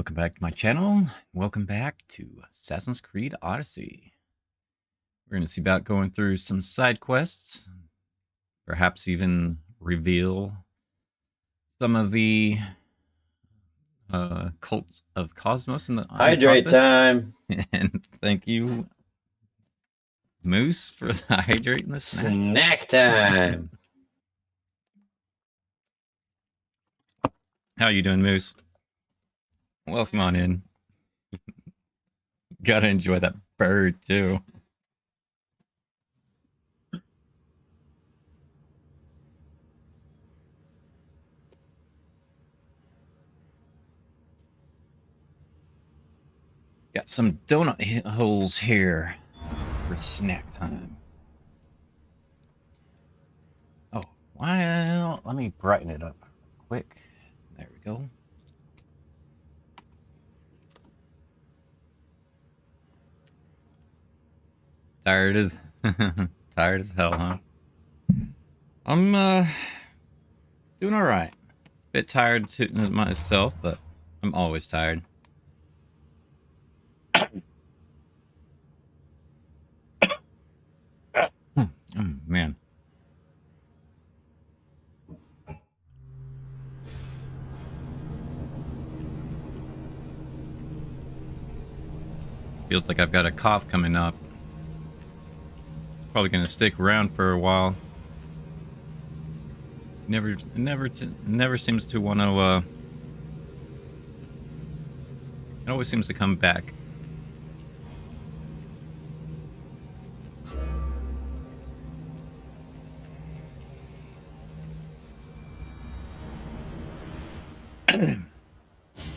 Welcome back to my channel. Welcome back to Assassin's Creed Odyssey. We're going to see about going through some side quests, perhaps even reveal some of the cults of Cosmos in the Hydrate process. time. And thank you, Moose, for the hydrating the snack. Snack time. How you doing, Moose? Welcome on in. Gotta enjoy that bird, too. Got some donut holes here for snack time. Oh, well, let me brighten it up quick. There we go. Tired as tired as hell, huh? I'm doing all right. Bit tired myself, but I'm always tired. Man. Feels like I've got a cough coming up. It's probably gonna stick around for a while. Never seems to want to. It always seems to come back.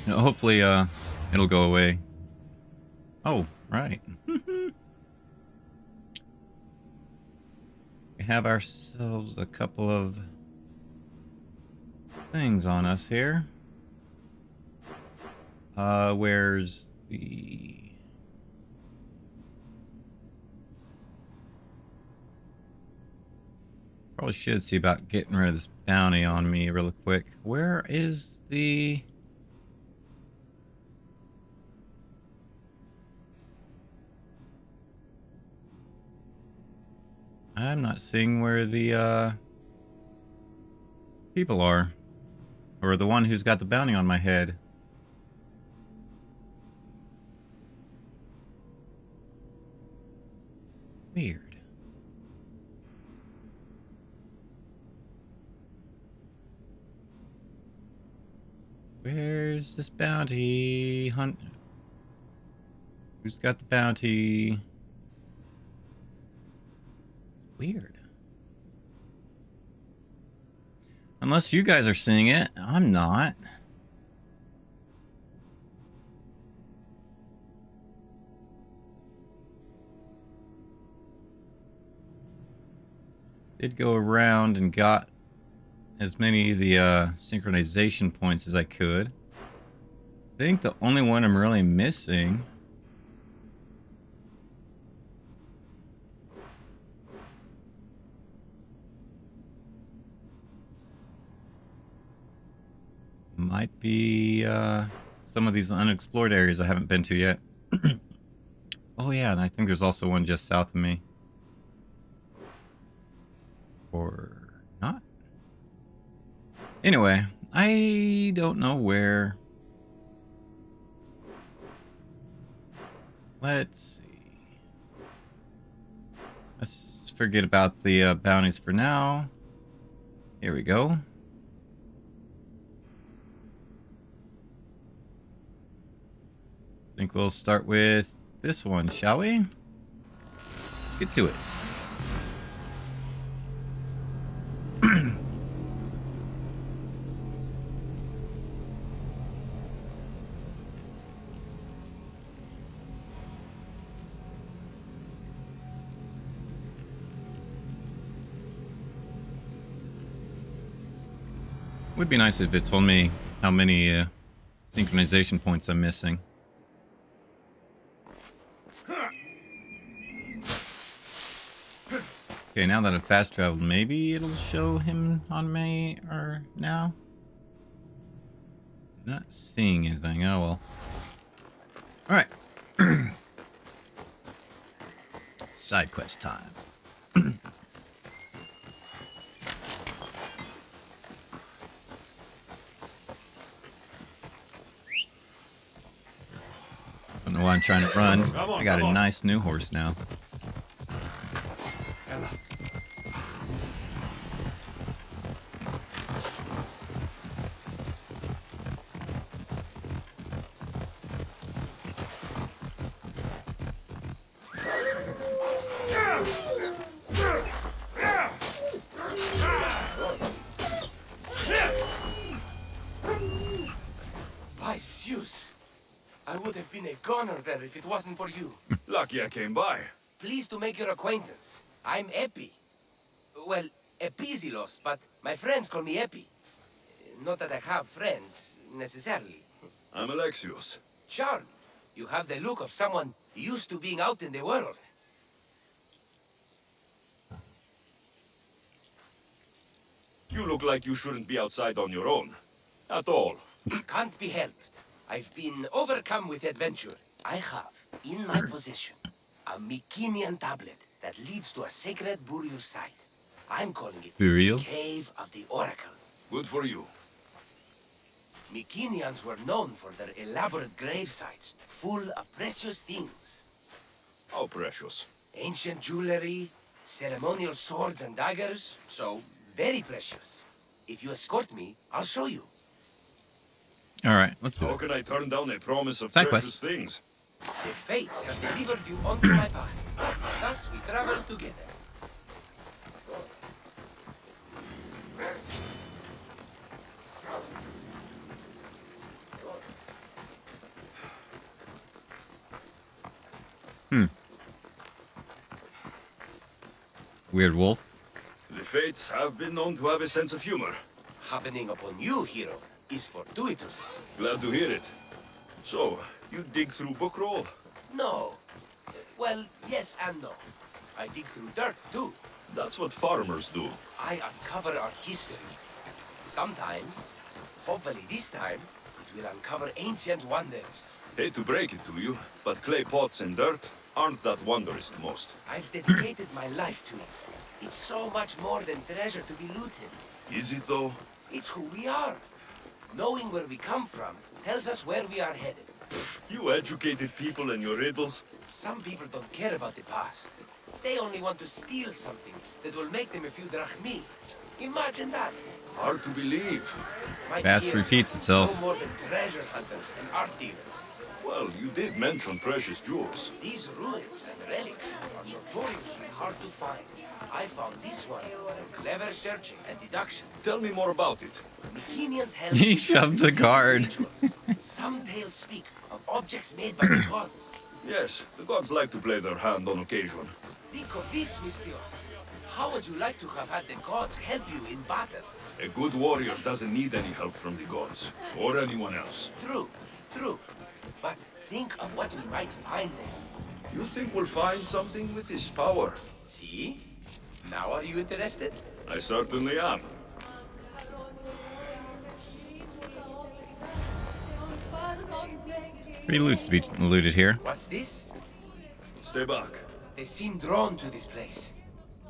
Hopefully, it'll go away. Oh, right. We have ourselves a couple of things on us here. Where's the... Probably should see about getting rid of this bounty on me real quick. Where is the... I'm not seeing where the people are. Or the one who's got the bounty on my head. Weird. Where's this bounty hunt? Who's got the bounty? It's weird. Unless you guys are seeing it, I'm not. Did go around and got as many of the synchronization points as I could. I think the only one I'm really missing might be some of these unexplored areas I haven't been to yet. Oh yeah, and I think there's also one just south of me. Or not? Anyway, I don't know where. Let's see. Let's forget about the bounties for now. Here we go. I think we'll start with this one, shall we? Let's get to it. Would be nice if it told me how many synchronization points I'm missing. Okay, now that I've fast traveled, maybe it'll show him on me or now? Not seeing anything. Oh, well. All right. Side quest time. Don't know why I'm trying to run. I got a nice new horse now. By Zeus! I would have been a goner there if it wasn't for you. Lucky I came by. Pleased to make your acquaintance. I'm Epi. Well, Epizilos, but my friends call me Epi. Not that I have friends, necessarily. I'm Alexios. Charm, you have the look of someone used to being out in the world. You look like you shouldn't be outside on your own. At all. Can't be helped. I've been overcome with adventure. I have, in my possession, a Mycenaean tablet that leads to a sacred burial site. I'm calling it Burial? Cave of the Oracle. Good for you. Mycenaeans were known for their elaborate grave sites, full of precious things. How precious. Ancient jewelry, ceremonial swords and daggers, so very precious. If you escort me, I'll show you. All right, let's do How it. can I turn down a promise of Side precious quest. things? The fates have delivered you onto my path. Thus we travel together. Weird wolf. The fates have been known to have a sense of humor. Happening upon you, hero, is fortuitous. Glad to hear it. So, you dig through book roll? No. Well, yes and no. I dig through dirt, too. That's what farmers do. I uncover our history. Sometimes, hopefully this time, it will uncover ancient wonders. Hate to break it to you, but clay pots and dirt aren't that wondrous to most. I've dedicated my life to it. It's so much more than treasure to be looted. Is it though? It's who we are. Knowing where we come from tells us where we are headed. You educated people and your riddles? Some people don't care about the past. They only want to steal something that will make them a few drachmi. Imagine that. Hard to believe. My Past peers repeats are itself. No more than treasure hunters and art dealers. Well, you did mention precious jewels. These ruins and relics are notoriously hard to find. I found this one through clever searching and deduction. Tell me more about it. Mycenaeans held He shoved the specific card. rituals. Some tales speak of objects made by the gods. Yes, the gods like to play their hand on occasion. Think of this, Mystios. How would you like to have had the gods help you in battle? A good warrior doesn't need any help from the gods, or anyone else. True, true. But think of what we might find there. You think we'll find something with his power? See? Now are you interested? I certainly am. Free loot's to be looted here. What's this? Stay back. They seem drawn to this place.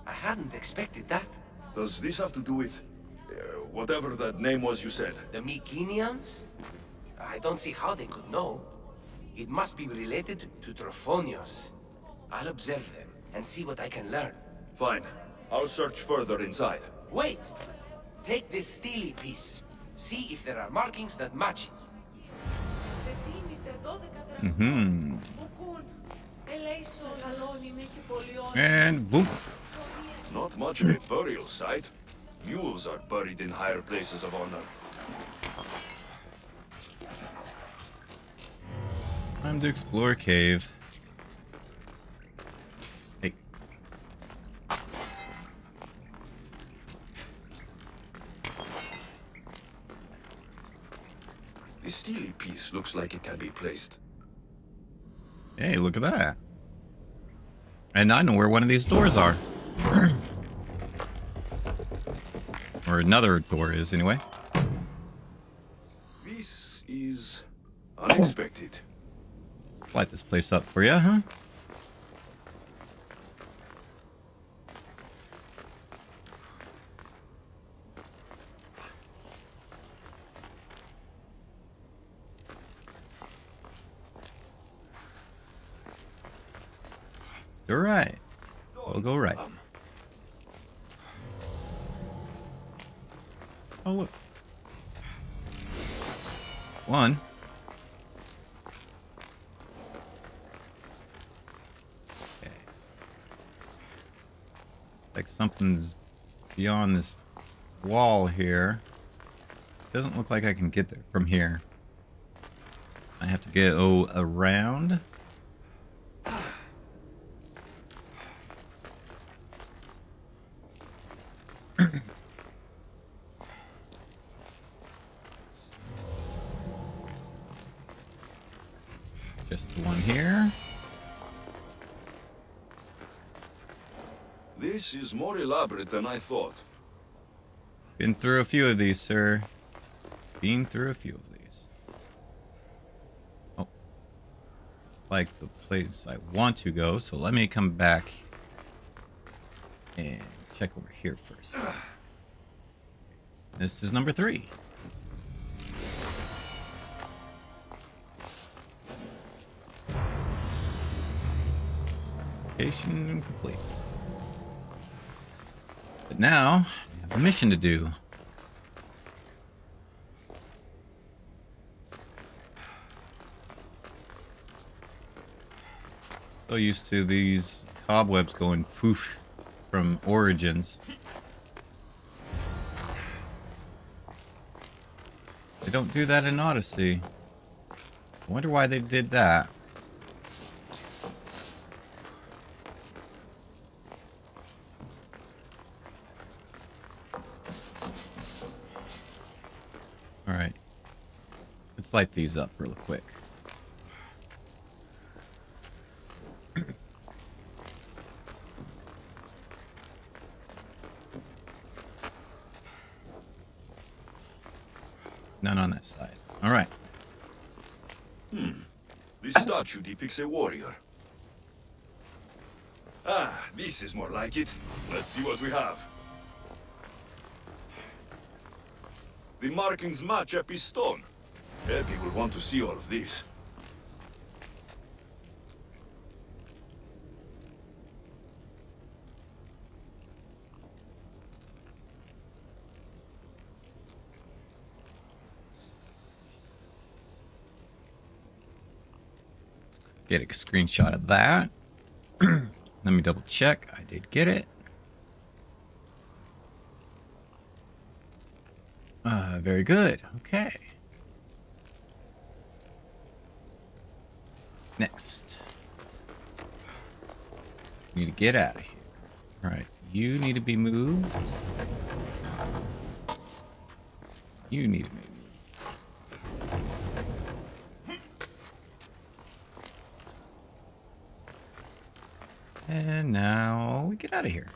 I hadn't expected that. Does this have to do with... whatever that name was you said? The Mycenaeans? I don't see how they could know. It must be related to Trophonios. I'll observe them and see what I can learn. Fine. I'll search further inside. Wait! Take this steely piece. See if there are markings that match it. Mm-hmm. And boom. Not much of a burial site. Mules are buried in higher places of honor. Time to explore a cave. Hey. The steely piece looks like it can be placed. Hey, look at that. And I know where one of these doors are. Or another door is, anyway. The This is unexpected. Light this place up for you, huh? All right. We'll go right. Oh, look. One. Okay. Like something's beyond this wall here. Doesn't look like I can get there from here. I have to go around. Just the one here. This is more elaborate than I thought. Been through a few of these, sir. Been through a few of these. Oh. It's like the place I want to go, so let me come back and check over here first. This is number 3. Location complete. But now, I have a mission to do. So used to these cobwebs going foof from Origins. They don't do that in Odyssey. I wonder why they did that. Alright. Let's light these up real quick. None on that side. Alright. This statue depicts a warrior. Ah, this is more like it. Let's see what we have. The markings match a piston. Epi will want to see all of this. Get a screenshot of that. Let me double check. I did get it. Very good. Okay. Next. Need to get out of here. All right. You need to be moved. You need to be moved. And now we get out of here.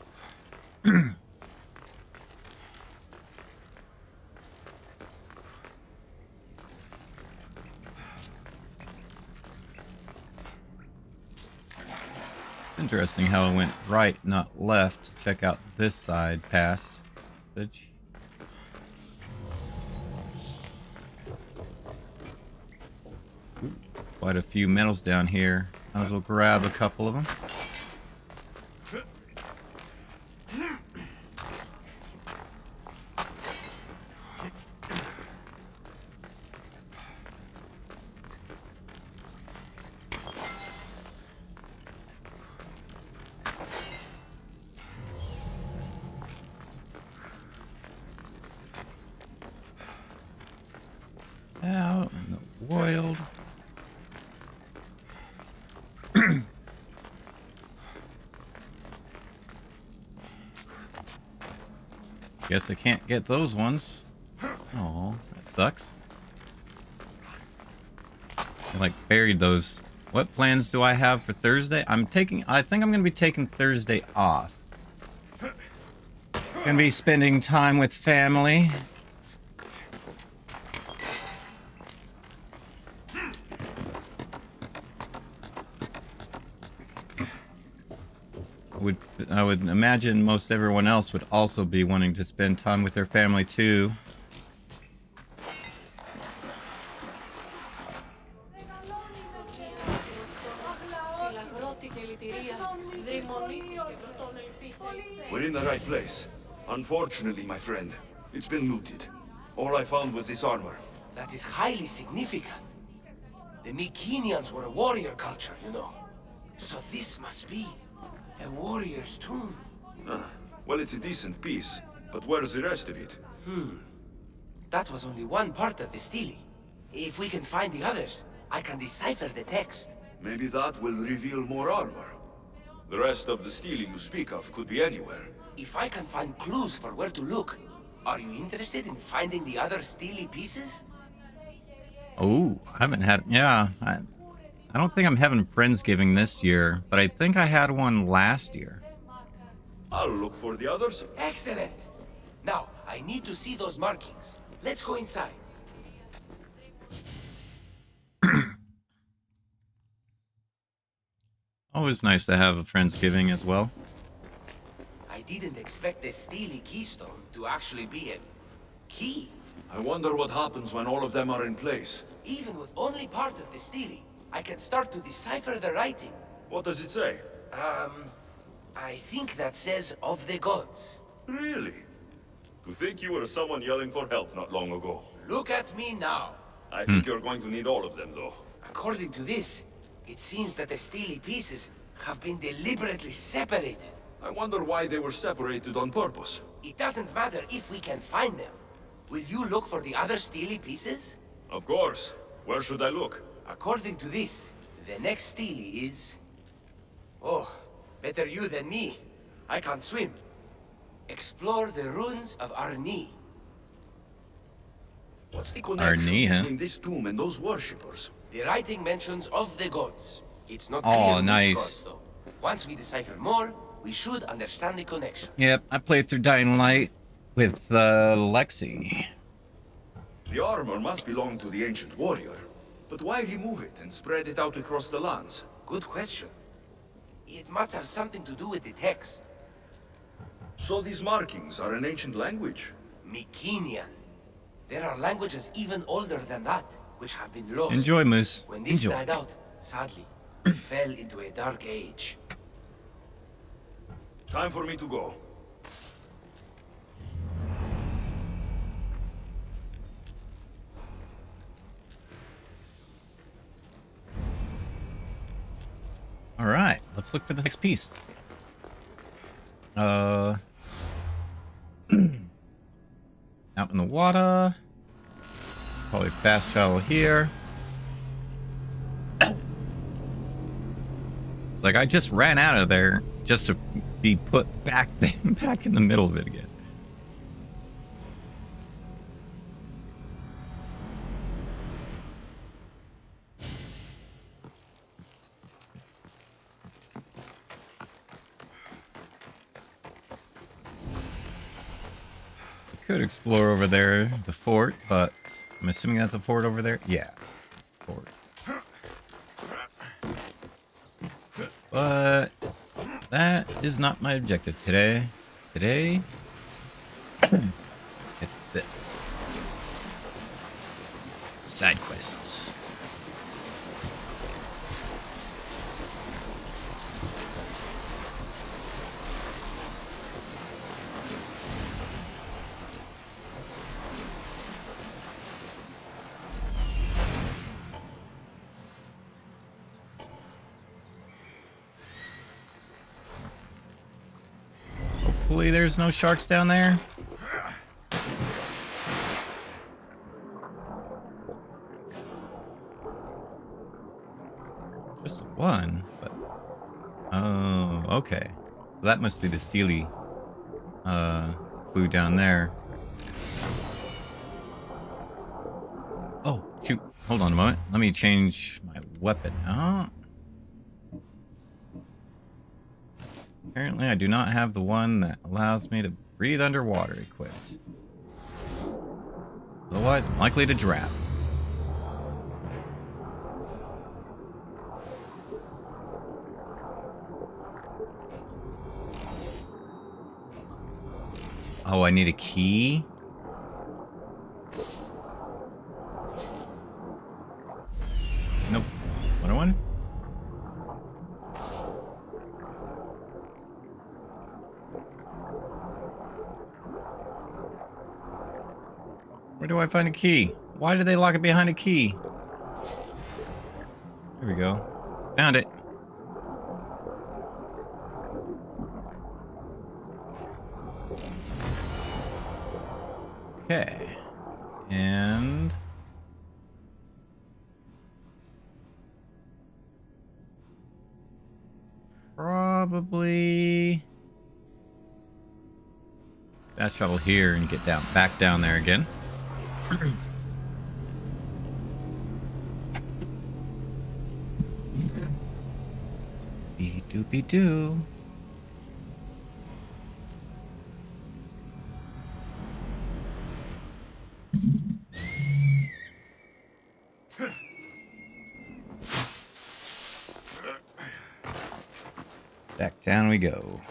Interesting how it went right, not left. Check out this side passage. Ooh, quite a few metals down here. Might as well grab a couple of them. Out in the wild. Guess I can't get those ones. Oh, that sucks. I like buried those. What plans do I have for Thursday? I think I'm gonna be taking Thursday off. Gonna be spending time with family. would I would imagine most everyone else would also be wanting to spend time with their family too. We're in the right place. Unfortunately, my friend, it's been looted. All I found was this armor. That is highly significant. The Mycenaeans were a warrior culture, you know. So this must be a warrior's tomb. Ah, well, it's a decent piece, but where's the rest of it? That was only one part of the stele. If we can find the others, I can decipher the text. Maybe that will reveal more armor. The rest of the stele you speak of could be anywhere. If I can find clues for where to look, are you interested in finding the other stele pieces? Oh, I haven't had. Yeah, I don't think I'm having Friendsgiving this year, but I think I had one last year. I'll look for the others. Excellent! Now, I need to see those markings. Let's go inside. Always nice to have a Friendsgiving as well. I didn't expect the stele keystone to actually be a key. I wonder what happens when all of them are in place. Even with only part of the stele, I can start to decipher the writing. What does it say? I think that says of the gods. Really? To think you were someone yelling for help not long ago. Look at me now. I think you're going to need all of them, though. According to this, it seems that the stele pieces have been deliberately separated. I wonder why they were separated on purpose. It doesn't matter if we can find them. Will you look for the other stele pieces? Of course. Where should I look? According to this, the next stele is... Oh, better you than me. I can't swim. Explore the ruins of Arni. What's the connection Arni, huh? between this tomb and those worshippers? The writing mentions of the gods. It's not Oh, clear which nice. gods, though. Once we decipher more, we should understand the connection. Yep, I played through Dying Light with Lexi. The armor must belong to the ancient warrior. But why remove it and spread it out across the lands? Good question. It must have something to do with the text. So these markings are an ancient language? Mycenaean. There are languages even older than that, which have been lost. Enjoy, Moose. When this Enjoy. died out, sadly, we fell into a dark age. Time for me to go. All right, let's look for the next piece. Out in the water. Probably fast travel here. It's like I just ran out of there just to be put back there, back in the middle of it again. Could explore over there, the fort, but I'm assuming that's a fort over there. Yeah, it's a fort. But that is not my objective today. Today, it's this. Side quests. Hopefully there's no sharks down there. Just one, but... Oh, okay. So that must be the steely clue down there. Oh, shoot. Hold on a moment. Let me change my weapon out. Apparently, I do not have the one that allows me to breathe underwater equipped. Otherwise, I'm likely to drown. Oh, I need a key? Nope. What one? Where do I find a key? Why did they lock it behind a key? There we go. Found it. Okay. And... probably... fast travel here and get down, back down there again. Be-doopy-doo. Back down we go.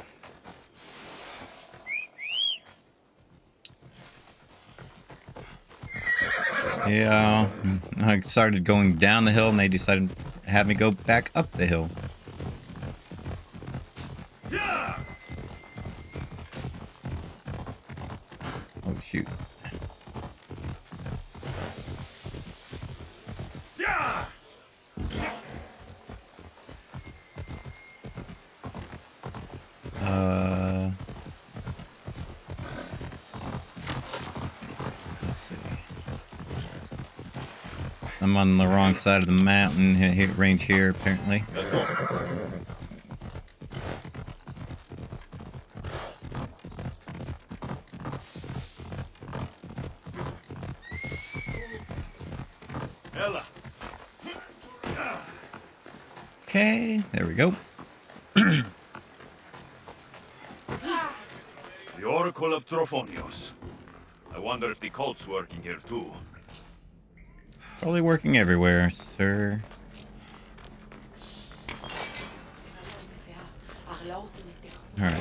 Yeah, I started going down the hill and they decided to have me go back up the hill. Oh, shoot. Let's see. I'm on the wrong side of the mountain range here, apparently. Okay, there we go. The Oracle of Trophonios. I wonder if the cult's working here too. Probably working everywhere, sir. Alright.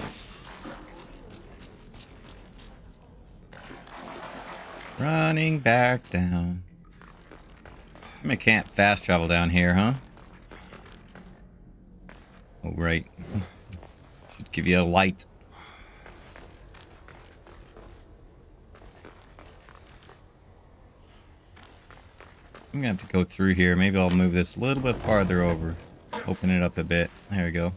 Running back down. I can't fast travel down here, huh? Oh, right. Should give you a light. I'm gonna have to go through here. Maybe I'll move this a little bit farther over. Open it up a bit. There we go.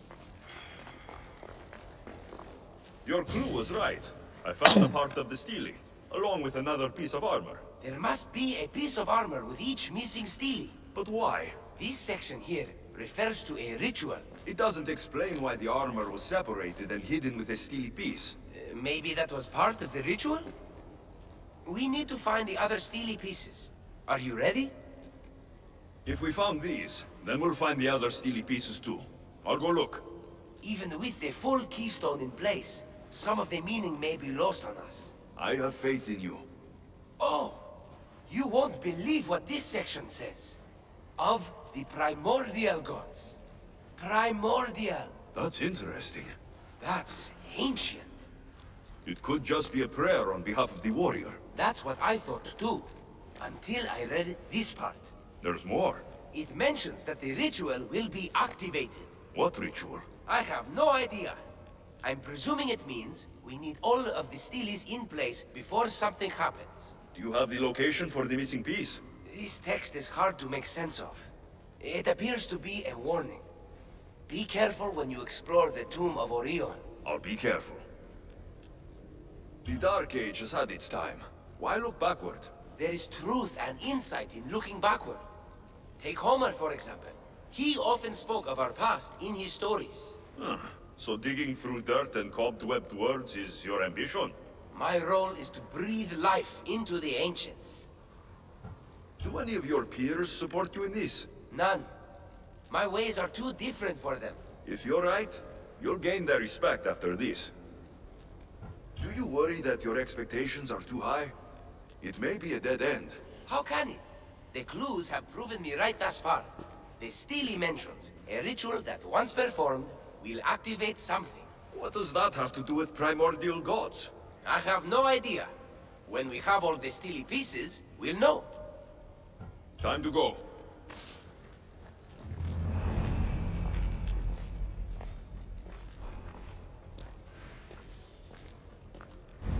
Your crew was right. I found a part of the stele, along with another piece of armor. There must be a piece of armor with each missing stele. But why? This section here refers to a ritual. It doesn't explain why the armor was separated and hidden with a stele piece. Maybe that was part of the ritual? We need to find the other stele pieces. Are you ready? If we found these, then we'll find the other stele pieces too. I'll go look. Even with the full keystone in place, some of the meaning may be lost on us. I have faith in you. Oh! You won't believe what this section says. Of the primordial gods. Primordial. That's interesting. That's ancient. It could just be a prayer on behalf of the warrior. That's what I thought too. Until I read this part. There's more. It mentions that the ritual will be activated. What ritual? I have no idea. I'm presuming it means we need all of the steles in place before something happens. Do you have the location for the missing piece? This text is hard to make sense of. It appears to be a warning. Be careful when you explore the tomb of Orion. I'll be careful. The Dark Age has had its time. Why look backward? There is truth and insight in looking backward. Take Homer, for example. He often spoke of our past in his stories. So digging through dirt and cobwebbed words is your ambition? My role is to breathe life into the ancients. Do any of your peers support you in this? None. My ways are too different for them. If you're right, you'll gain their respect after this. Do you worry that your expectations are too high? It may be a dead end. How can it? The clues have proven me right thus far. The stele mentions a ritual that once performed will activate something. What does that have to do with primordial gods? I have no idea. When we have all the steely pieces, we'll know. Time to go.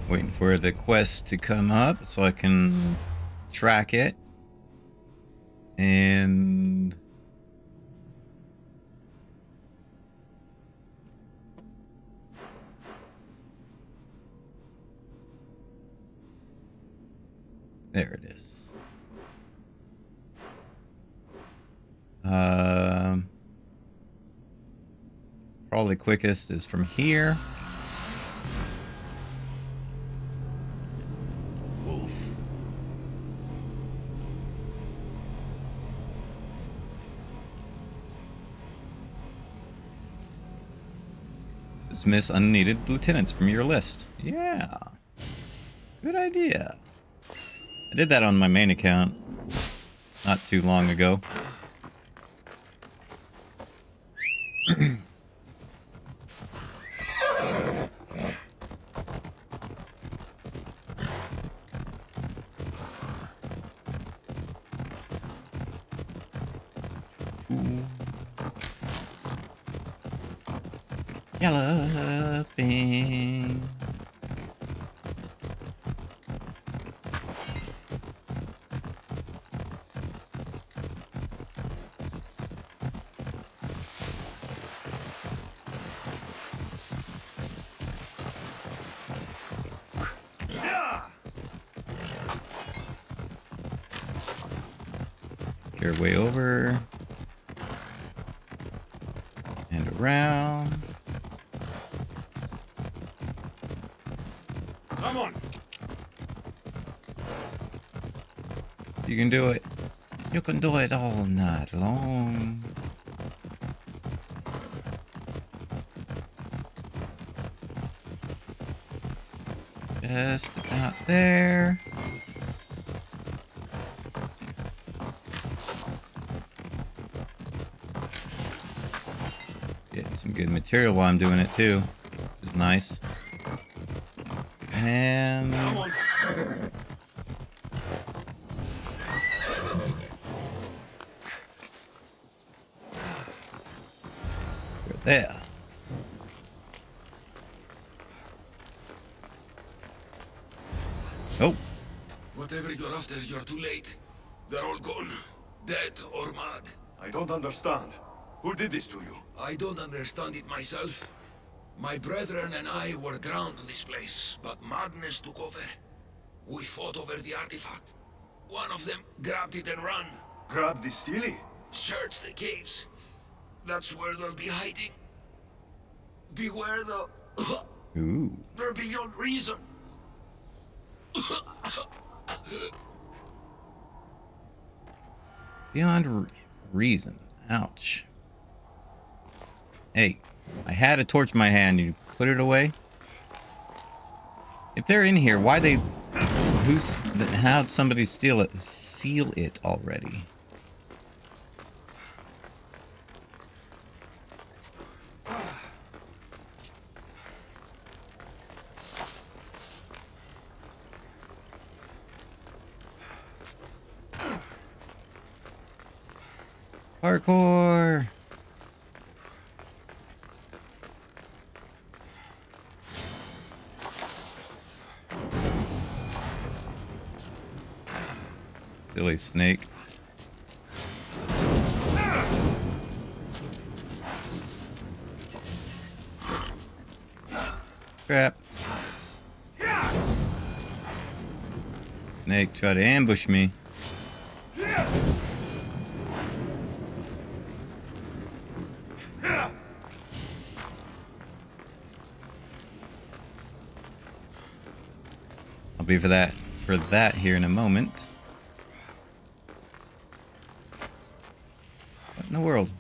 Waiting for the quest to come up so I can track it. And there it is. Probably quickest is from here. Wolf. Dismiss unneeded lieutenants from your list. Yeah. Good idea. I did that on my main account not too long ago. Galloping. Your way over and around. Come on. You can do it. You can do it all night long. Just about there. Getting some good material while I'm doing it too, which is nice. And Come on. we're there. Oh, Whatever you're after, you're too late. They're all gone. Dead or mad. I don't understand. Who did this to you? I don't understand it myself. My brethren and I were drawn to this place, but madness took over. We fought over the artifact. One of them grabbed it and ran. Grab the Steely? Search the caves. That's where they'll be hiding. Beware the... ooh. They're beyond reason. Beyond reason. Ouch. Hey, I had a torch in my hand. You put it away? If they're in here, why they... how'd somebody steal it? Seal it already? Parkour! Silly snake. Crap. Snake tried to ambush me. I'll be for that here in a moment. What in the world?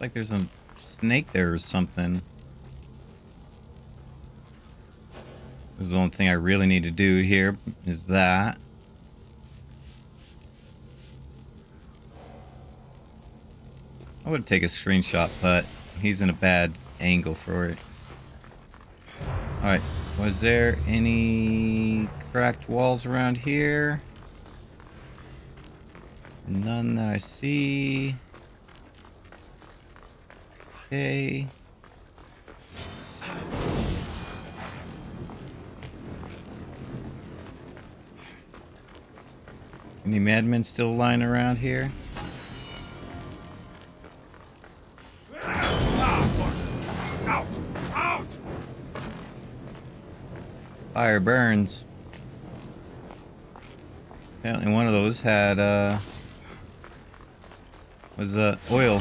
Like there's a snake there or something. This is the only thing I really need to do here is that. I would take a screenshot, but he's in a bad angle for it. Alright, was there any cracked walls around here? None that I see. Okay. Any madmen still lying around here? Out! Out! Fire burns. Apparently one of those had, was, oil.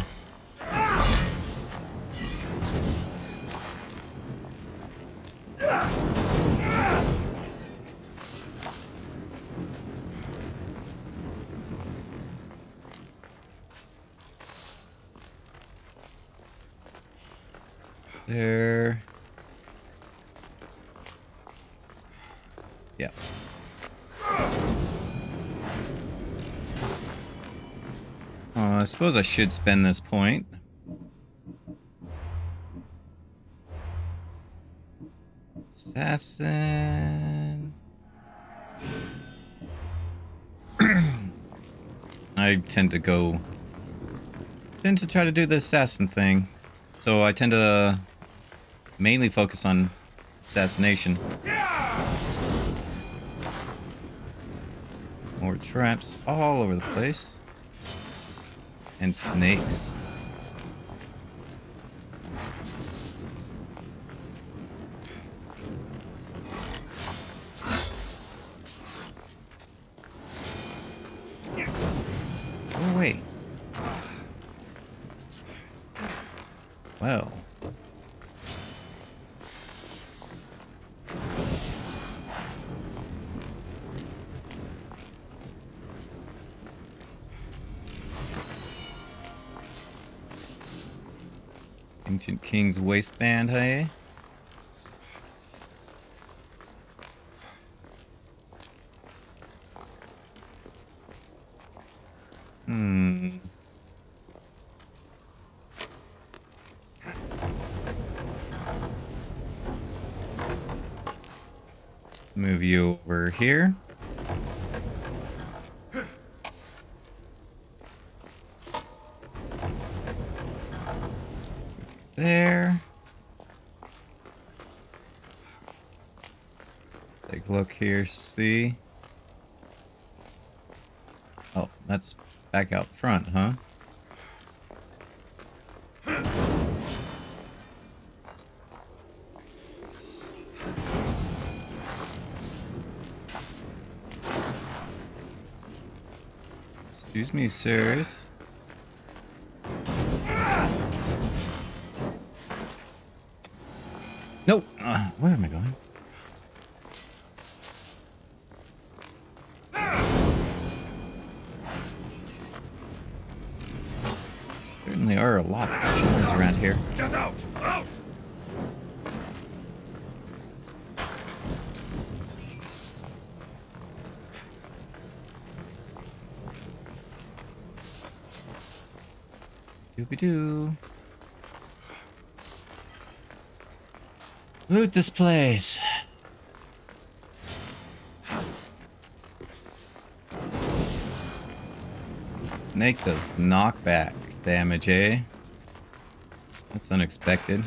There. Yeah. I suppose I should spend this point. Assassin. I tend to try to do the assassin thing. So I tend to mainly focus on assassination. More traps all over the place. And snakes. Oh, wait. Well. Ancient King's waistband, hey? Let's move you over here. There. Take a look here, see. Oh, that's back out front, huh? Excuse me, sirs. Nope. Where am I going? Certainly are a lot of chillers around here. Get out! Out! Doobie-doo. Loot this place. Snake does knockback damage, eh? That's unexpected.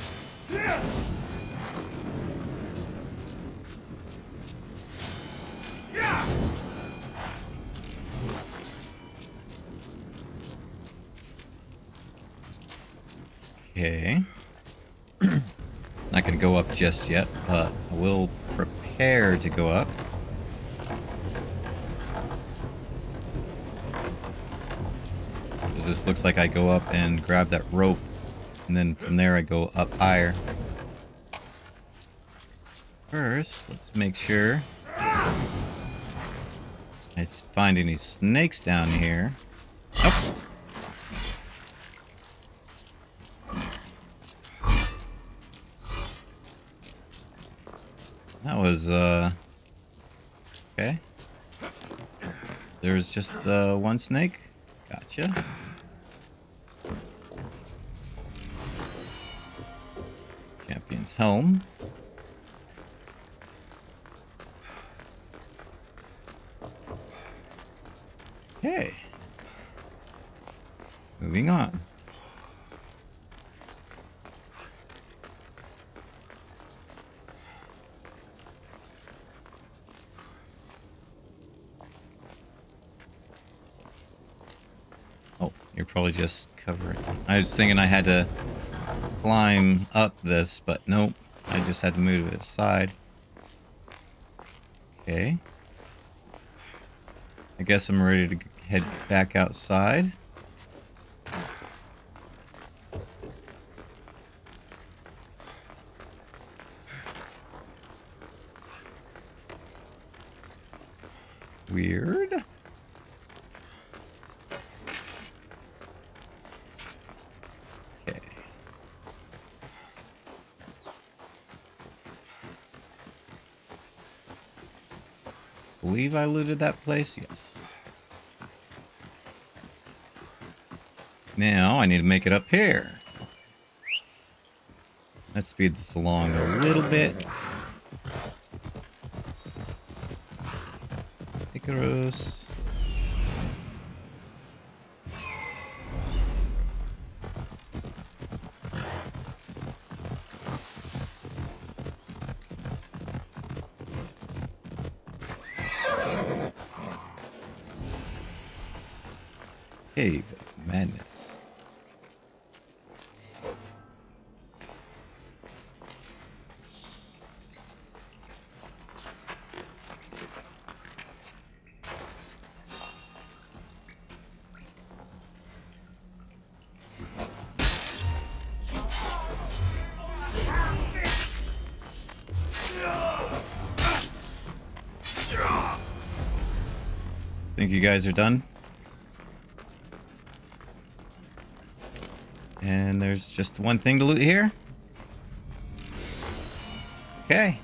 Okay. Not gonna go up just yet, but I will prepare to go up. Because this looks like I go up and grab that rope, and then from there I go up higher. First, let's make sure I find any snakes down here. Oh. That was, okay. There's just, one snake. Gotcha. Champion's helm. Okay. Moving on. Oh, you're probably just covering. I was thinking I had to climb up this, but nope. I just had to move it aside. Okay. I guess I'm ready to head back outside. Weird. Okay. Believe I looted that place? Yes. Now I need to make it up here. Let's speed this along a little bit. Icarus. Cave of Madness. Think you guys are done? And there's just one thing to loot here. Okay.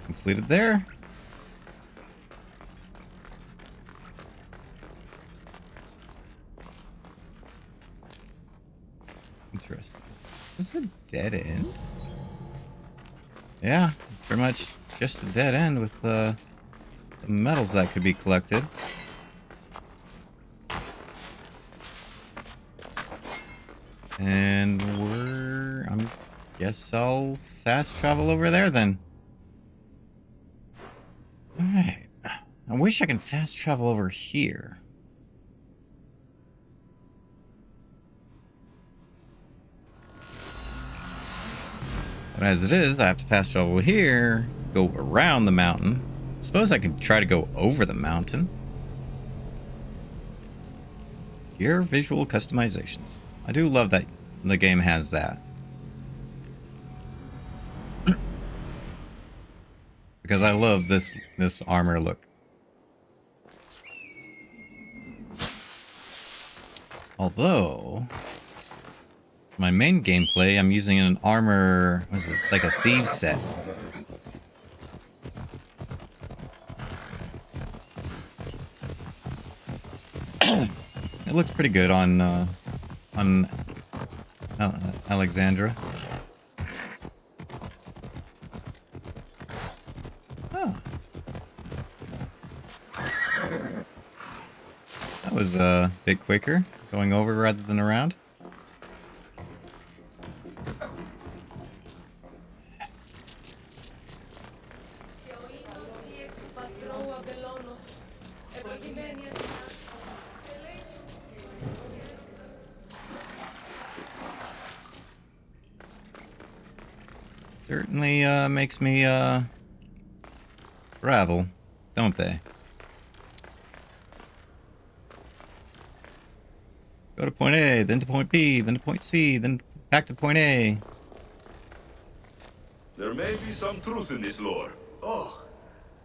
Completed there. Interesting. Is this a dead end? Yeah, pretty much just a dead end with some metals that could be collected. And guess I'll fast travel over there then. Alright. I wish I could fast travel over here. But as it is, I have to fast travel here, go around the mountain. Suppose I could try to go over the mountain. Your visual customizations. I do love that the game has that. Because I love this armor look. Although my main gameplay, I'm using an armor, what is it? It's like a thieves set. It looks pretty good on Alexandra. Oh. That was a bit quicker, going over rather than around. Certainly makes me travel, don't they? Go to point A, then to point B, then to point C, then back to point A. There may be some truth in this lore. Oh,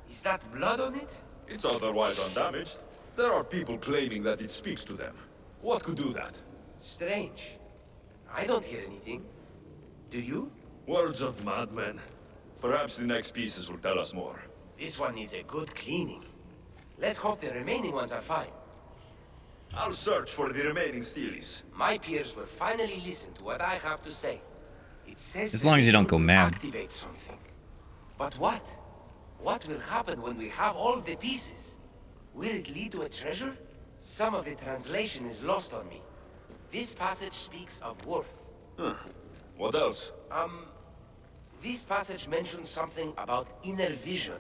is that blood on it? It's otherwise undamaged. There are people claiming that it speaks to them. What could do that? Strange. I don't hear anything. Do you? Words of madmen. Perhaps the next pieces will tell us more. This one needs a good cleaning. Let's hope the remaining ones are fine. I'll search for the remaining steelies. My peers will finally listen to what I have to say. It says As the long as you don't ritual go will mad. activate something. But what? What will happen when we have all the pieces? Will it lead to a treasure? Some of the translation is lost on me. This passage speaks of worth. Huh. What else? This passage mentions something about inner vision.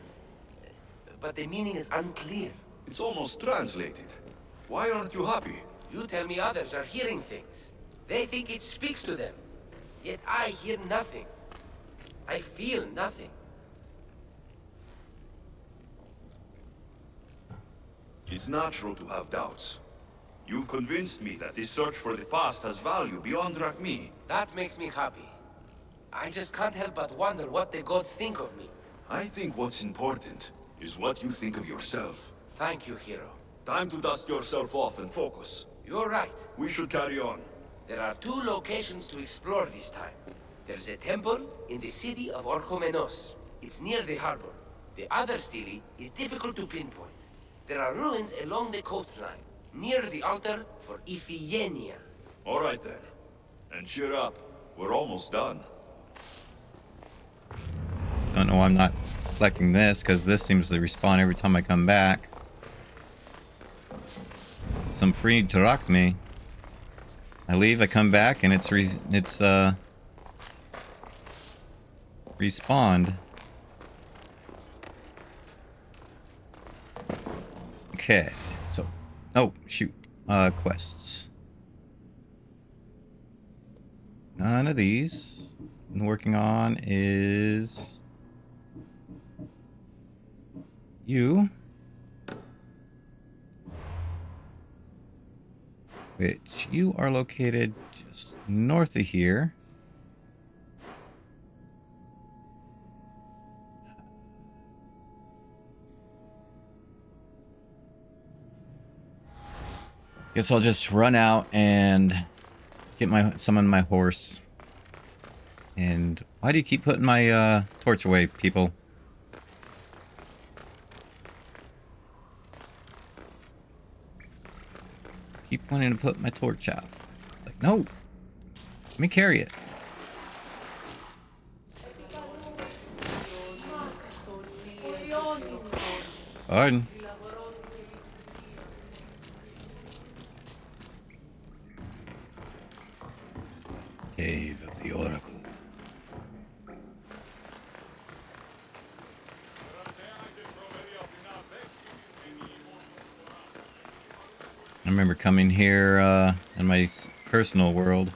But the meaning is unclear. It's almost translated. Why aren't you happy? You tell me others are hearing things. They think it speaks to them. Yet I hear nothing. I feel nothing. It's natural to have doubts. You've convinced me that this search for the past has value beyond Drachmi. That makes me happy. I just can't help but wonder what the gods think of me. I think what's important is what you think of yourself. Thank you, hero. Time to dust yourself off and focus. You're right. We should carry on. There are 2 locations to explore this time. There's a temple in the city of Orchomenos. It's near the harbor. The other stele is difficult to pinpoint. There are ruins along the coastline, near the altar for Iphigenia. All right then. And cheer up. We're almost done. Don't know why I'm not selecting this, because this seems to respawn every time I come back. Some free drachmi. I leave, I come back, and it's respawned. Okay, so, oh shoot, quests. None of these. I'm working on is you, which you are located just north of here. Guess I'll just run out and get summon my horse. And why do you keep putting my torch away, people? Keep wanting to put my torch out. It's like, no. Let me carry it. Pardon. Cave of the Oracle. I remember coming here in my personal world.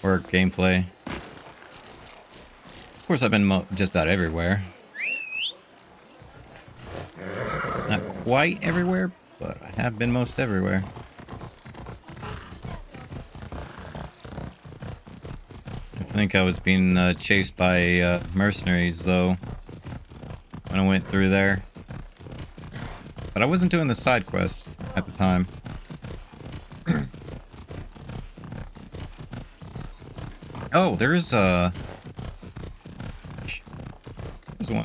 Or gameplay. Of course, I've been just about everywhere. Not quite everywhere, but I have been most everywhere. I think I was being chased by mercenaries, though, when I went through there. But I wasn't doing the side quest at the time. Oh, there's one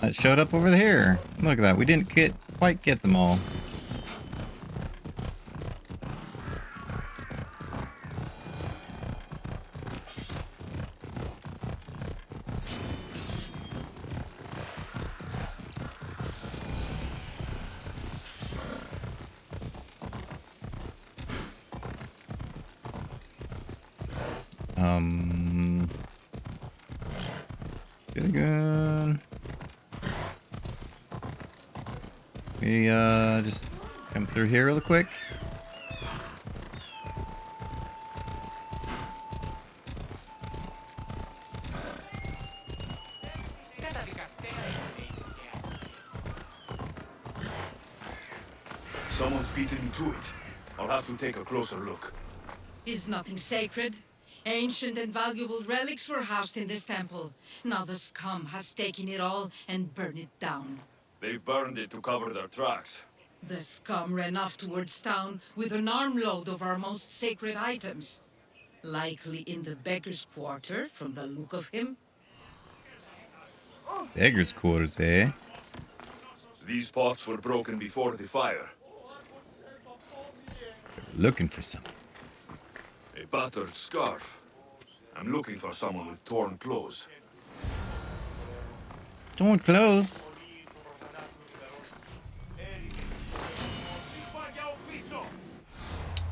that showed up over here. Look at that. We didn't quite get them all. Good again. We just come through here real quick. Someone's beaten me to it. I'll have to take a closer look. Is nothing sacred? Ancient and valuable relics were housed in this temple. Now the scum has taken it all and burned it down. They've burned it to cover their tracks. The scum ran off towards town with an armload of our most sacred items. Likely in the beggar's quarter, from the look of him. Beggar's quarters, eh? These pots were broken before the fire. Looking for something. A battered scarf. I'm looking for someone with torn clothes. Torn clothes.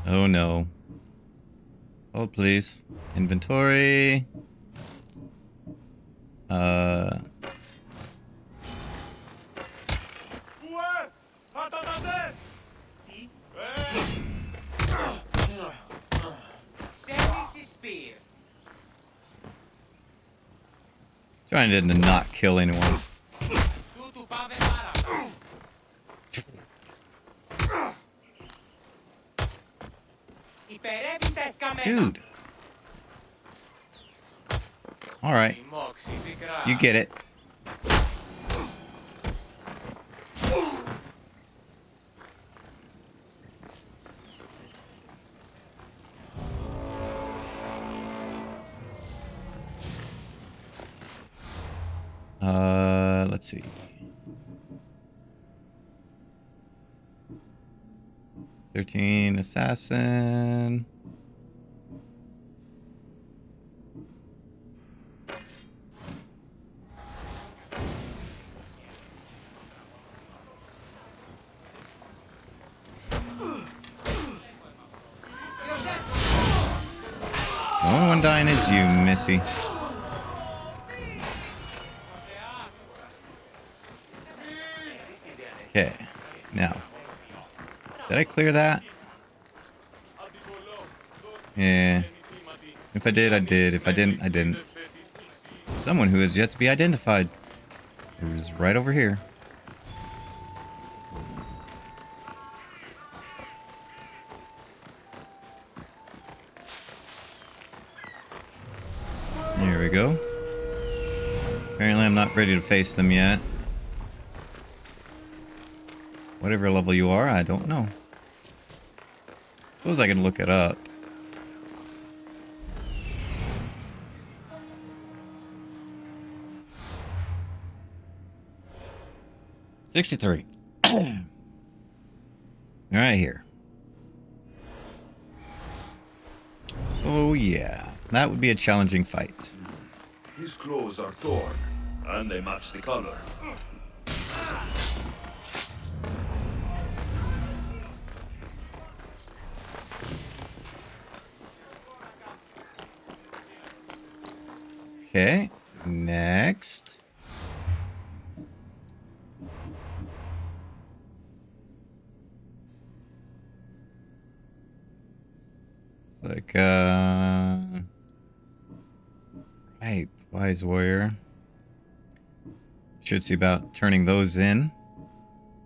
Oh no. Hold please. Inventory. Trying to not kill anyone. Dude. Alright. You get it. Let's see. 13 assassin. The only one dying is you, Missy. Okay, now, did I clear that? Yeah. If I did, I did. If I didn't, I didn't. Someone who has yet to be identified. Who's right over here. There we go. Apparently I'm not ready to face them yet. Whatever level you are, I don't know. Suppose I can look it up. $63. Right here. So yeah, that would be a challenging fight. His clothes are torn, and they match the color. Okay, next. It's like, right, Wise Warrior. Should see about turning those in.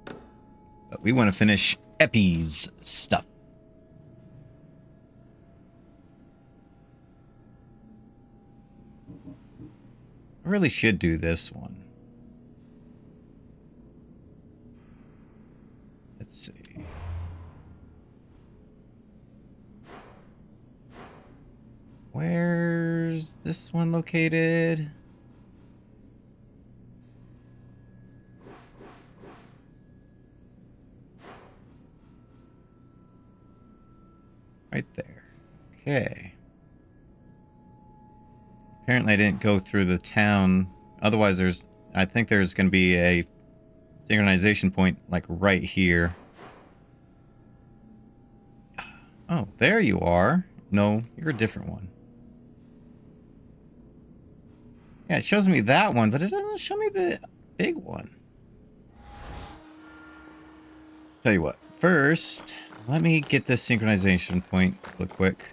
But we want to finish Epi's stuff. I really should do this one. Let's see. Where's this one located? Right there. Okay. Apparently I didn't go through the town. Otherwise I think there's going to be a synchronization point like right here. Oh, there you are. No, you're a different one. Yeah, it shows me that one, but it doesn't show me the big one. Tell you what, first, let me get this synchronization point real quick.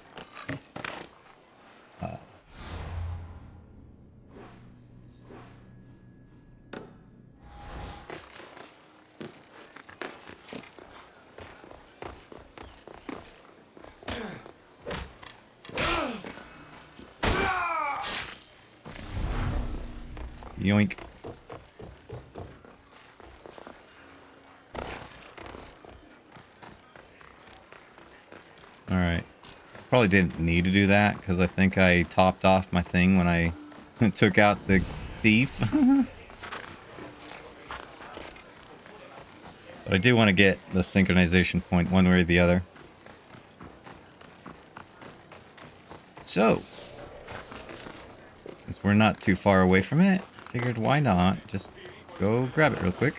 Yoink. Alright. Probably didn't need to do that, because I think I topped off my thing when I took out the thief. But I do want to get the synchronization point one way or the other. So, since we're not too far away from it, figured why not just go grab it real quick.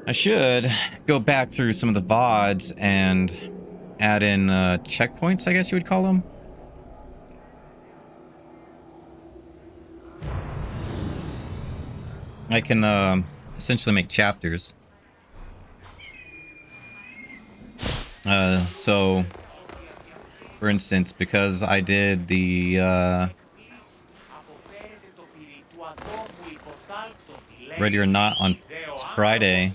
I should go back through some of the VODs and add in checkpoints, I guess you would call them. I can essentially make chapters. So, for instance, because I did the Ready or Not on Friday,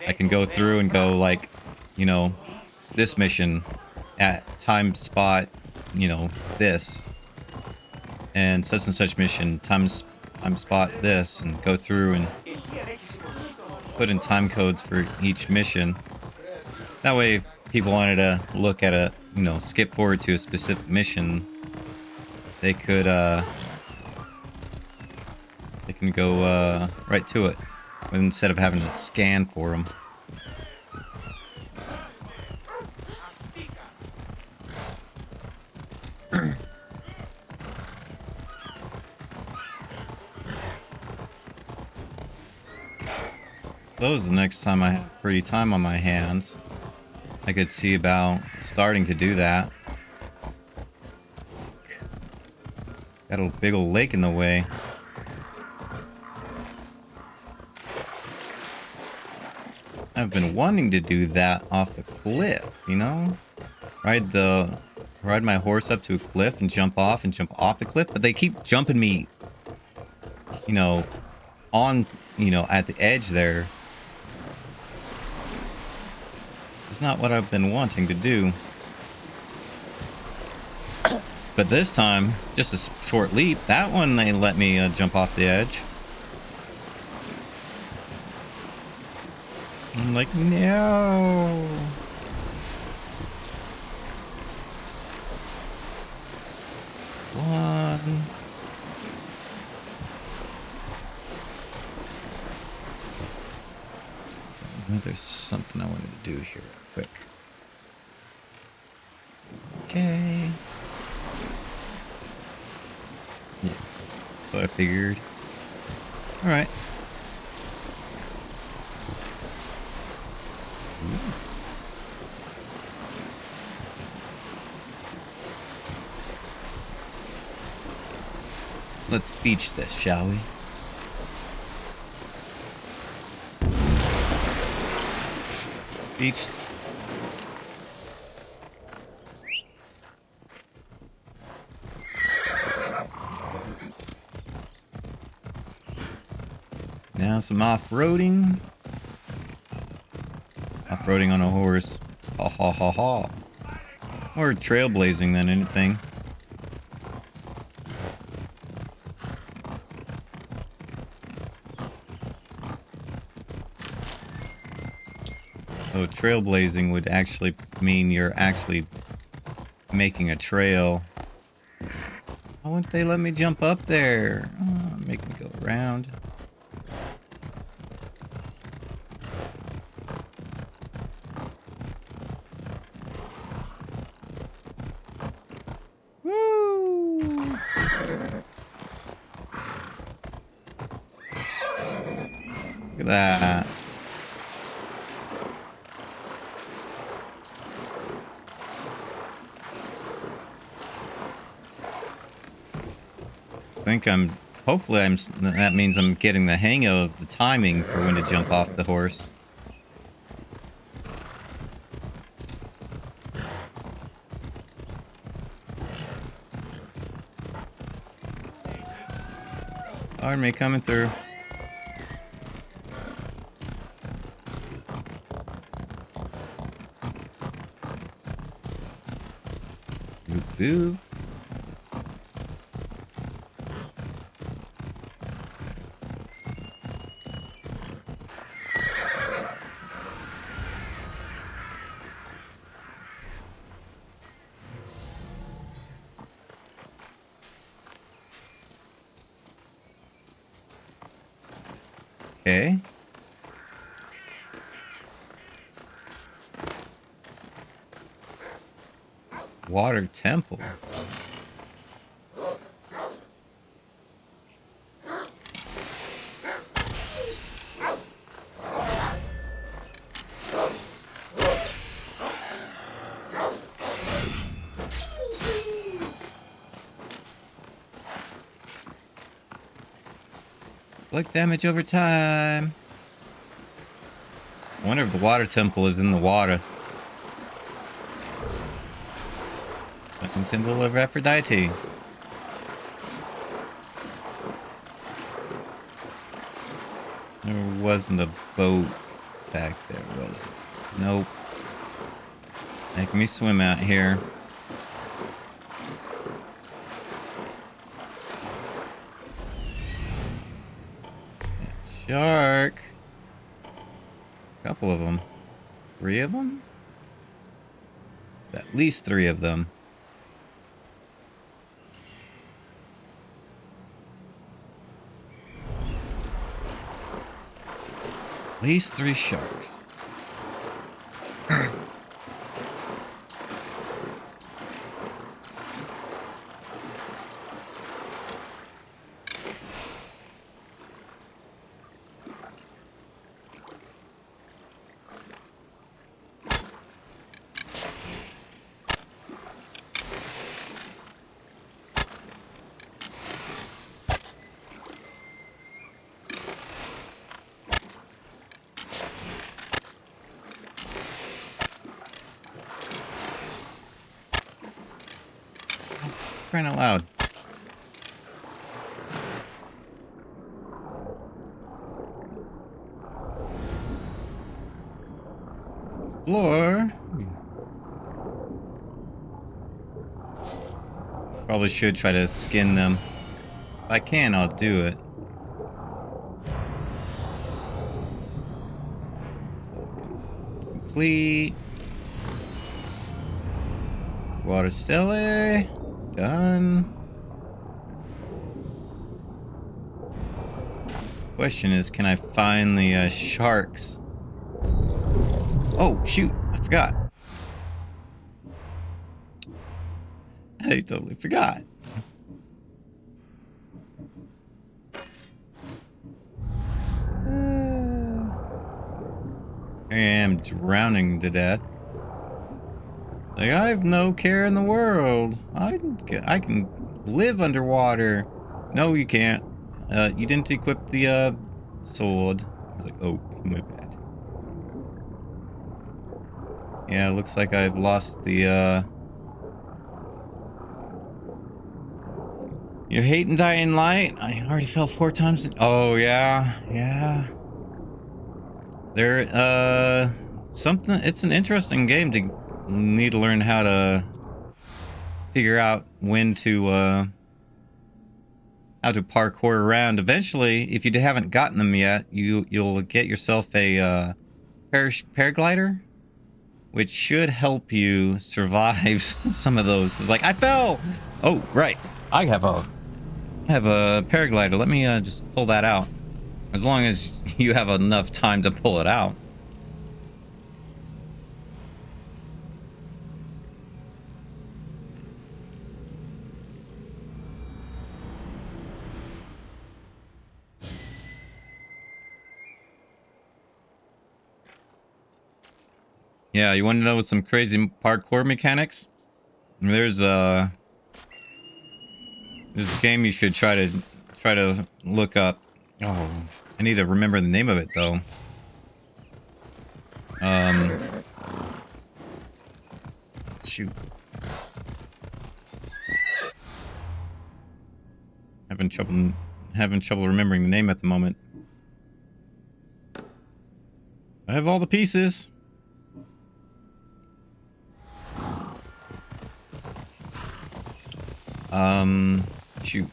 I can go through and go like, you know, this mission at time spot, you know, this, and such mission time spot this, and go through and put in time codes for each mission. That way, if people wanted to look at a, you know, skip forward to a specific mission, they could they can go right to it instead of having to scan for them. Suppose the next time I have free time on my hands, I could see about starting to do that. Got a big old lake in the way. I've been wanting to do that off the cliff, you know? Ride my horse up to a cliff and jump off the cliff, but they keep jumping me, you know, on, you know, at the edge there. It's not what I've been wanting to do. But this time, just a short leap, that one they let me jump off the edge. I'm like, no. One. There's something I wanted to do here quick. Okay. Yeah, that's what I figured. Alright. Let's beach this, shall we? Beached. Now some off-roading. Off-roading on a horse. Ha ha ha ha. More trailblazing than anything. So trailblazing would actually mean you're actually making a trail. Why wouldn't they let me jump up there? Oh, make me go around. Woo! Look at that. Hopefully that means I'm getting the hang of the timing for when to jump off the horse. Army coming through. Boop boop. Okay. Water temple. Like damage over time. I wonder if the water temple is in the water. Fucking temple of Aphrodite. There wasn't a boat back there, was it? Nope. Making me swim out here. Shark. Couple of them. 3 of them? At least 3 of them. At least 3 sharks. Crying out loud. Explore. Probably should try to skin them. If I can, I'll do it. Complete. Water stele. Done. Question is, can I find the sharks? Oh, shoot. I forgot. I totally forgot. I am drowning to death. Like, I have no care in the world. I can live underwater. No, you can't. You didn't equip the sword. I was like, oh, my bad. Yeah, looks like I've lost the You hate and Dying Light? I already fell 4 times. Oh yeah, yeah. There, something. It's an interesting game to need to learn how to figure out when to how to parkour around. Eventually, if you haven't gotten them yet, you'll get yourself a paraglider, which should help you survive some of those. It's like I fell. Oh right, I have a paraglider. Let me just pull that out. As long as you have enough time to pull it out. Yeah, you want to know some crazy parkour mechanics? There's a game you should try to look up. Oh, I need to remember the name of it though. Shoot. Having trouble remembering the name at the moment. I have all the pieces. Shoot.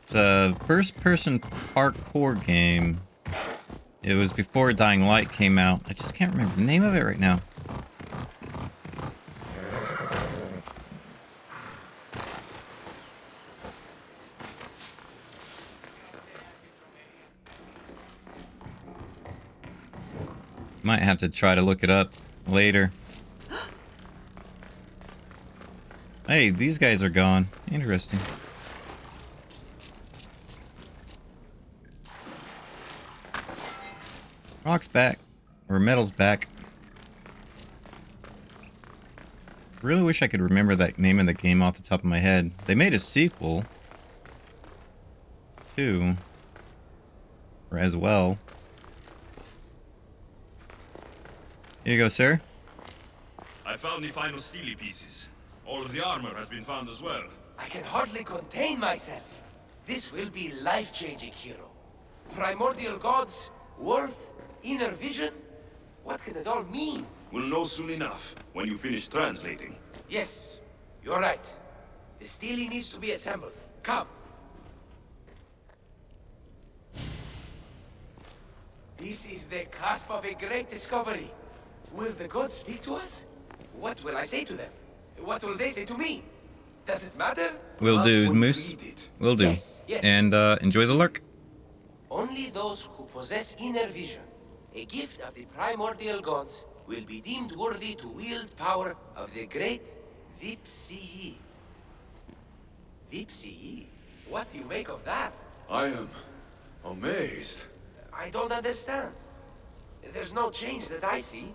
It's a first-person parkour game. It was before Dying Light came out. I just can't remember the name of it right now. Might have to try to look it up later. Hey, these guys are gone. Interesting. Rock's back. Or metal's back. Really wish I could remember that name of the game off the top of my head. They made a sequel. Too. Or as well. Here you go, sir. I found the final steely pieces. All of the armor has been found as well. I can hardly contain myself. This will be life-changing, hero. Primordial gods, worth, inner vision. What can it all mean? We'll know soon enough, when you finish translating. Yes, you're right. The steely needs to be assembled. Come. This is the cusp of a great discovery. Will the gods speak to us? What will I say to them? What will they say to me? Does it matter? Will do, Perhaps when Moose. we read it. Will do. Yes. And enjoy the lurk. Only those who possess inner vision, a gift of the primordial gods, will be deemed worthy to wield power of the great Vipsi. Vipsi? What do you make of that? I am amazed. I don't understand. There's no change that I see.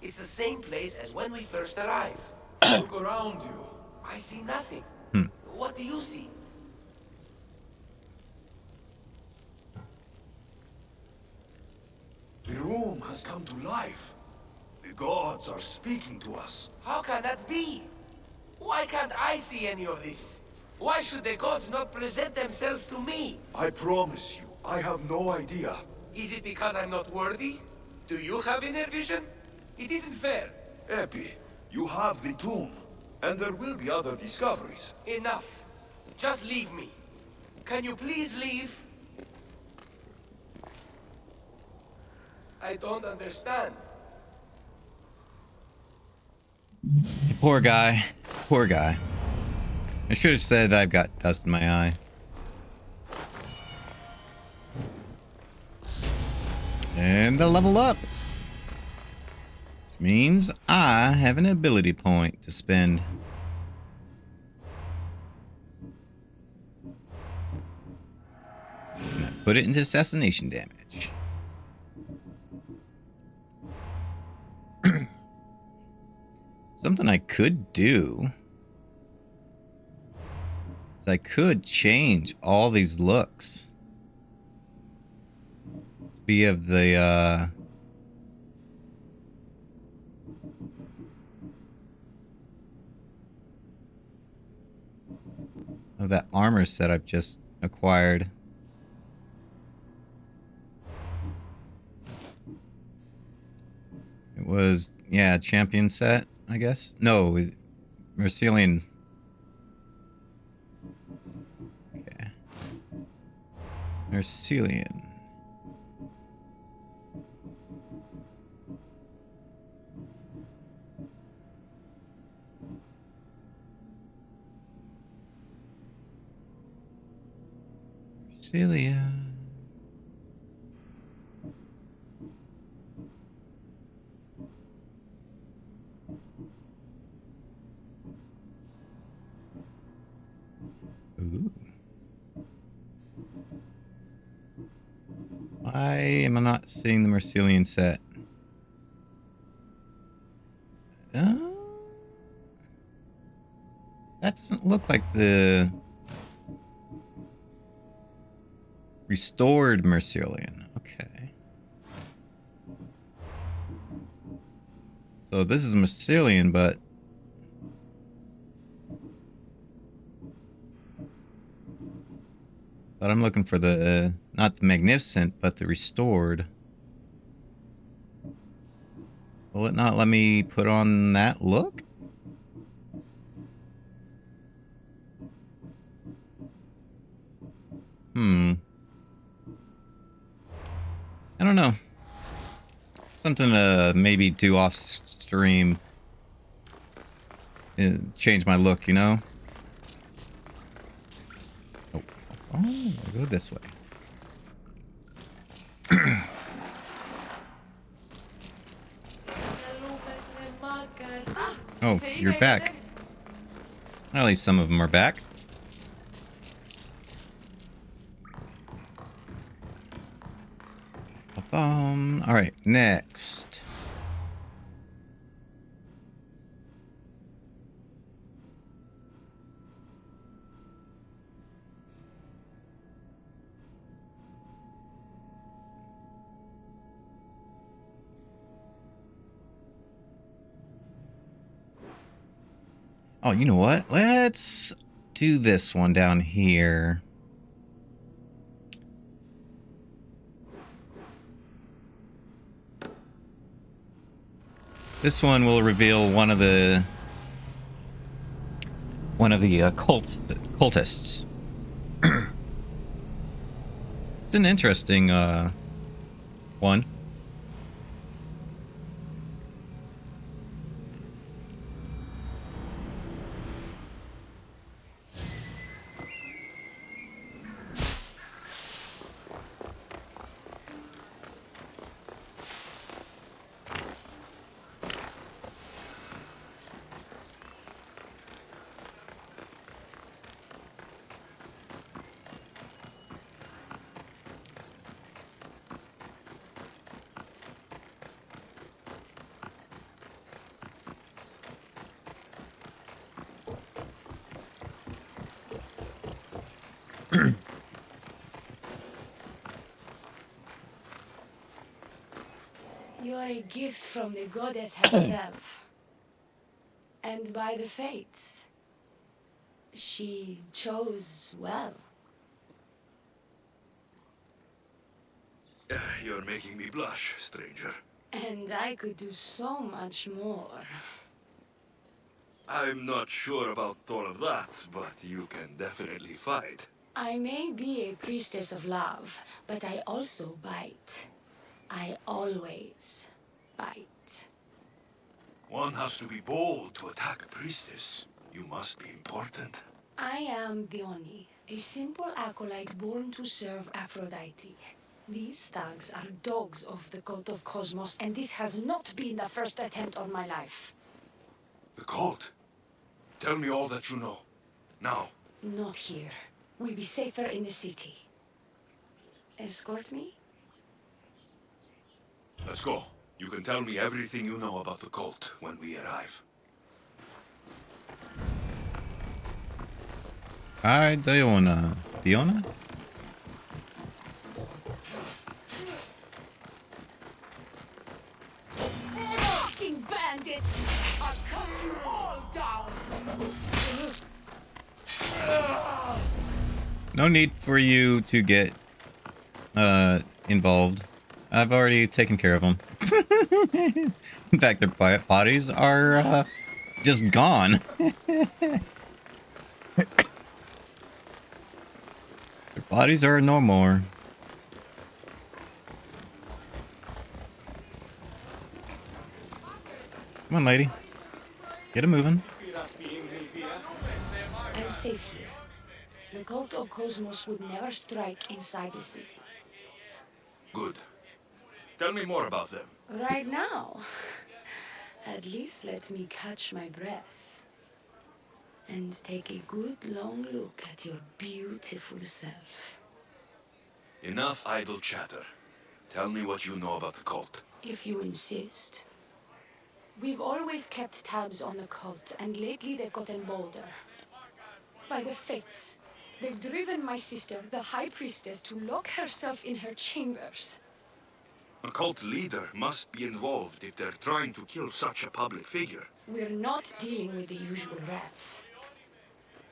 It's the same place as when we first arrived. Look around you. I see nothing. What do you see? The room has come to life. The gods are speaking to us. How can that be? Why can't I see any of this? Why should the gods not present themselves to me? I promise you, I have no idea. Is it because I'm not worthy? Do you have inner vision? It isn't fair. Epi, you have the tomb, and there will be other discoveries. Enough. Just leave me. Can you please leave? I don't understand. Poor guy. Poor guy. I should have said I've got dust in my eye. And a level up. Which means I have an ability point to spend. And I put it into assassination damage. Something I could do is I could change all these looks. Be of the of that armor set I've just acquired. It was, yeah, champion set, I guess. No, Mercillian. Okay. Mercillian. Celia. Ooh. Why am I not seeing the Mercillian set? That doesn't look like the restored Mercillian. Okay. So this is Mercillian, but I'm looking for the not the magnificent, but the restored. Will it not let me put on that look? I don't know. Something to maybe do off stream. Change my look, you know? Oh, I'll go this way. Oh, you're back. At least some of them are back. All right, next. Oh, you know what? Let's do this one down here. This one will reveal one of the cultists. It's an interesting one. You are a gift from the goddess herself. And by the fates, she chose well. You're making me blush, stranger. And I could do so much more. I'm not sure about all of that, but you can definitely fight. I may be a priestess of love, but I also bite. I always bite. One has to be bold to attack a priestess. You must be important. I am Dione, a simple acolyte born to serve Aphrodite. These thugs are dogs of the cult of Cosmos, and this has not been the first attempt on my life. The cult? Tell me all that you know. Now. Not here. We'll be safer in the city. Escort me? Let's go. You can tell me everything you know about the cult when we arrive. Hi, Diona. Diona? Fucking bandits! I'll cut you all down! No need for you to get involved. I've already taken care of them. In fact, their bodies are just gone. Their bodies are no more. Come on, lady. Get it moving. I'm safe here. The cult of Cosmos would never strike inside the city. Good. Tell me more about them. Right now. At least let me catch my breath. And take a good long look at your beautiful self. Enough idle chatter. Tell me what you know about the cult. If you insist. We've always kept tabs on the cult, and lately they've gotten bolder. By the fates, they've driven my sister, the High Priestess, to lock herself in her chambers. A cult leader must be involved if they're trying to kill such a public figure. We're not dealing with the usual rats.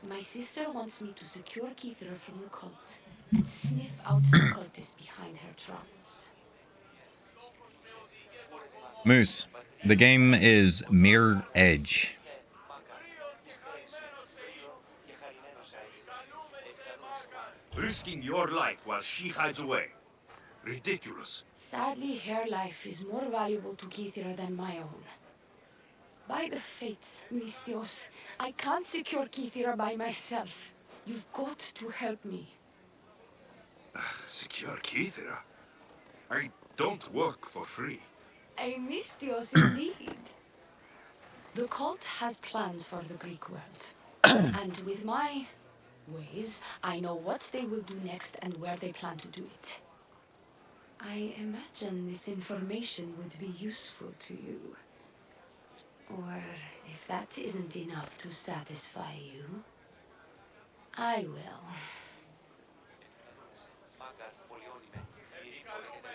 My sister wants me to secure Kithra from the cult and sniff out the cultist behind her trance. Moose, the game is Mirror Edge. Risking your life while she hides away. Ridiculous. Sadly, her life is more valuable to Kithra than my own. By the fates, Mystios, I can't secure Kithra by myself. You've got to help me. Secure Kithra? I don't work for free. A Mystios indeed. The cult has plans for the Greek world. And with my ways, I know what they will do next and where they plan to do it. I imagine this information would be useful to you. Or if that isn't enough to satisfy you, I will.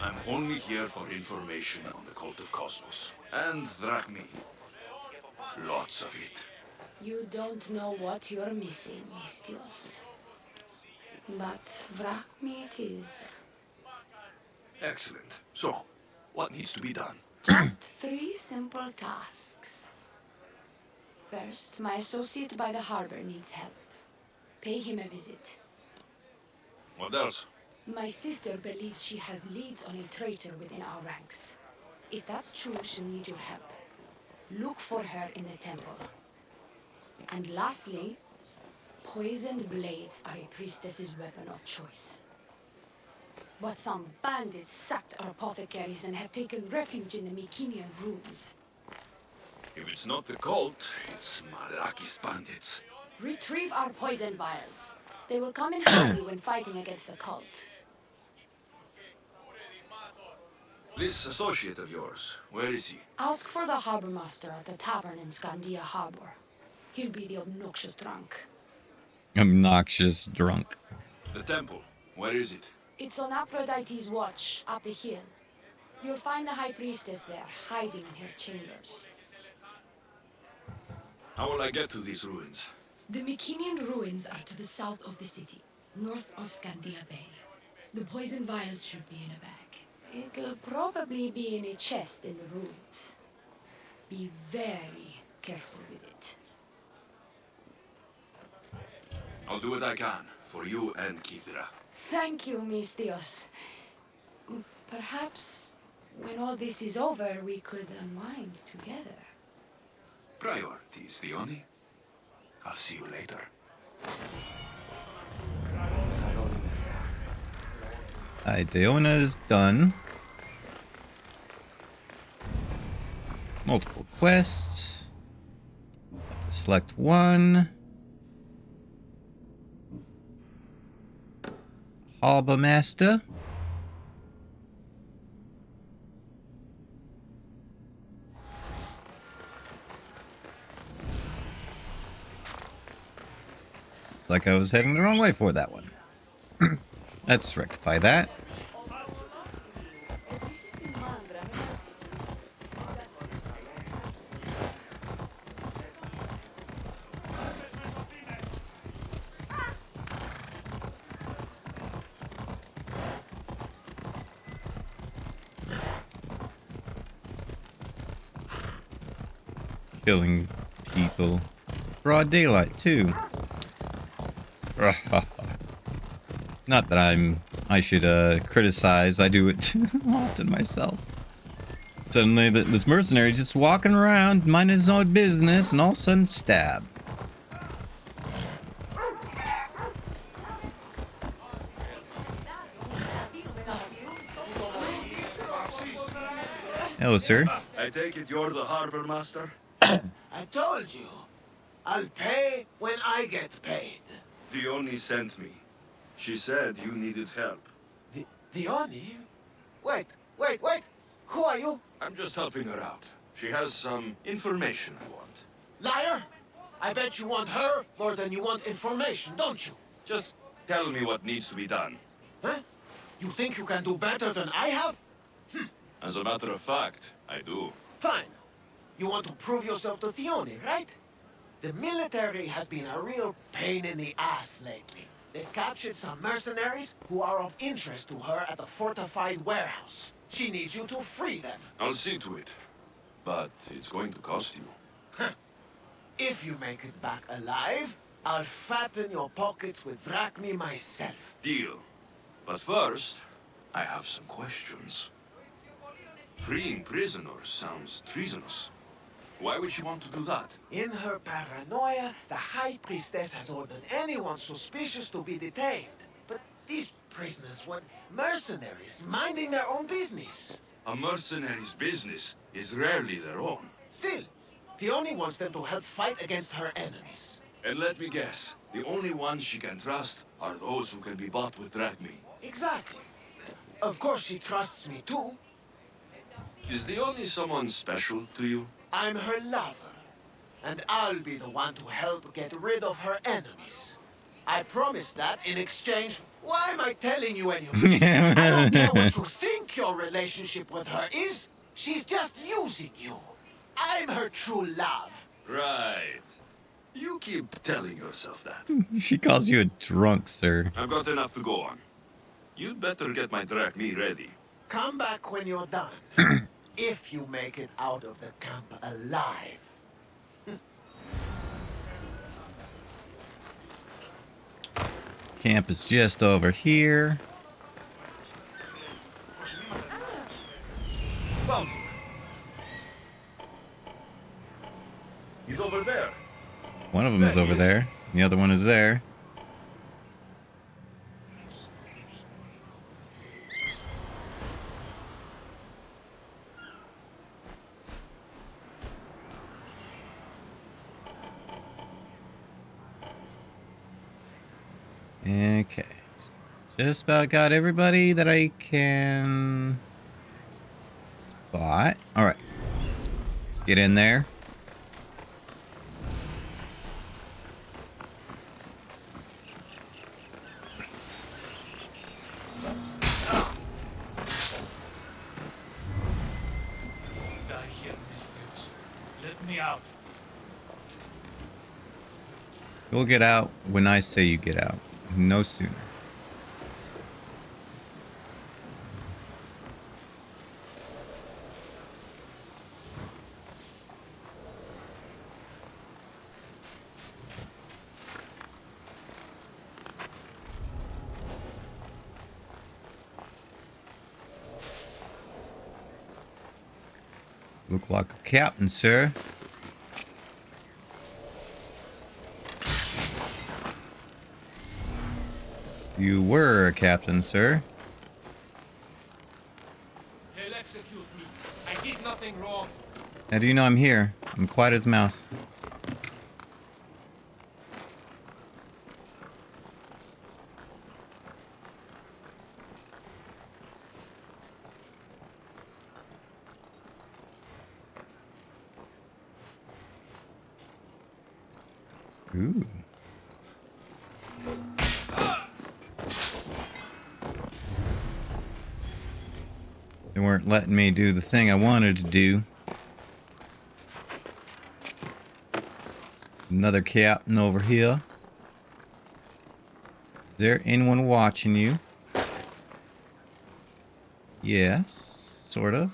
I'm only here for information on the Cult of Cosmos. And Drachmi. Lots of it. You don't know what you're missing, Mistios. But Vrachmi it is. Excellent. So, what needs to be done? Just 3 simple tasks. First, my associate by the harbor needs help. Pay him a visit. What else? My sister believes she has leads on a traitor within our ranks. If that's true, she'll need your help. Look for her in the temple. And lastly, poisoned blades are a priestess's weapon of choice. But some bandits sacked our apothecaries and have taken refuge in the Mycenaean ruins. If it's not the cult, it's Marakis bandits. Retrieve our poison vials. They will come in handy when fighting against the cult. This associate of yours, where is he? Ask for the harbor master at the tavern in Scandia Harbor. He'll be the obnoxious drunk. Obnoxious drunk. The temple, where is it? It's on Aphrodite's watch, up the hill. You'll find the high priestess there, hiding in her chambers. How will I get to these ruins? The Mycenaean ruins are to the south of the city, north of Scandia Bay. The poison vials should be in a bag. It'll probably be in a chest in the ruins. Be very careful with it. I'll do what I can, for you and Kithra. Thank you, Mistios. Perhaps when all this is over, we could unwind together. Priorities, Theoni. I'll see you later. Alright, Deona's done. Multiple quests. Have to select one. Harbour Master. Looks like I was heading the wrong way for that one. Let's rectify that. Killing people. Broad daylight, too. Not that I should criticize. I do it too often myself. Suddenly, this mercenary just walking around, minding his own business, and all of a sudden, stab. Hello, sir. I take it you're the harbor master? I told you. I'll pay when I get paid. Theoni sent me. She said you needed help. Theoni? Wait. Who are you? I'm just helping her out. She has some information I want. Liar! I bet you want her more than you want information, don't you? Just tell me what needs to be done. Huh? You think you can do better than I have? As a matter of fact, I do. Fine. You want to prove yourself to Theoni, right? The military has been a real pain in the ass lately. They've captured some mercenaries who are of interest to her at the fortified warehouse. She needs you to free them. I'll see to it. But it's going to cost you. If you make it back alive, I'll fatten your pockets with drachmi myself. Deal. But first, I have some questions. Freeing prisoners sounds treasonous. Why would she want to do that? In her paranoia, the High Priestess has ordered anyone suspicious to be detained. But these prisoners were mercenaries, minding their own business. A mercenary's business is rarely their own. Still, Theone wants them to help fight against her enemies. And let me guess, the only ones she can trust are those who can be bought with drachmi. Exactly. Of course she trusts me too. Is the only someone special to you? I'm her lover. And I'll be the one to help get rid of her enemies. I promise that in exchange... Why am I telling you any of this? I don't care what you think your relationship with her is. She's just using you. I'm her true love. Right. You keep telling yourself that. She calls you a drunk, sir. I've got enough to go on. You'd better get my drachmi ready. Come back when you're done. If you make it out of the camp alive. Camp is just over here. Found him. He's over there. One of them is over there. The other one is there. Okay. Just about got everybody that I can spot. Alright. Let's get in there. Let me out. You'll get out when I say you get out. No sooner. Look like a captain, sir. You were a captain, sir. They'll execute me. I did nothing wrong. How do you know I'm here? I'm quiet as a mouse. Ooh. They weren't letting me do the thing I wanted to do. Another captain over here. Is there anyone watching you? Yes, sort of.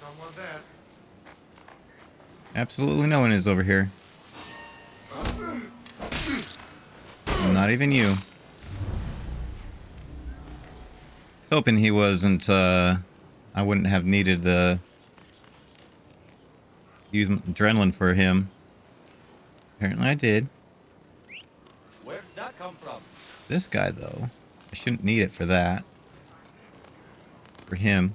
Someone there. Absolutely no one is over here. Not even you. I was hoping he wasn't, I wouldn't have needed to use adrenaline for him. Apparently I did. Where'd that come from? This guy, though, I shouldn't need it for that. For him.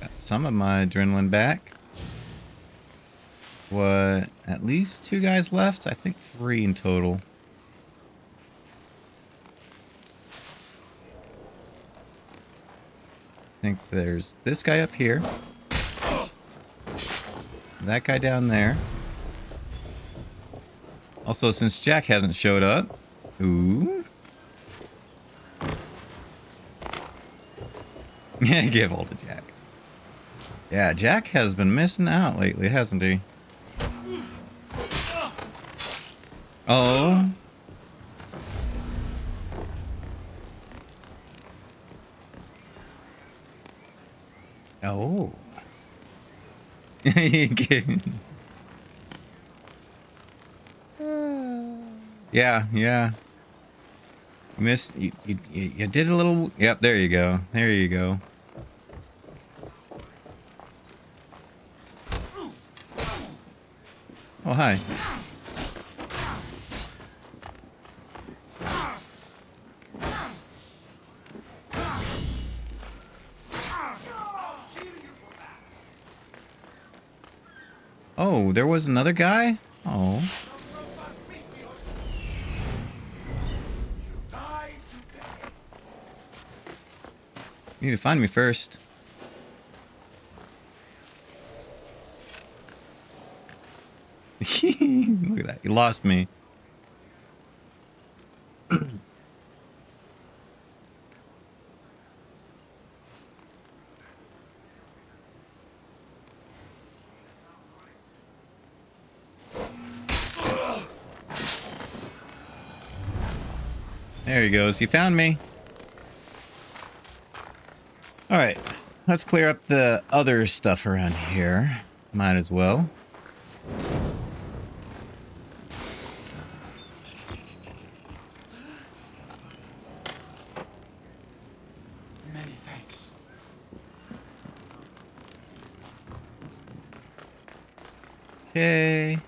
Got some of my adrenaline back. What? At least 2 guys left? I think 3 in total. I think there's this guy up here. That guy down there. Also, since Jack hasn't showed up. Ooh. Yeah, give all to Jack. Yeah, Jack has been missing out lately, hasn't he? Oh. Oh. Yeah, yeah. You missed. You did a little. Yep, there you go. There you go. Oh, hi. Oh, there was another guy? Oh. You need to find me first. Look at that. You lost me. There he goes. You found me. Alright. Let's clear up the other stuff around here. Might as well. Many thanks. Okay.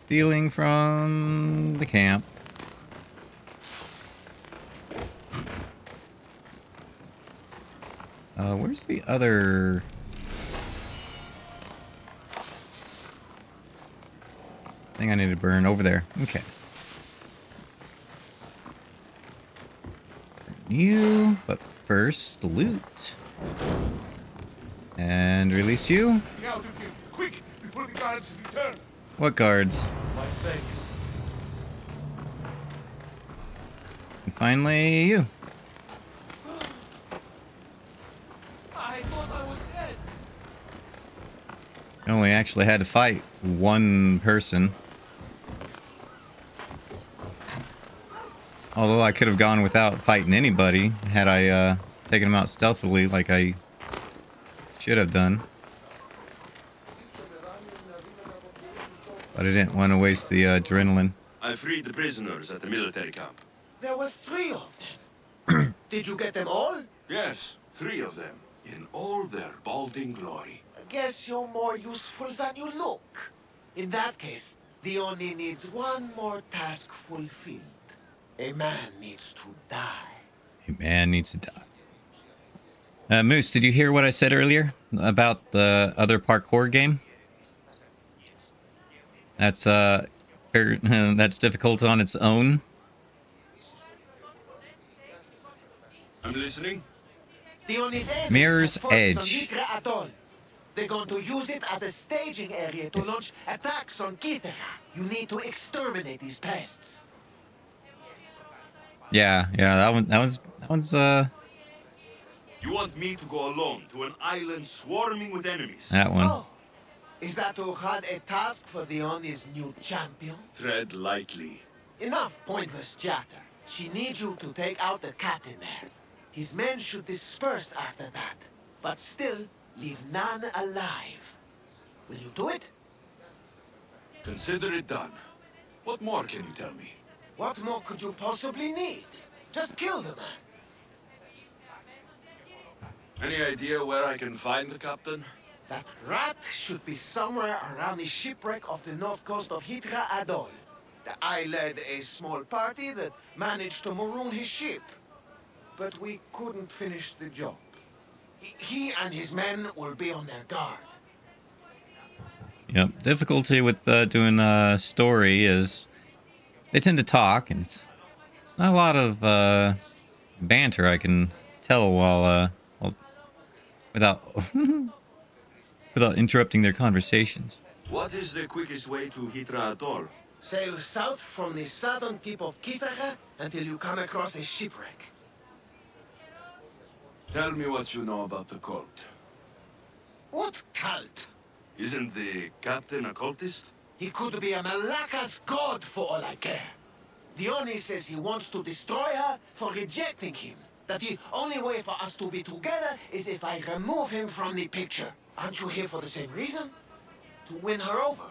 Stealing from the camp. Where's the other thing I need to burn? Over there. Okay. You, but first, loot. And release you. Get out of here, quick, before the guards return. What guards? My thanks. And finally, you. I thought I was dead. I only actually had to fight one person. Although I could have gone without fighting anybody had I taken him out stealthily like I should have done. But I didn't want to waste the adrenaline. I freed the prisoners at the military camp. There were 3 of them. Did you get them all? Yes, 3 of them, in all their balding glory. I guess you're more useful than you look. In that case, the Oni needs one more task fulfilled. A man needs to die. A man needs to die. Moose, did you hear what I said earlier about the other parkour game? That's that's difficult on its own. I'm listening. The Oni's aim Mirror's is forces on Edge. Hydra Atoll. They're going to use it as a staging area to launch attacks on Kithera. You need to exterminate these pests. Yeah, that one's You want me to go alone to an island swarming with enemies? that one. Oh, is that to had a task for the Oni's new champion? Tread lightly. Enough pointless chatter. She needs you to take out the captain there. His men should disperse after that, but still leave none alive. Will you do it? Consider it done. What more can you tell me? What more could you possibly need? Just kill the man. Any idea where I can find the captain? That rat should be somewhere around the shipwreck of the north coast of Hydra Atoll. I led a small party that managed to maroon his ship. But we couldn't finish the job. He and his men will be on their guard. Yep. Difficulty with doing a story is they tend to talk, and it's not a lot of banter I can tell while without without interrupting their conversations. What is the quickest way to Hydra Atoll? Sail south from the southern tip of Kithara until you come across a shipwreck. Tell me what you know about the cult. What cult? Isn't the captain a cultist? He could be a Malaka's god for all I care. The Oni says he wants to destroy her for rejecting him. That the only way for us to be together is if I remove him from the picture. Aren't you here for the same reason? to win her over.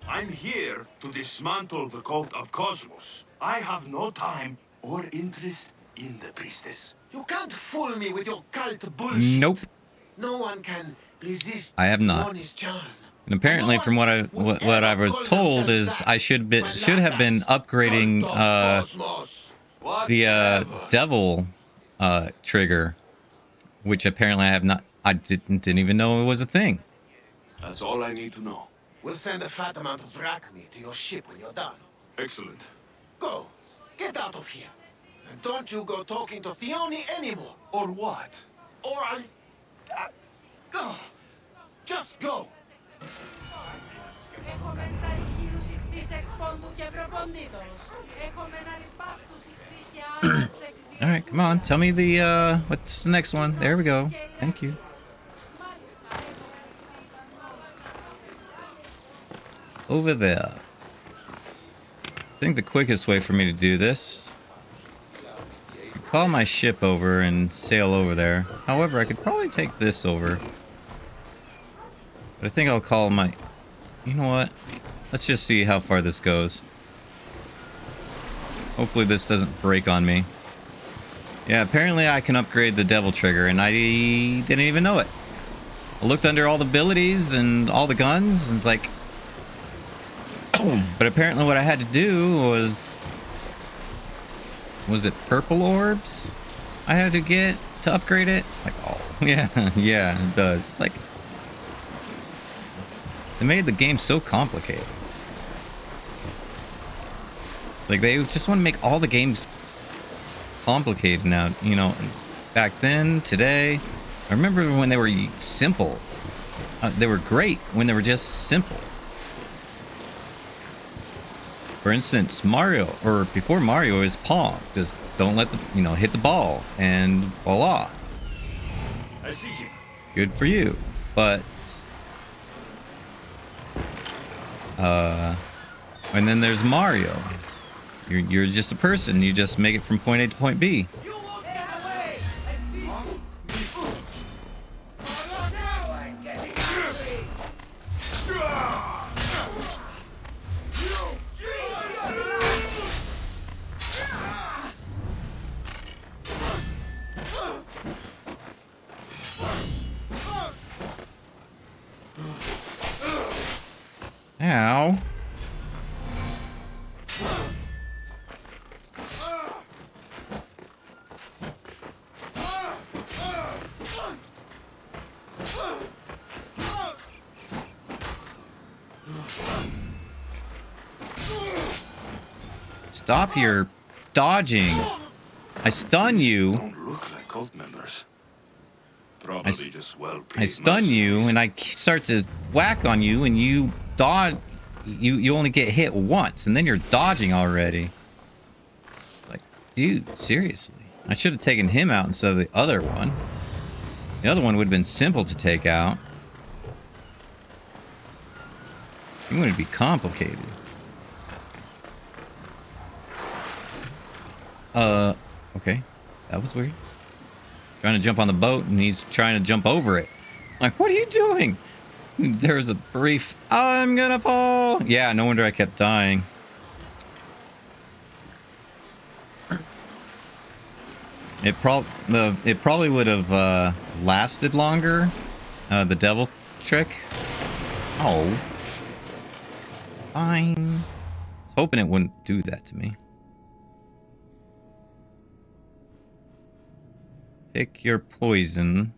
I'm here to dismantle the cult of Cosmos. I have no time or interest in the priestess. You can't fool me with your cult bullshit. Nope, No one can resist I have not. Theone's charm. And apparently, from what I was told, is I should have been upgrading the devil trigger, which apparently I have not. I didn't even know it was a thing. That's all I need to know. We'll send a fat amount of wrack meat to your ship when you're done. Excellent. Go. Get out of here. And don't you go talking to Theone anymore. Or what? Or I'll... just go. All right, come on. Tell me the what's the next one? There we go. Thank you. Over there. I think the quickest way for me to do this, call my ship over and sail over there. However, I could probably take this over. But I think I'll call my... You know what? Let's just see how far this goes. Hopefully this doesn't break on me. Yeah, apparently I can upgrade the devil trigger, and I didn't even know it. I looked under all the abilities and all the guns, and it's like... But apparently what I had to do was... Was it purple orbs I had to get to upgrade it? Like, oh, yeah, yeah, it does. It's like... They made the game so complicated. Like, they just want to make all the games complicated now, you know. Back then, today, I remember when they were simple. They were great when they were just simple. For instance, Mario, or before Mario, is Pong. Just don't let the, hit the ball, and voila. I see him. Good for you. But, and then there's Mario. You're just a person. You just make it from point A to point B. Ow. Stop your dodging. I stun you. Don't look like cult members. Probably just well-paid I stun you, mercenaries. and I start to whack on you, and you dodge. You only get hit once, and then you're dodging already. Like, dude, seriously. I should have taken him out instead of the other one. The other one would have been simple to take out. It would be complicated. Okay. That was weird. Trying to jump on the boat, and he's trying to jump over it. Like, what are you doing? There's a brief, I'm gonna fall. Yeah, no wonder I kept dying. It probably would have lasted longer. The devil trick. Oh. Fine. I was hoping it wouldn't do that to me. Pick your poison.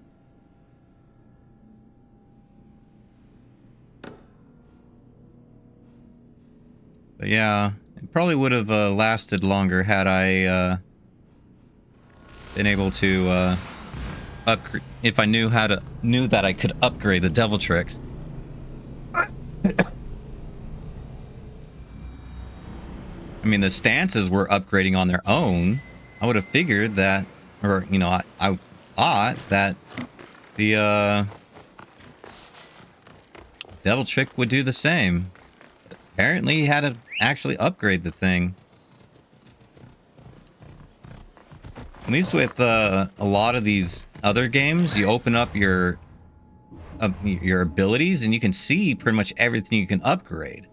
But yeah, it probably would have lasted longer had I been able to upgrade. If I knew that I could upgrade the devil tricks. I mean, the stances were upgrading on their own. I would have figured that, or I thought that the devil trick would do the same. Apparently, he had to actually upgrade the thing. At least with a lot of these other games, you open up your your abilities, and you can see pretty much everything you can upgrade.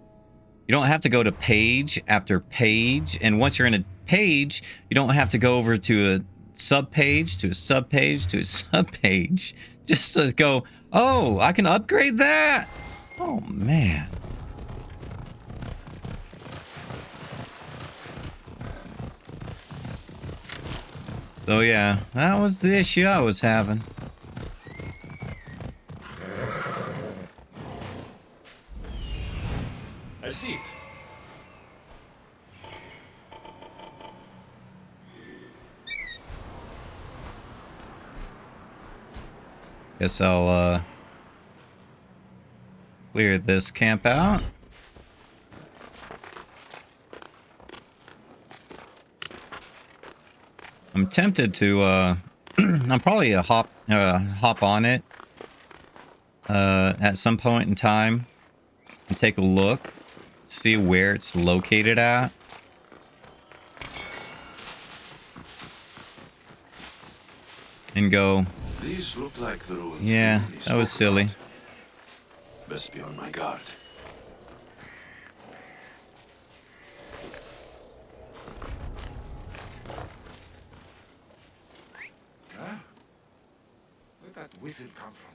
You don't have to go to page after page, and once you're in a page, you don't have to go over to a sub-page, to a sub-page, to a sub-page, just to go, oh, I can upgrade that? Oh, man. So yeah, that was the issue I was having. I see it. Guess I'll clear this camp out. I'm tempted to I'm probably a hop on it at some point in time and take a look, see where it's located at. And go, These look like the ruins. yeah, Theone that was spoke silly. about. Best be on my guard. Huh? Where'd that whistle come from?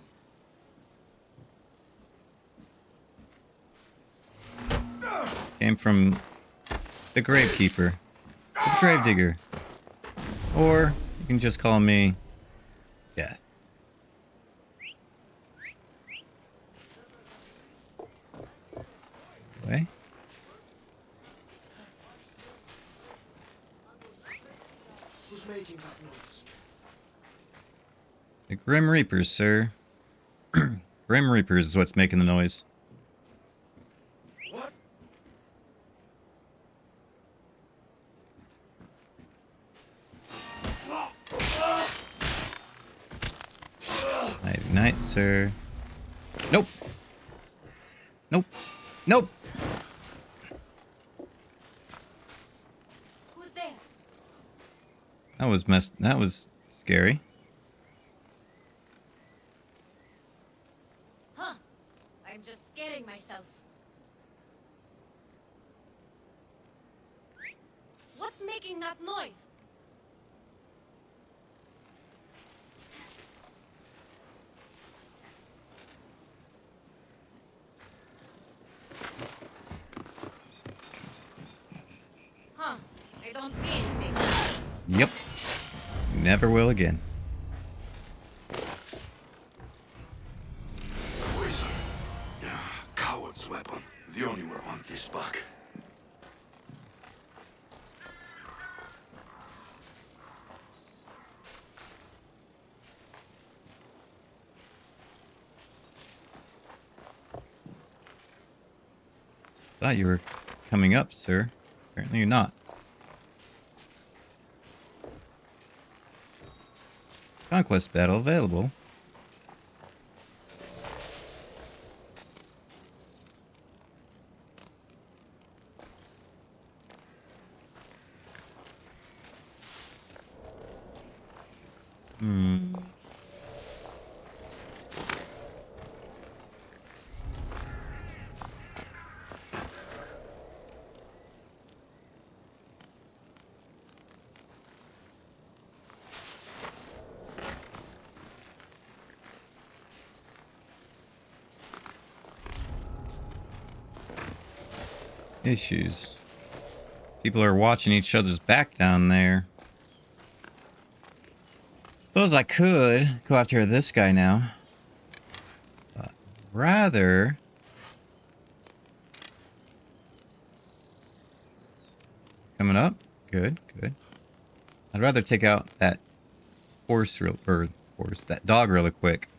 Came from the Gravekeeper, the Gravedigger. Or you can just call me Death. Okay. Who's making that noise? The Grim Reapers, sir. Grim Reapers is what's making the noise. What? Nighty night, sir. Nope. Nope. Nope. Who's there? That was scary. Huh. I'm just scaring myself. What's making that noise? Huh. I don't see anything. Yep. Never will again. Poison. Yeah, coward's weapon. The only will want this back. Thought you were coming up, sir. Apparently you're not. Conquest battle available. Hmm. Issues. People are watching each other's back down there. Suppose I could go after this guy now. But rather... Coming up? Good, good. I'd rather take out that that dog really quick.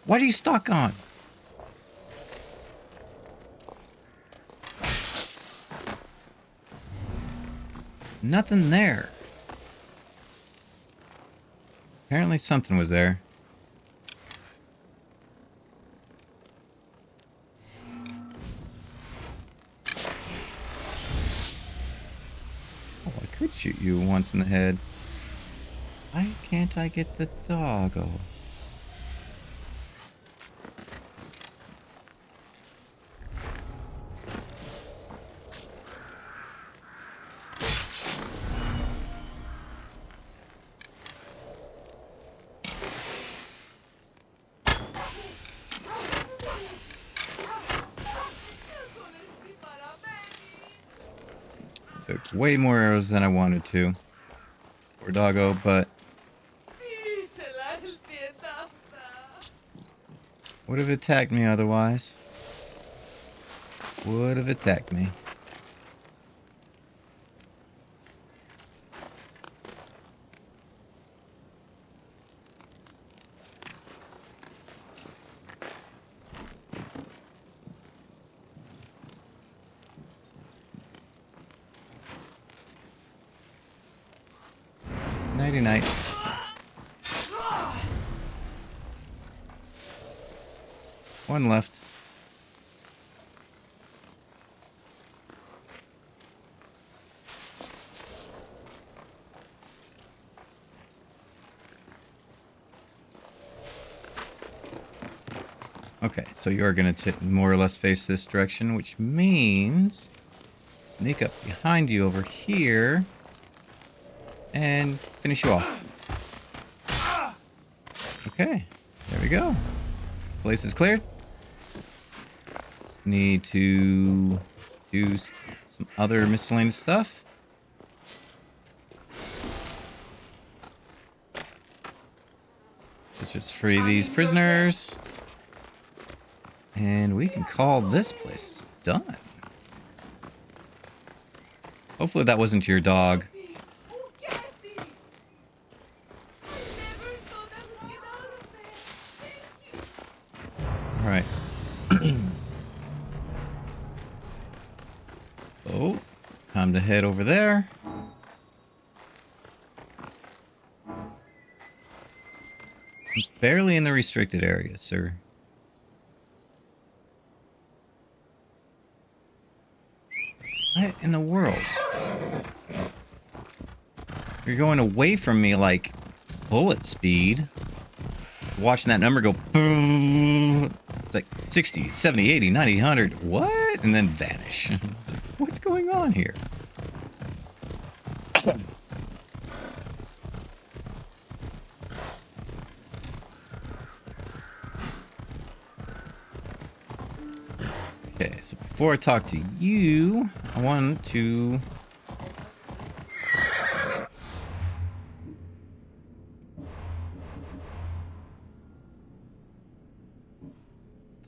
What are you stuck on? Nothing there. Apparently something was there. Oh, I could shoot you once in the head. Why can't I get the doggo? Took way more arrows than I wanted to. Poor doggo, but would have attacked me otherwise. Would have attacked me. Nighty night. One left. Okay, so you are going to more or less face this direction, which means sneak up behind you over here and finish you off. Okay, there we go. This place is cleared. Just need to do some other miscellaneous stuff. Let's just free these prisoners. And we can call this place done. Hopefully that wasn't your dog. Alright. Oh, time to head over there. Barely in the restricted area, sir. What in the world? You're going away from me like bullet speed. Watching that number go boom. It's like 60, 70, 80, 90, 100. What? And then vanish. What's going on here? Okay, so before I talk to you, I want to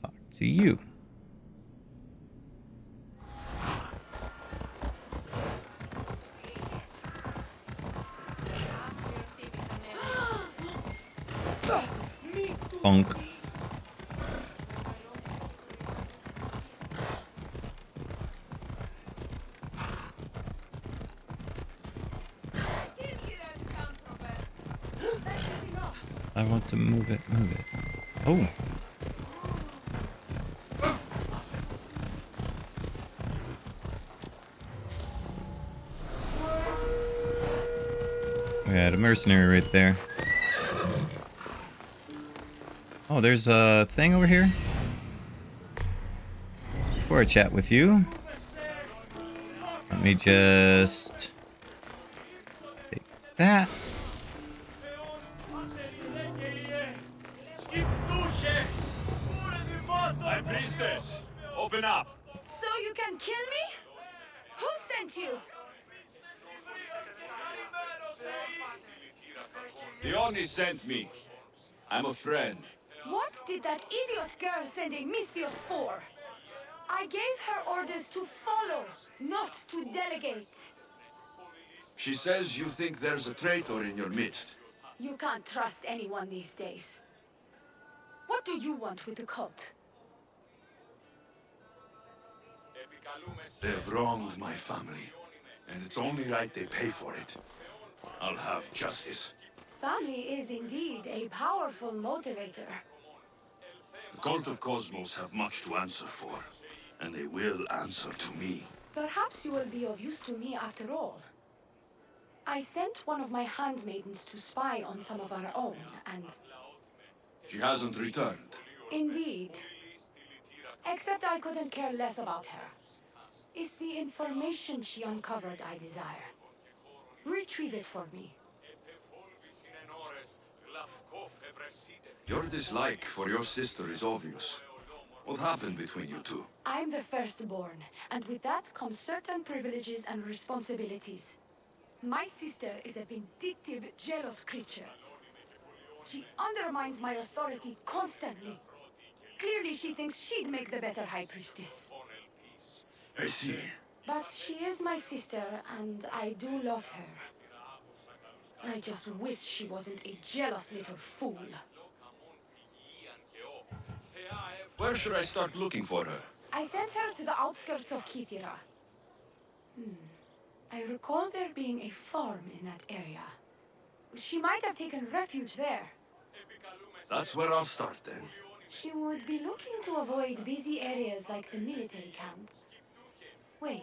talk to you. Bunk. I want to move it, move it. Oh. We had a mercenary right there. Oh, there's a thing over here. Before I chat with you, let me just take that. My priestess, open up. So you can kill me? Who sent you? The Oni sent me. I'm a friend. What did that idiot girl send a Mystios for? I gave her orders to follow, not to delegate. She says you think there's a traitor in your midst. You can't trust anyone these days. What do you want with the cult? They've wronged my family, and it's only right they pay for it. I'll have justice. Family is indeed a powerful motivator. The cult of Cosmos have much to answer for, and they will answer to me. Perhaps you will be of use to me after all. I sent one of my handmaidens to spy on some of our own, and She hasn't returned. indeed. Except I couldn't care less about her. It's the information she uncovered I desire. Retrieve it for me. Your dislike for your sister is obvious. What happened between you two? I'm the firstborn, and with that comes certain privileges and responsibilities. My sister is a vindictive, jealous creature. She undermines my authority constantly. Clearly she thinks she'd make the better High Priestess. I see. But she is my sister, and I do love her. I just wish she wasn't a jealous little fool. Where should I start looking for her? I sent her to the outskirts of Kithira. I recall there being a farm in that area. She might have taken refuge there. That's where I'll start then. She would be looking to avoid busy areas like the military camps. Wait.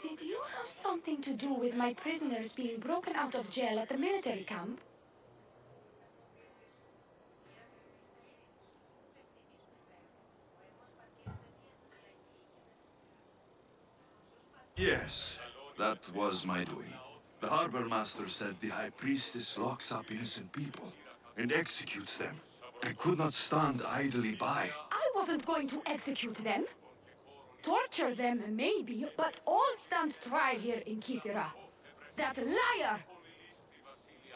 Did you have something to do with my prisoners being broken out of jail at the military camp? Yes, that was my doing. The harbor master said the High Priestess locks up innocent people and executes them. I could not stand idly by. I wasn't going to execute them. Torture them, maybe, but all stand trial here in Kithira. That liar!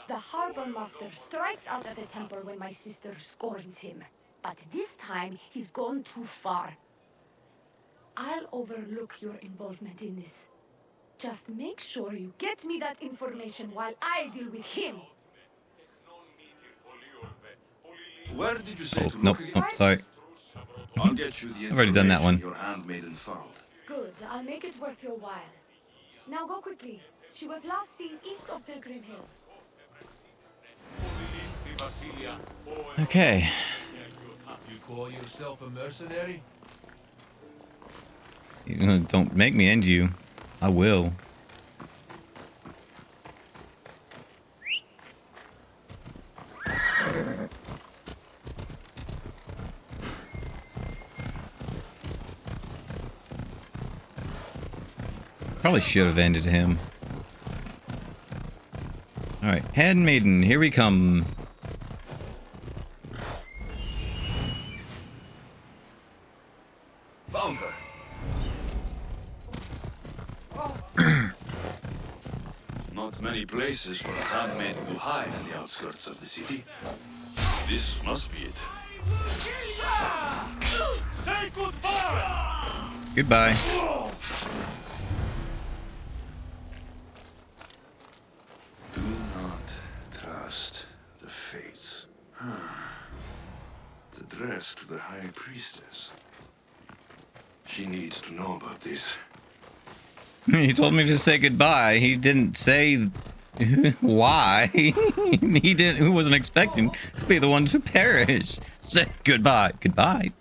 The harbor master strikes out at the temple when my sister scorns him. But this time, he's gone too far. I'll overlook your involvement in this. Just make sure you get me that information while I deal with him. Where did you say Oh, to nope. look Oh, again? sorry. I'll get you the I've already done that one. your handmaiden found. Good, I'll make it worth your while. Now go quickly. She was last seen east of Pilgrim Hill. Okay. You call yourself a mercenary? Don't make me end you. I will. Probably should have ended him. Alright, handmaiden, here we come. Found her. Not many places for a handmaiden to hide in the outskirts of the city. This must be it. Say goodbye! Goodbye. Do not trust the fates. It's addressed to the High Priestess. She needs to know about this. He told me to say goodbye. He didn't say why. He didn't. Who wasn't expecting to be the one to perish? Say goodbye. Goodbye.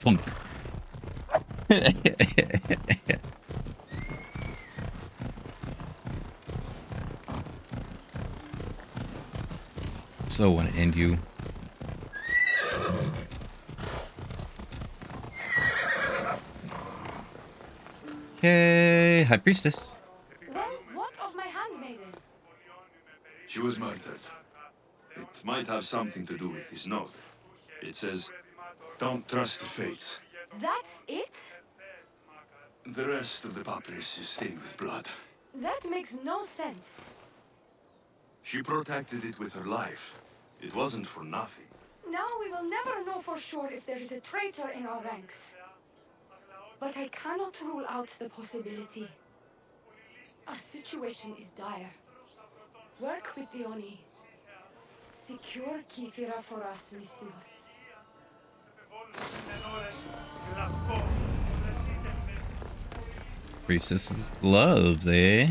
So want to end you. Okay, High Priestess. Well, what of my handmaiden? She was murdered. It might have something to do with this note. It says, "Don't trust the fates." That's it? The rest of the papyrus is stained with blood. That makes no sense. She protected it with her life. It wasn't for nothing. Now we will never know for sure if there is a traitor in our ranks. But I cannot rule out the possibility. Our situation is dire. Work with the Oni. Secure Kithira for us, Mystios. Priestess's gloves, eh?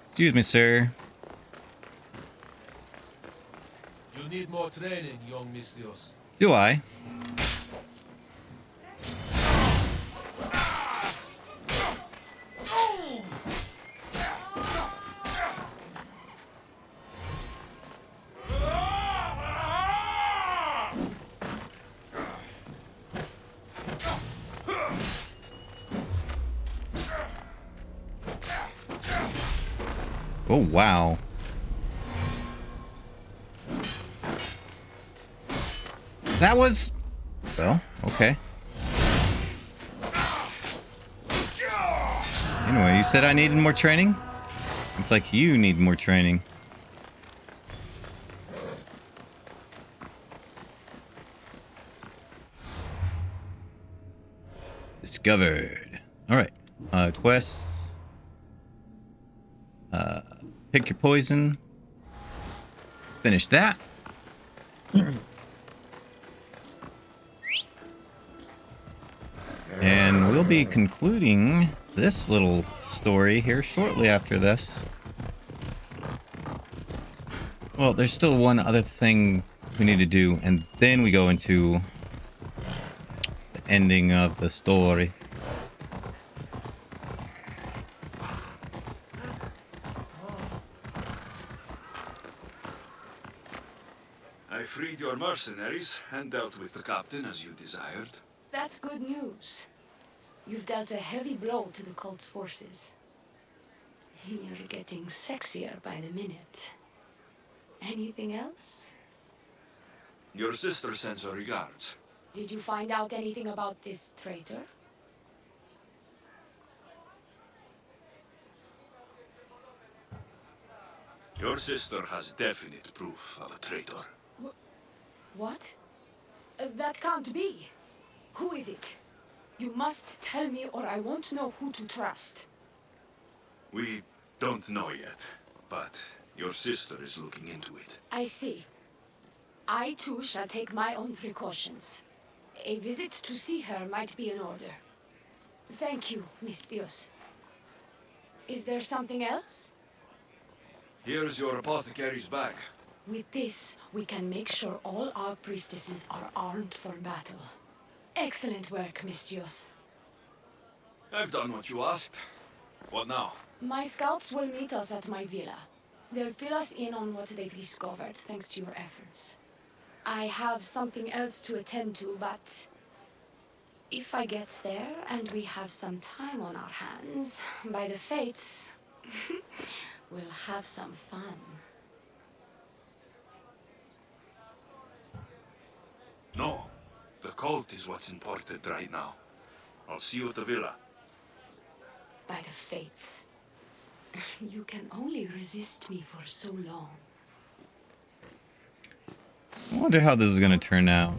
Excuse me, sir. You need more training, young Mystios. Do I? Oh, wow. That was... Well, okay. Anyway, you said I needed more training? It's like you need more training. Discovered. Alright. Quests. Pick your poison. Let's finish that. And we'll be concluding this little story here shortly after this. Well, there's still one other thing we need to do, and then we go into the ending of the story. I freed your mercenaries and dealt with the captain as you desired. That's good news. You've dealt a heavy blow to the cult's forces. You're getting sexier by the minute. Anything else? Your sister sends her regards. Did you find out anything about this traitor? Your sister has definite proof of a traitor. What? That can't be. Who is it? You must tell me or I won't know who to trust. We don't know yet, but your sister is looking into it. I see. I too shall take my own precautions. A visit to see her might be in order. Thank you, Mistios. Is there something else? Here's your apothecary's bag. With this, we can make sure all our priestesses are armed for battle. Excellent work, Mistios. I've done what you asked. What now? My scouts will meet us at my villa. They'll fill us in on what they've discovered, thanks to your efforts. I have something else to attend to, but if I get there and we have some time on our hands, by the fates, we'll have some fun. No. The cult is what's important right now. I'll see you at the villa. By the fates. You can only resist me for so long. I wonder how this is gonna turn out.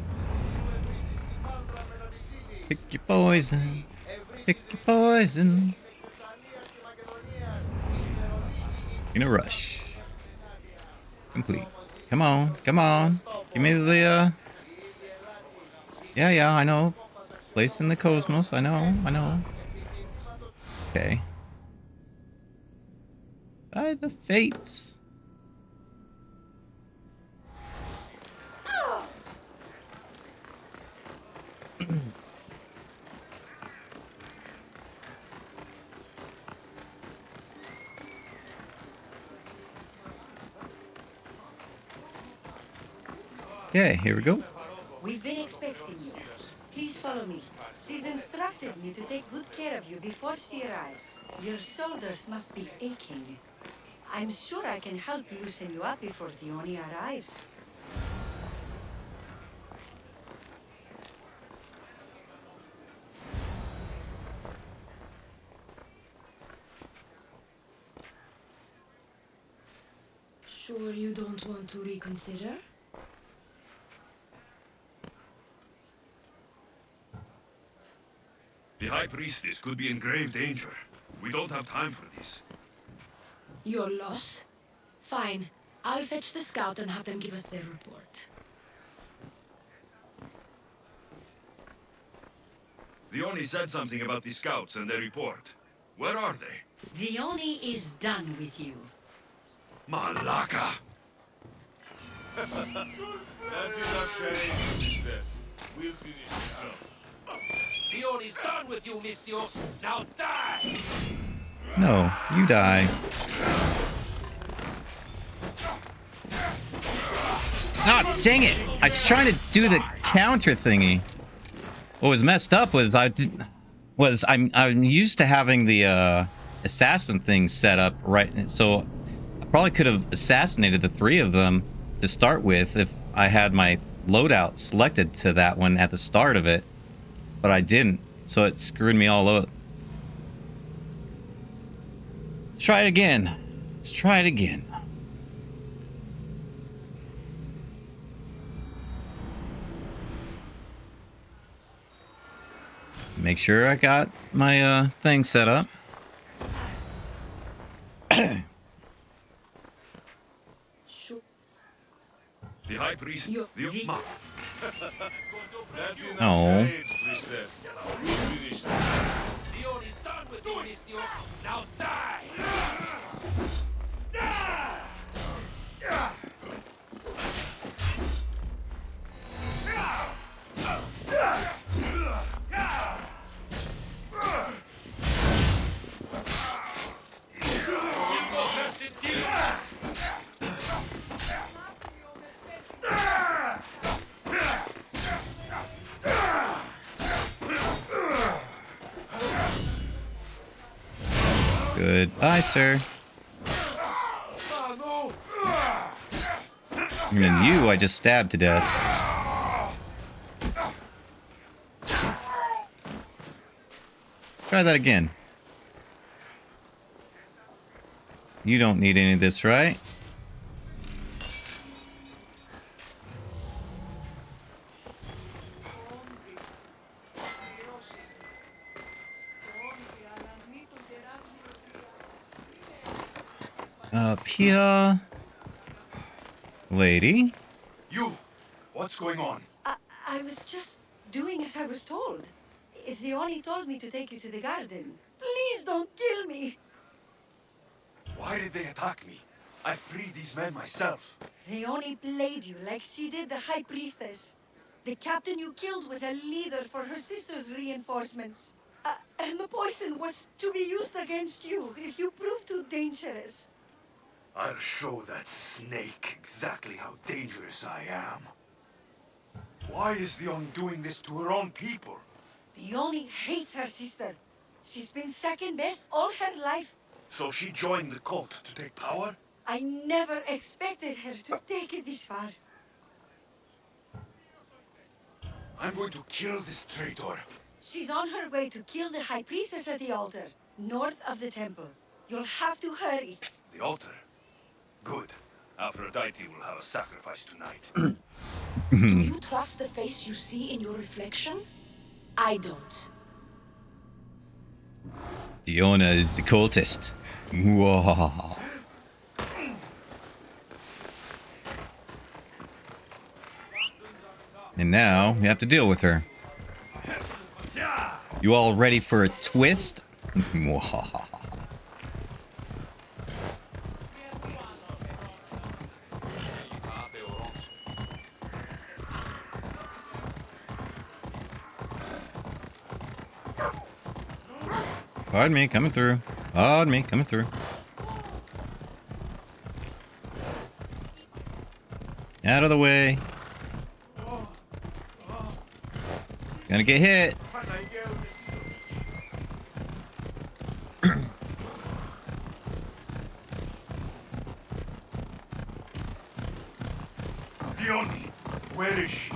Pick your poison. Pick your poison. In a rush. Complete. Come on, come on. Give me the Yeah, I know. Place in the cosmos. I know. Okay. By the fates. Okay, here we go. We've been expecting you. Please follow me. She's instructed me to take good care of you before she arrives. Your shoulders must be aching. I'm sure I can help loosen you up before Theoni arrives. Sure you don't want to reconsider? The High Priestess could be in grave danger. We don't have time for this. Your loss? Fine. I'll fetch the scout and have them give us their report. Theoni said something about the scouts and their report. Where are they? Theoni is done with you. Malaka! That's enough shame. Finish this. We'll finish the job. Theoni's done with you, Mistios. Now die! No, you die. Ah, dang it! I was trying to do the counter thingy. What was messed up was I'm used to having the assassin thing set up right, so Probably could have assassinated the 3 of them to start with if I had my loadout selected to that one at the start of it, but I didn't, so it screwed me all up. Let's try it again. Let's try it again. Make sure I got my thing set up. The High Priest... That's enough Oh. charades, priestess. We'll finish that. Leon is done with you, Misthios. Now die! Goodbye, sir. And you, I just stabbed to death. Try that again. You don't need any of this, right? Up here. Lady? You! What's going on? I was just doing as I was told. Theoni told me to take you to the garden. Please don't kill me. Why did they attack me? I freed these men myself. Theoni played you like she did the High Priestess. The captain you killed was a leader for her sister's reinforcements. And the poison was to be used against you if you prove too dangerous. I'll show that snake exactly how dangerous I am. Why is Theoni doing this to her own people? Theoni hates her sister. She's been second best all her life. So she joined the cult to take power? I never expected her to take it this far. I'm going to kill this traitor. She's on her way to kill the High Priestess at the altar, north of the temple. You'll have to hurry. The altar? Good. Aphrodite will have a sacrifice tonight. Do you trust the face you see in your reflection? I don't. Diona is the cultist. Whoa. And now we have to deal with her. You all ready for a twist? Pardon me, coming through. Pardon me, coming through. Out of the way. Gonna get hit. Theoni, where is she?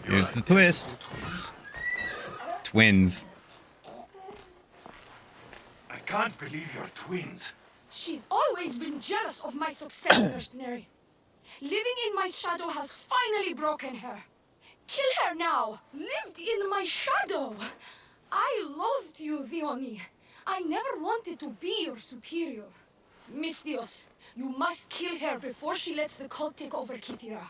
Here's the twist. Twins. I can't believe you're twins. She's always been jealous of my success, mercenary. Living in my shadow has finally broken her. Kill her now! Lived in my shadow! I loved you, Theoni. I never wanted to be your superior. Misthios, you must kill her before she lets the cult take over Kythera.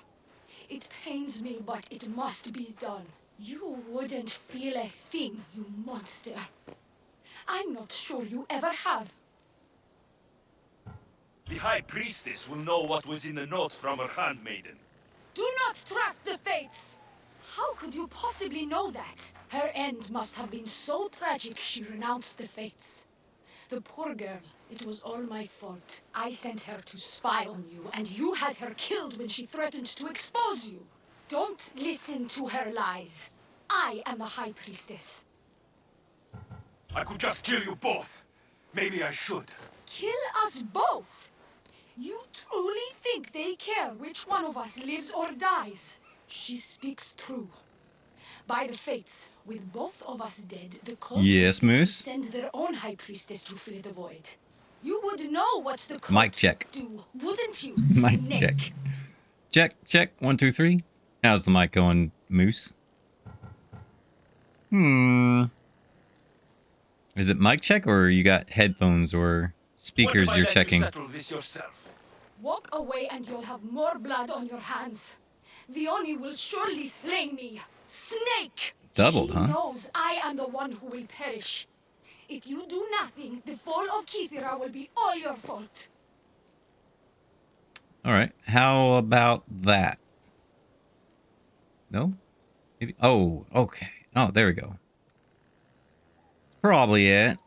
It pains me, but it must be done. You wouldn't feel a thing, you monster. I'm not sure you ever have. The High Priestess will know what was in the notes from her handmaiden. Do not trust the fates! How could you possibly know that? Her end must have been so tragic she renounced the fates. The poor girl, It was all my fault. I sent her to spy on you, and you had her killed when she threatened to expose you. Don't listen to her lies. I am the High Priestess. I could just kill you both. Maybe I should. Kill us both? You truly think they care which one of us lives or dies? She speaks true. By the fates, with both of us dead, the cultists Yes, Moose. send their own High Priestess to fill the void. You would know what the cult Mic check. would do, wouldn't you, Mic snake? check. Check, check. 1, 2, 3. How's the mic going, Moose? Is it mic check, or you got headphones or speakers you're checking? Settle this yourself. Walk away and you'll have more blood on your hands. The Oni will surely slay me. Snake! Doubled, She huh? knows I am the one who will perish. If you do nothing, the fall of Kithira will be all your fault. All right. How about that? No? Maybe. Oh, okay. Oh, there we go. That's probably it.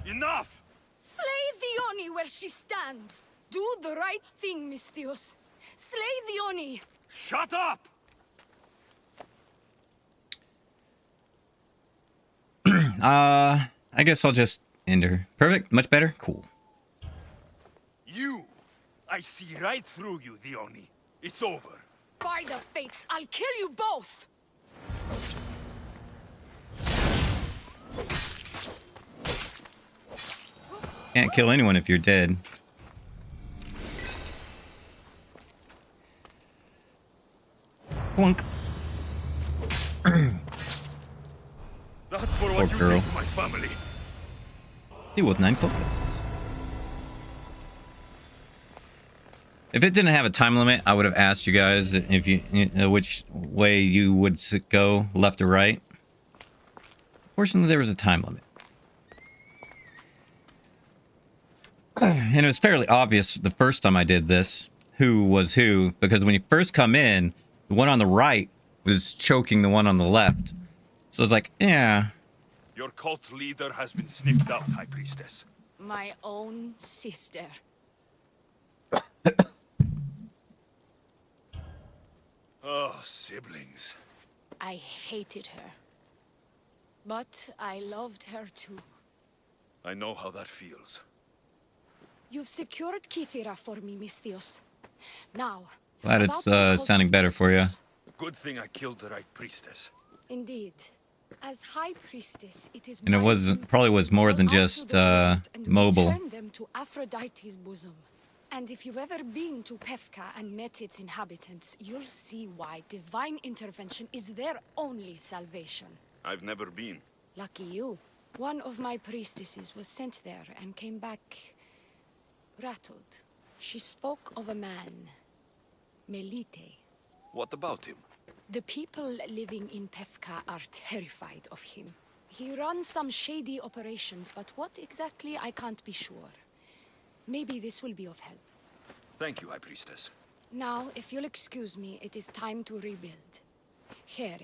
Enough! Slay the Oni where she stands. Do the right thing, Misthios. Slay the Oni. Shut up! I guess I'll just end her. Perfect. Much better. Cool. You! I see right through you, Dioni. It's over. By the fates, I'll kill you both. Can't kill anyone if you're dead. Plunk. That's for Poor what you girl. did to my family. Deal with 9 cultists. If it didn't have a time limit, I would have asked you guys if you which way you would go, left or right. Fortunately, there was a time limit. And it was fairly obvious the first time I did this, who was who, because when you first come in, the one on the right was choking the one on the left. So I was like, yeah. Your cult leader has been sniffed out, High Priestess. My own sister. Oh, siblings. I hated her. But I loved her too. I know how that feels. You've secured Kithira for me, Misthios. Now, Glad about it's the cult sounding of better for you. Orcus. Good thing I killed the right priestess. Indeed. As High Priestess, it is And it my was duty probably was to more call than out to just the world and mobile. return them to Aphrodite's bosom. And if you've ever been to Pefka and met its inhabitants, you'll see why divine intervention is their only salvation. I've never been. Lucky you. One of my priestesses was sent there and came back rattled. She spoke of a man, Melite. What about him? The people living in Pefka are terrified of him. He runs some shady operations, but what exactly I can't be sure. Maybe this will be of help. Thank you, High Priestess. Now, if you'll excuse me, it is time to rebuild. Here.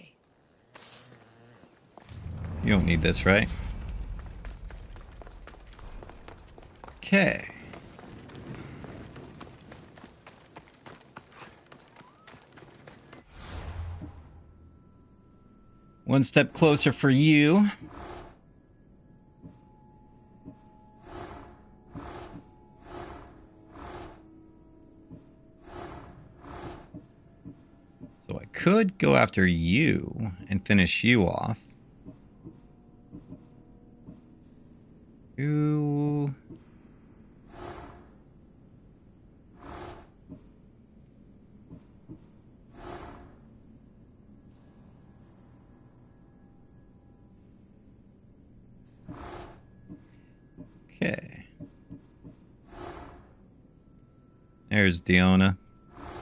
You don't need this, right? Okay. One step closer for you. So I could go after you and finish you off. You... Okay. There's Diona.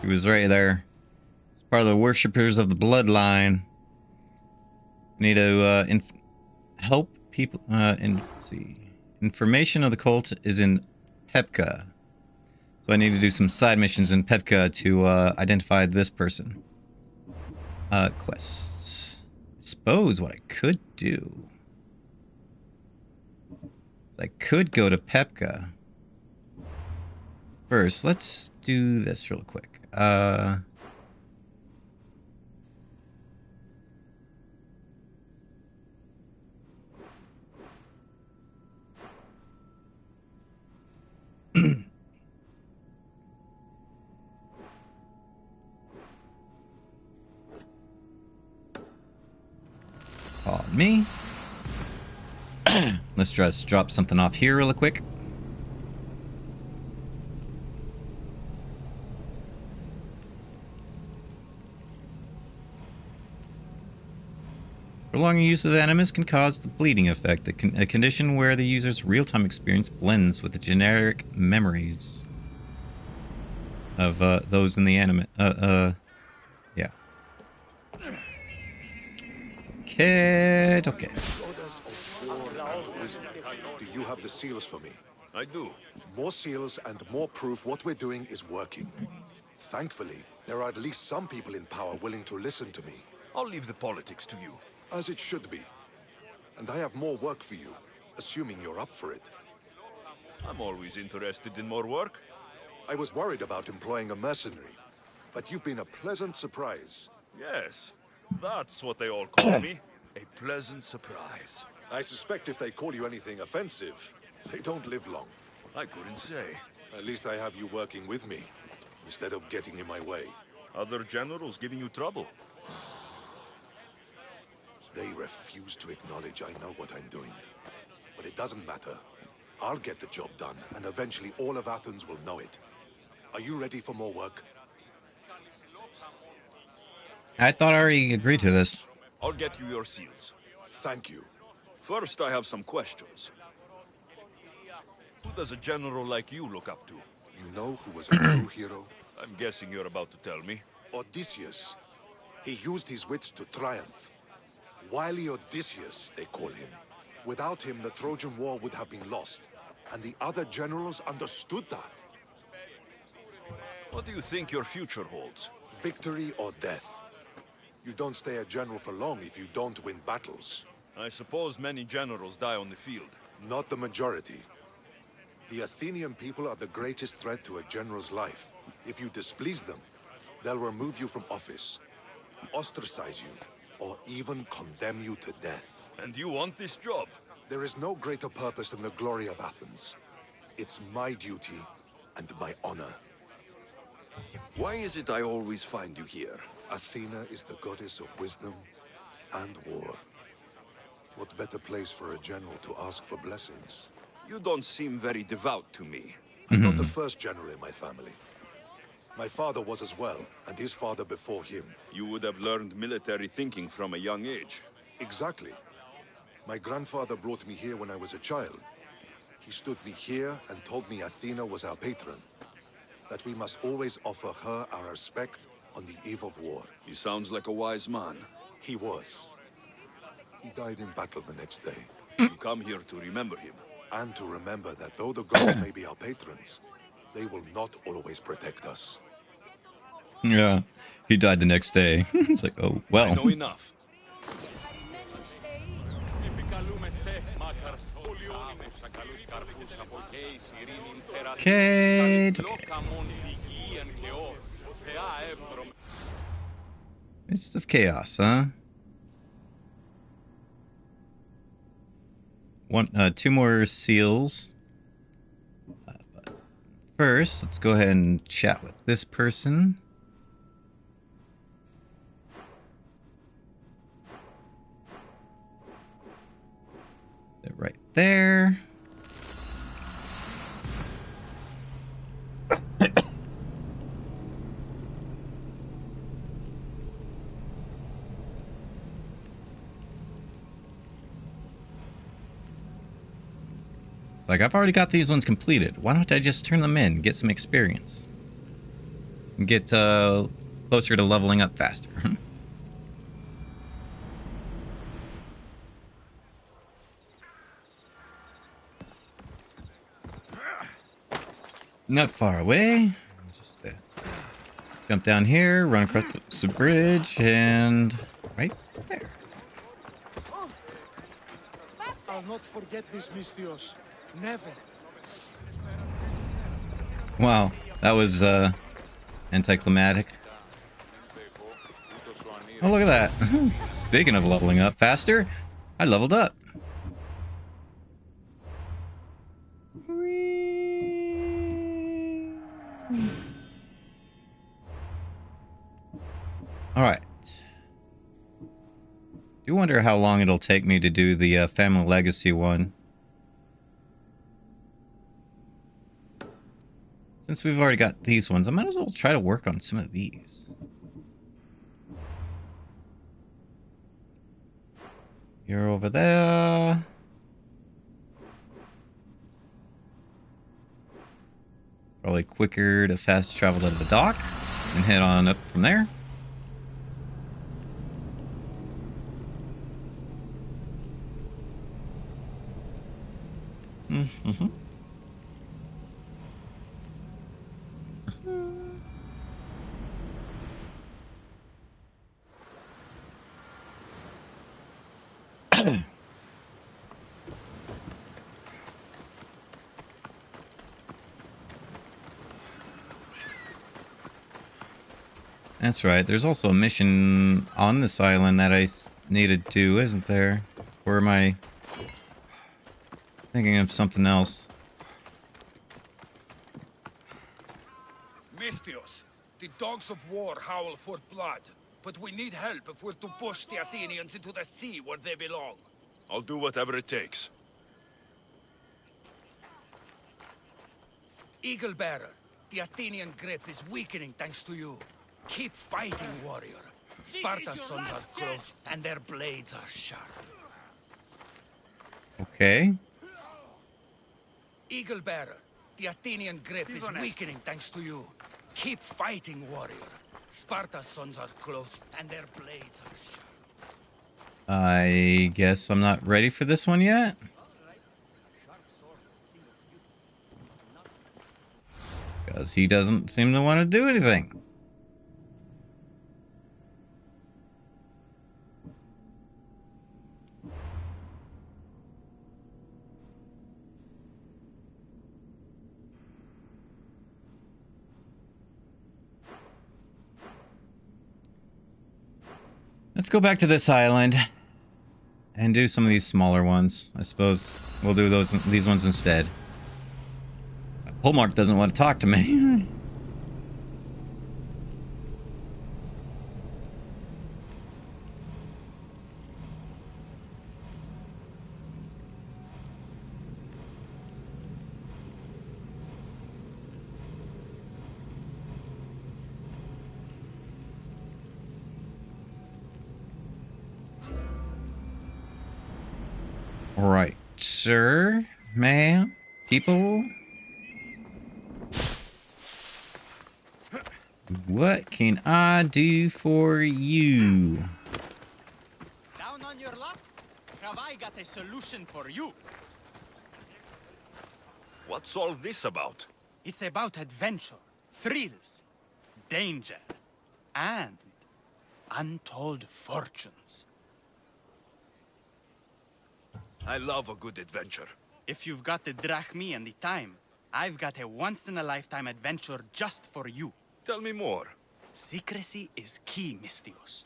She was right there. She's part of the worshippers of the bloodline. Need to help people. Let's see. Information of the cult is in Pepka. So I need to do some side missions in Pepka to identify this person. Quests. I suppose what I could do. I could go to Pepka. First, let's do this real quick. Pardon me. Let's just drop something off here real quick. Prolonging use of animus can cause the bleeding effect, a condition where the user's real-time experience blends with the generic memories of those in the anime. Yeah. Okay. Do you have the seals for me? I do. More seals and more proof what we're doing is working. Thankfully, there are at least some people in power willing to listen to me. I'll leave the politics to you. As it should be. And I have more work for you, assuming you're up for it. I'm always interested in more work. I was worried about employing a mercenary, but you've been a pleasant surprise. Yes, that's what they all call me. A pleasant surprise. I suspect if they call you anything offensive, they don't live long. I couldn't say. At least I have you working with me, instead of getting in my way. Other generals giving you trouble? They refuse to acknowledge I know what I'm doing. But it doesn't matter. I'll get the job done, and eventually all of Athens will know it. Are you ready for more work? I thought I already agreed to this. I'll get you your seals. Thank you. First, I have some questions. Who does a general like you look up to? You know who was a true hero? I'm guessing you're about to tell me. Odysseus. He used his wits to triumph. Wily Odysseus, they call him. Without him, the Trojan War would have been lost. And the other generals understood that. What do you think your future holds? Victory or death. You don't stay a general for long if you don't win battles. I suppose many generals die on the field. Not the majority. The Athenian people are the greatest threat to a general's life. If you displease them, they'll remove you from office, ostracize you, or even condemn you to death. And you want this job? There is no greater purpose than the glory of Athens. It's my duty and my honor. Why is it I always find you here? Athena is the goddess of wisdom and war. What better place for a general to ask for blessings? You don't seem very devout to me. I'm not the first general in my family. My father was as well, and his father before him. You would have learned military thinking from a young age. Exactly. My grandfather brought me here when I was a child. He stood me here and told me Athena was our patron. That we must always offer her our respect on the eve of war. He sounds like a wise man. He was. He died in battle the next day. You come here to remember him. And to remember that though the gods may be our patrons, they will not always protect us. Yeah, he died the next day. It's like, oh, well. I know enough. Okay. Midst of chaos, huh? Two more seals. But first, let's go ahead and chat with this person. They're right there. Like, I've already got these ones completed. Why don't I just turn them in, get some experience? And get closer to leveling up faster. Not far away. Just jump down here, run across the bridge, and right there. I'll not forget this, Mystios. Never. Wow, that was anticlimactic. Oh, look at that. Speaking of leveling up faster, I leveled up. All right. Do wonder how long it'll take me to do the Family Legacy one. Since we've already got these ones, I might as well try to work on some of these. You're over there. Probably quicker to fast travel to the dock and head on up from there. Mm-hmm. That's right. There's also a mission on this island that I needed to, isn't there? Or am I thinking of something else? Misthios, the dogs of war howl for blood, but we need help if we're to push the Athenians into the sea where they belong. I'll do whatever it takes. Eagle Bearer, the Athenian grip is weakening thanks to you. Keep fighting, warrior. Sparta's sons are close, and their blades are sharp. Okay. Eagle Bearer, the Athenian grip is weakening thanks to you. Keep fighting, warrior. Sparta's sons are close, and their blades are sharp. I guess I'm not ready for this one yet. Because he doesn't seem to want to do anything. Let's go back to this island and do some of these smaller ones. I suppose we'll do these ones instead. Polmark doesn't want to talk to me. All right, sir, ma'am, people. What can I do for you? Down on your luck? Have I got a solution for you? What's all this about? It's about adventure, thrills, danger, and untold fortunes. I love a good adventure. If you've got the drachmi and the time, I've got a once-in-a-lifetime adventure just for you. Tell me more. Secrecy is key, Misthios.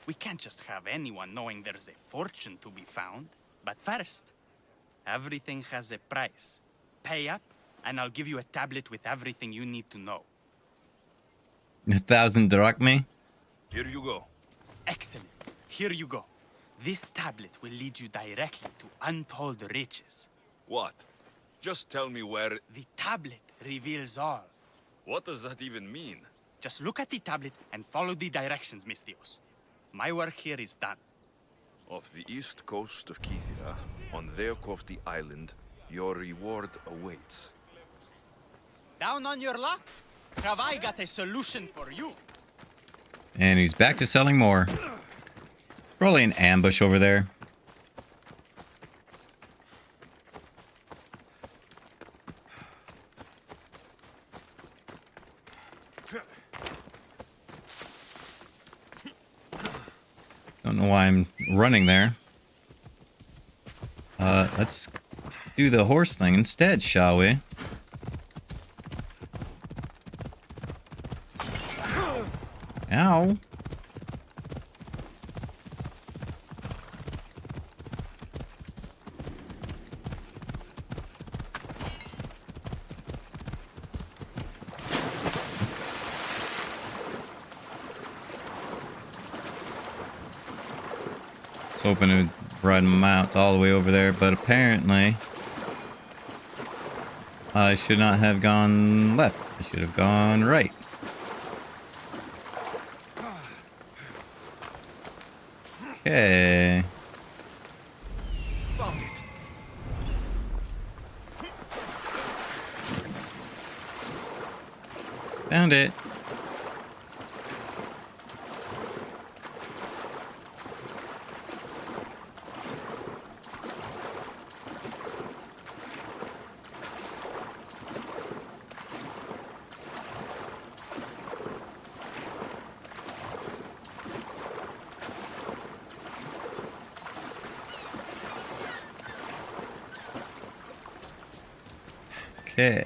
We can't just have anyone knowing there's a fortune to be found. But first, everything has a price. Pay up, and I'll give you a tablet with everything you need to know. 1,000 drachmae? Here you go. Excellent. Here you go. This tablet will lead you directly to untold riches. What? Just tell me where... The tablet reveals all. What does that even mean? Just look at the tablet and follow the directions, Misthios. My work here is done. Off the east coast of Kythera, on Theokofti Island, your reward awaits. Down on your luck? Have I got a solution for you? And he's back to selling more. Probably an ambush over there. Don't know why I'm running there. Let's do the horse thing instead, shall we? Ow. I was hoping to ride them out all the way over there, but apparently I should not have gone left. I should have gone right. Okay. Found it. Found it. Okay.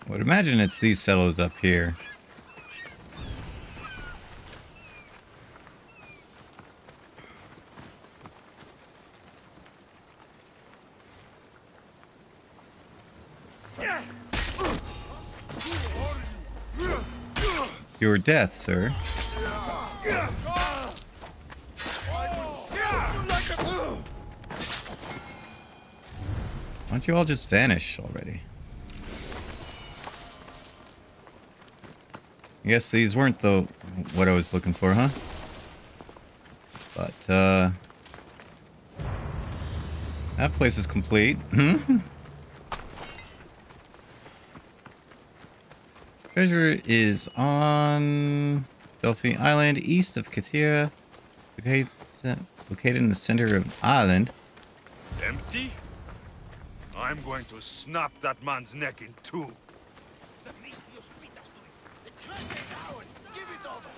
I would imagine it's these fellows up here. Your death, sir. Why don't you all just vanish already? I guess these weren't what I was looking for, huh? But, that place is complete. Treasure is on Delphi Island, east of Kathira, located in the center of the island. Empty? I'm going to snap that man's neck in two. The Mistios beat us to it. The treasure is ours. Give it over.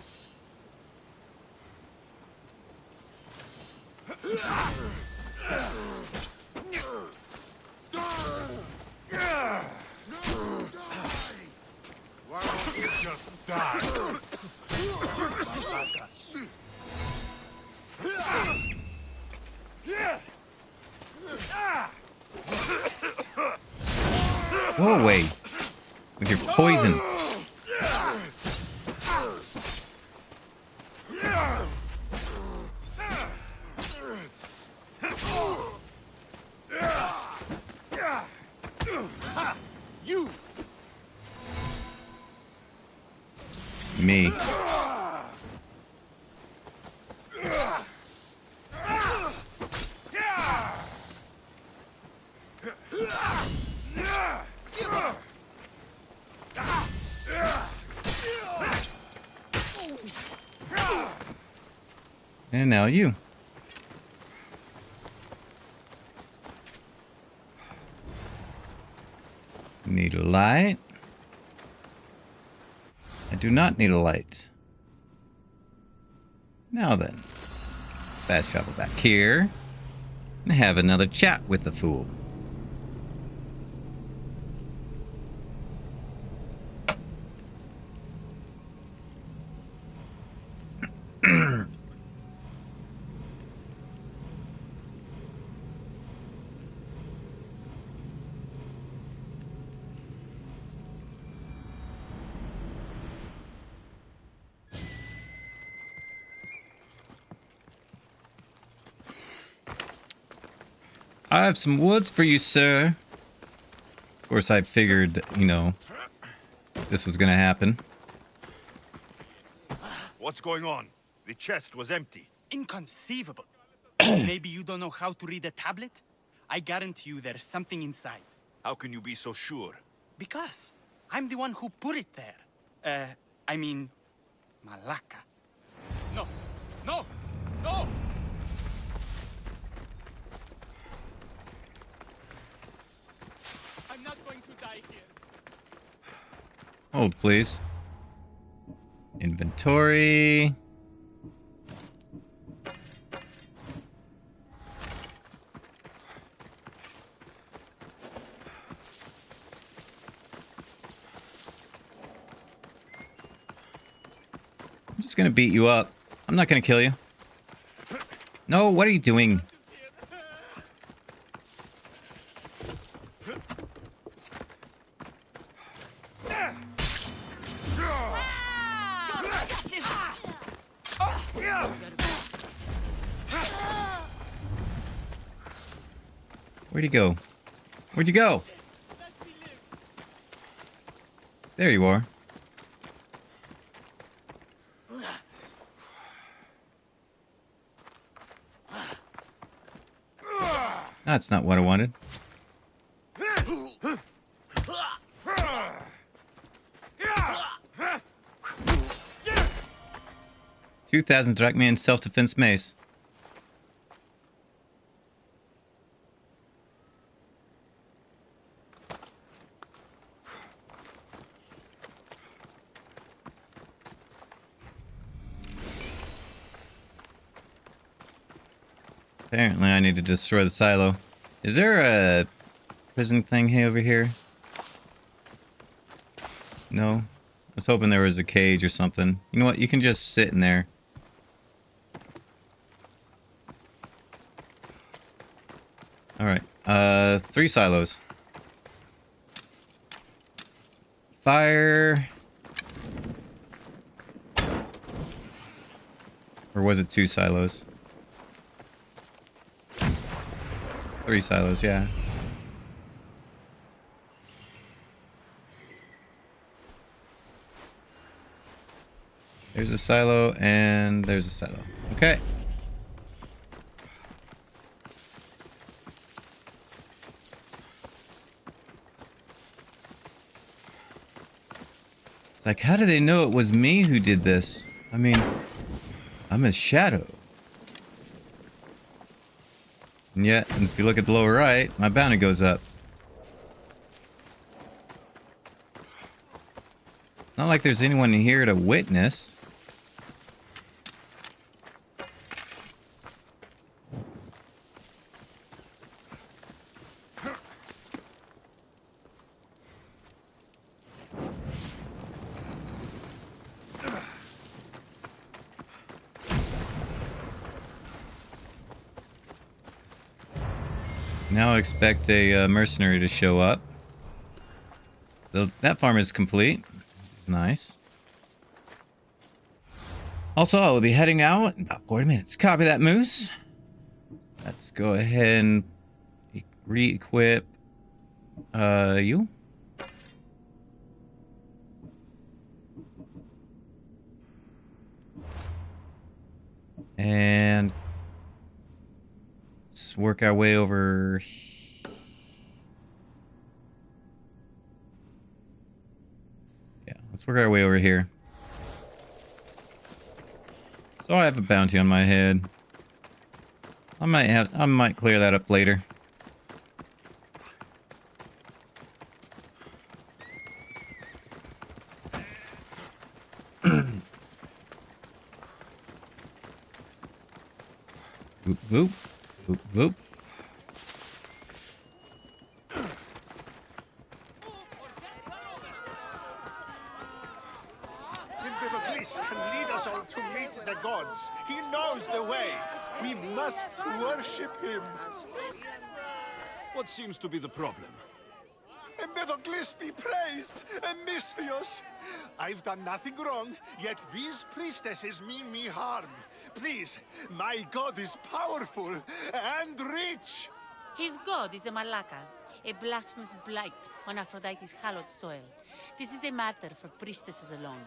Why don't you just die? Go away with your poison. You! Me. And now you. Need a light? I do not need a light. Now then, fast travel back here and have another chat with the fool. I have some woods for you, sir. Of course, I figured, you know, this was gonna happen. What's going on? The chest was empty. Inconceivable. Maybe you don't know how to read a tablet? I guarantee you there's something inside. How can you be so sure? Because I'm the one who put it there. I mean, Malaka. No! No! No! not going to die here. Hold, please. Inventory. I'm just gonna beat you up. I'm not gonna kill you. No, what are you doing? Where'd he go? Where'd you go? There you are. That's not what I wanted. 2,000 drachma self-defense mace. Apparently I need to destroy the silo. Is there a prison thing over here? No? I was hoping there was a cage or something. You know what? You can just sit in there. Alright. 3 silos. Fire. Or was it 2 silos? 3 silos, yeah. There's a silo, and there's a silo. Okay. It's like, how do they know it was me who did this? I mean, I'm a shadow. And yet, if you look at the lower right, my bounty goes up. Not like there's anyone here to witness. Now I expect a mercenary to show up. That farm is complete. It's nice. Also, I will be heading out in about 40 minutes. Copy that, Moose. Let's go ahead and re-equip you. And let's work our way over. Yeah, let's work our way over here. So I have a bounty on my head. I might clear that up later. Boop, boop. Boop, boop. Empedocles can lead us all to meet the gods. He knows the way. We must worship him. What seems to be the problem? Empedocles be praised, and Misthios. I've done nothing wrong, yet these priestesses mean me harm. Please, my god is powerful and rich. His god is a Malaka, a blasphemous blight on Aphrodite's hallowed soil. This is a matter for priestesses alone.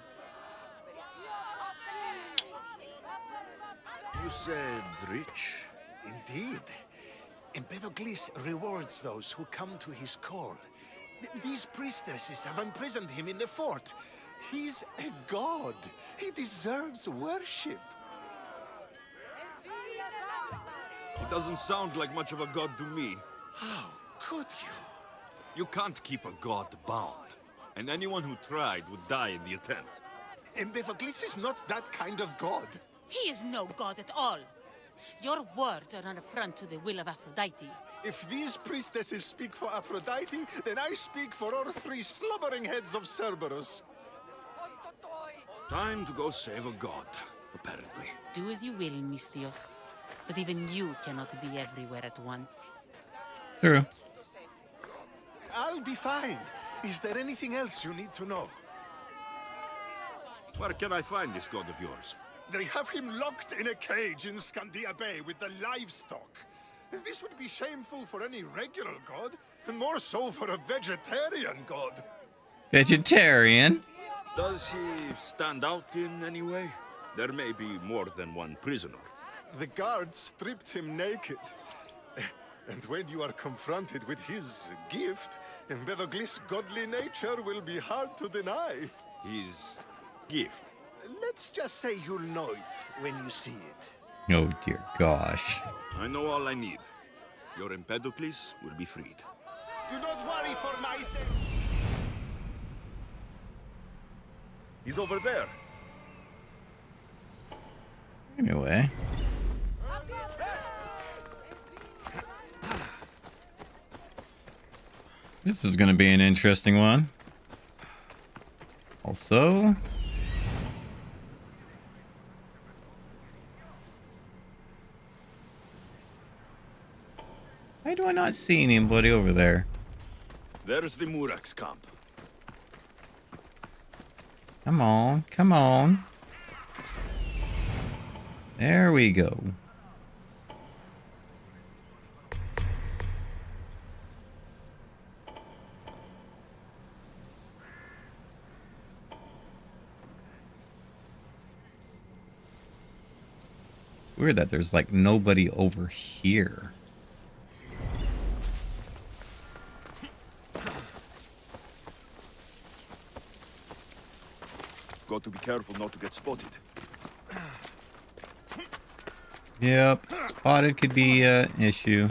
You said rich? Indeed. Empedocles rewards those who come to his call. These priestesses have imprisoned him in the fort. He's a god. He deserves worship. It doesn't sound like much of a god to me. How could you? You can't keep a god bound, and anyone who tried would die in the attempt. Empedocles is not that kind of god. He is no god at all. Your words are an affront to the will of Aphrodite. If these priestesses speak for Aphrodite, then I speak for all three slumbering heads of Cerberus. Time to go save a god, apparently. Do as you will, Misthios. But even you cannot be everywhere at once. True. I'll be fine. Is there anything else you need to know? Where can I find this god of yours? They have him locked in a cage in Scandia Bay with the livestock. This would be shameful for any regular god, and more so for a vegetarian god. Vegetarian? Does he stand out in any way? There may be more than one prisoner. The guards stripped him naked. And when you are confronted with his gift, Empedocles' godly nature will be hard to deny. His gift? Let's just say you'll know it when you see it. Oh dear gosh. I know all I need. Your Empedocles will be freed. Do not worry for my sake. He's over there. Anyway. This is going to be an interesting one. Also, why do I not see anybody over there? There's the Murak's camp. Come on, come on. There we go. It's weird that there's like nobody over here. Got to be careful not to get spotted. Yep, spotted could be an issue.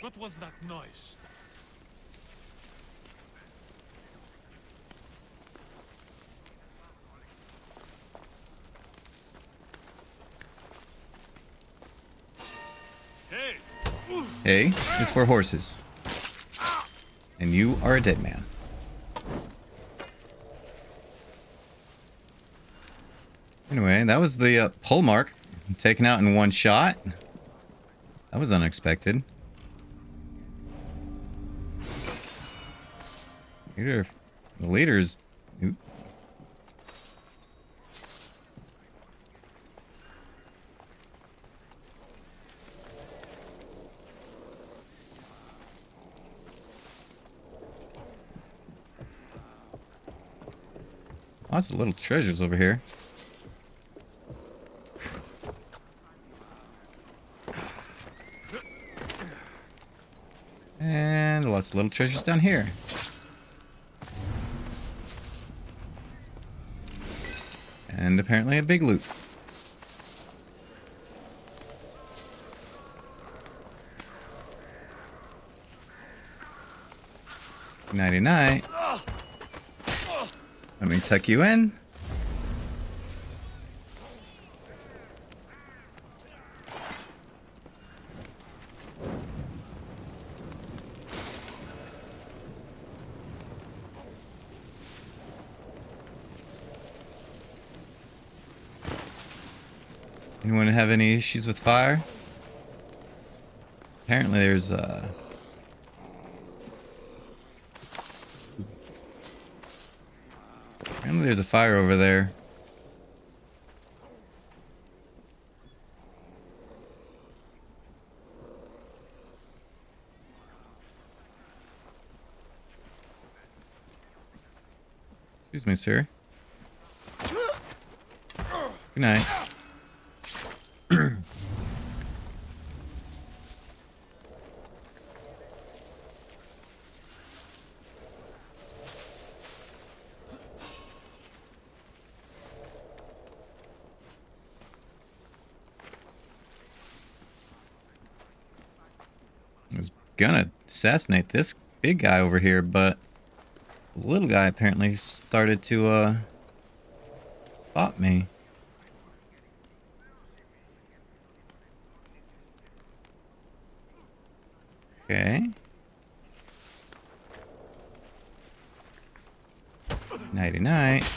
What was that noise? Hey! Hey, it's for horses. And you are a dead man. Anyway, that was the pole mark taken out in one shot. That was unexpected. The leaders. Oop. Lots of little treasures over here. And lots of little treasures down here. And apparently a big loot. Nighty-night. Let me tuck you in. Anyone have any issues with fire? Apparently there's apparently there's a fire over there. Excuse me, sir. Good night. I was gonna assassinate this big guy over here, but the little guy apparently started to spot me. Okay. Nighty night.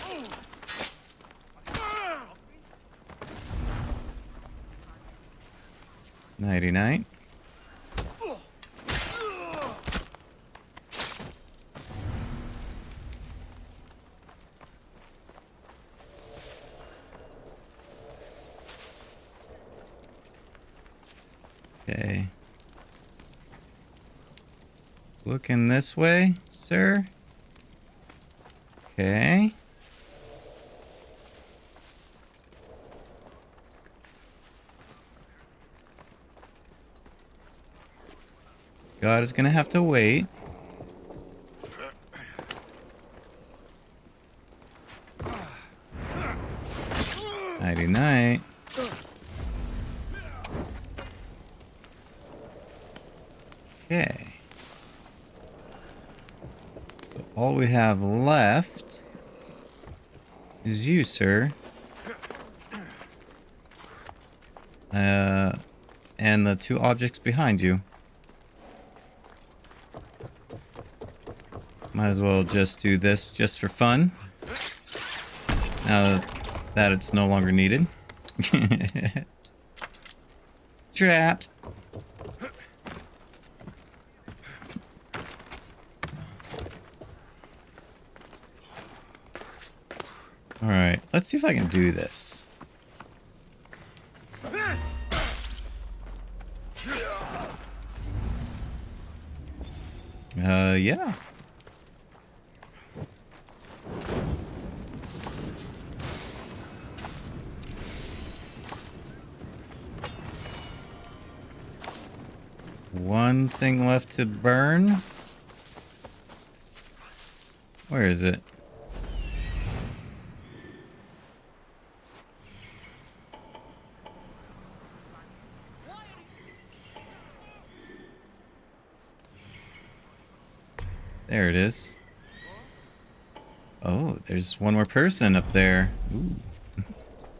Nighty night. Okay. Looking this way, sir. Okay. God is gonna have to wait. Nighty night. Okay. So all we have left is you, sir. And the two objects behind you. Might as well just do this just for fun. Now that it's no longer needed. Trapped. Alright, let's see if I can do this. Yeah. One thing left to burn. Where is it? There it is. Oh, there's one more person up there. Ooh.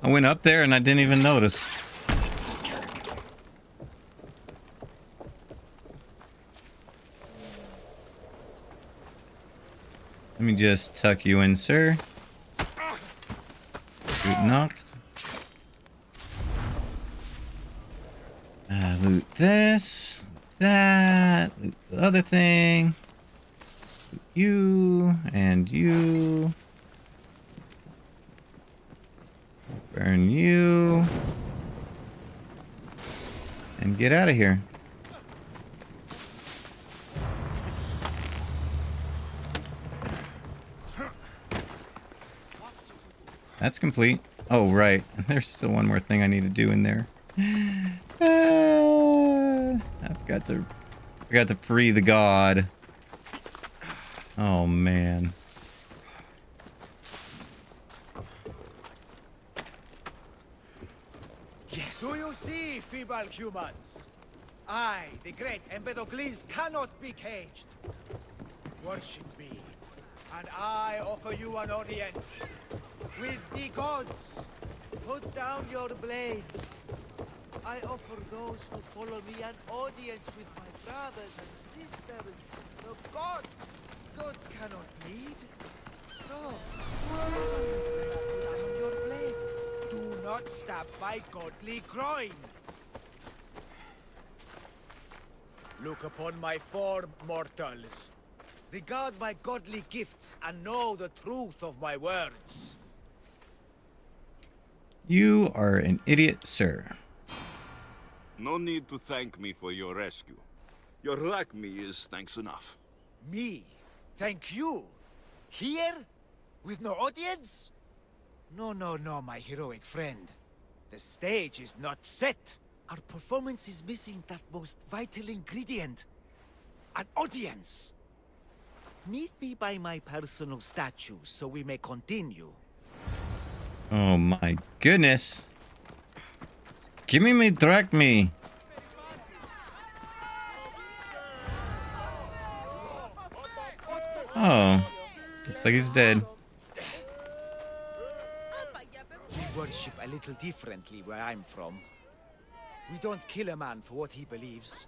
I went up there and I didn't even notice. Let me just tuck you in, sir. Boot knocked. Loot this. That. Loot the other thing. Loot you. And you. Burn you. And get out of here. That's complete. Oh, right. There's still one more thing I need to do in there. I forgot to free the god. Oh, man. Yes. Do you see, feeble humans? I, the great Empedocles, cannot be caged. Worship me, and I offer you an audience with the gods. Put down your blades. I offer those who follow me an audience with my brothers and sisters, the gods. Gods cannot bleed. So, just put down your blades. Do not stab my godly groin. Look upon my form, mortals. Regard my godly gifts and know the truth of my words. You are an idiot, sir. No need to thank me for your rescue. Your like me is thanks enough. Me? Thank you? Here? With no audience? No, no, no, my heroic friend. The stage is not set. Our performance is missing that most vital ingredient. An audience. Meet me by my personal statue so we may continue. Oh my goodness. Give me, direct me. Oh, looks like he's dead. We worship a little differently where I'm from. We don't kill a man for what he believes.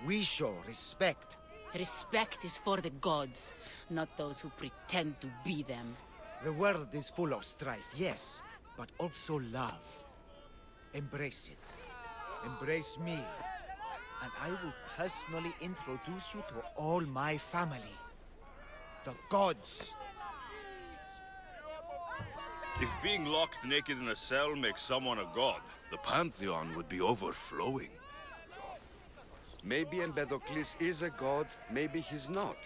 We show respect. Respect is for the gods, not those who pretend to be them. The world is full of strife, yes, but also love. Embrace it. Embrace me. And I will personally introduce you to all my family. The gods. If being locked naked in a cell makes someone a god, the pantheon would be overflowing. Maybe Empedocles is a god, maybe he's not.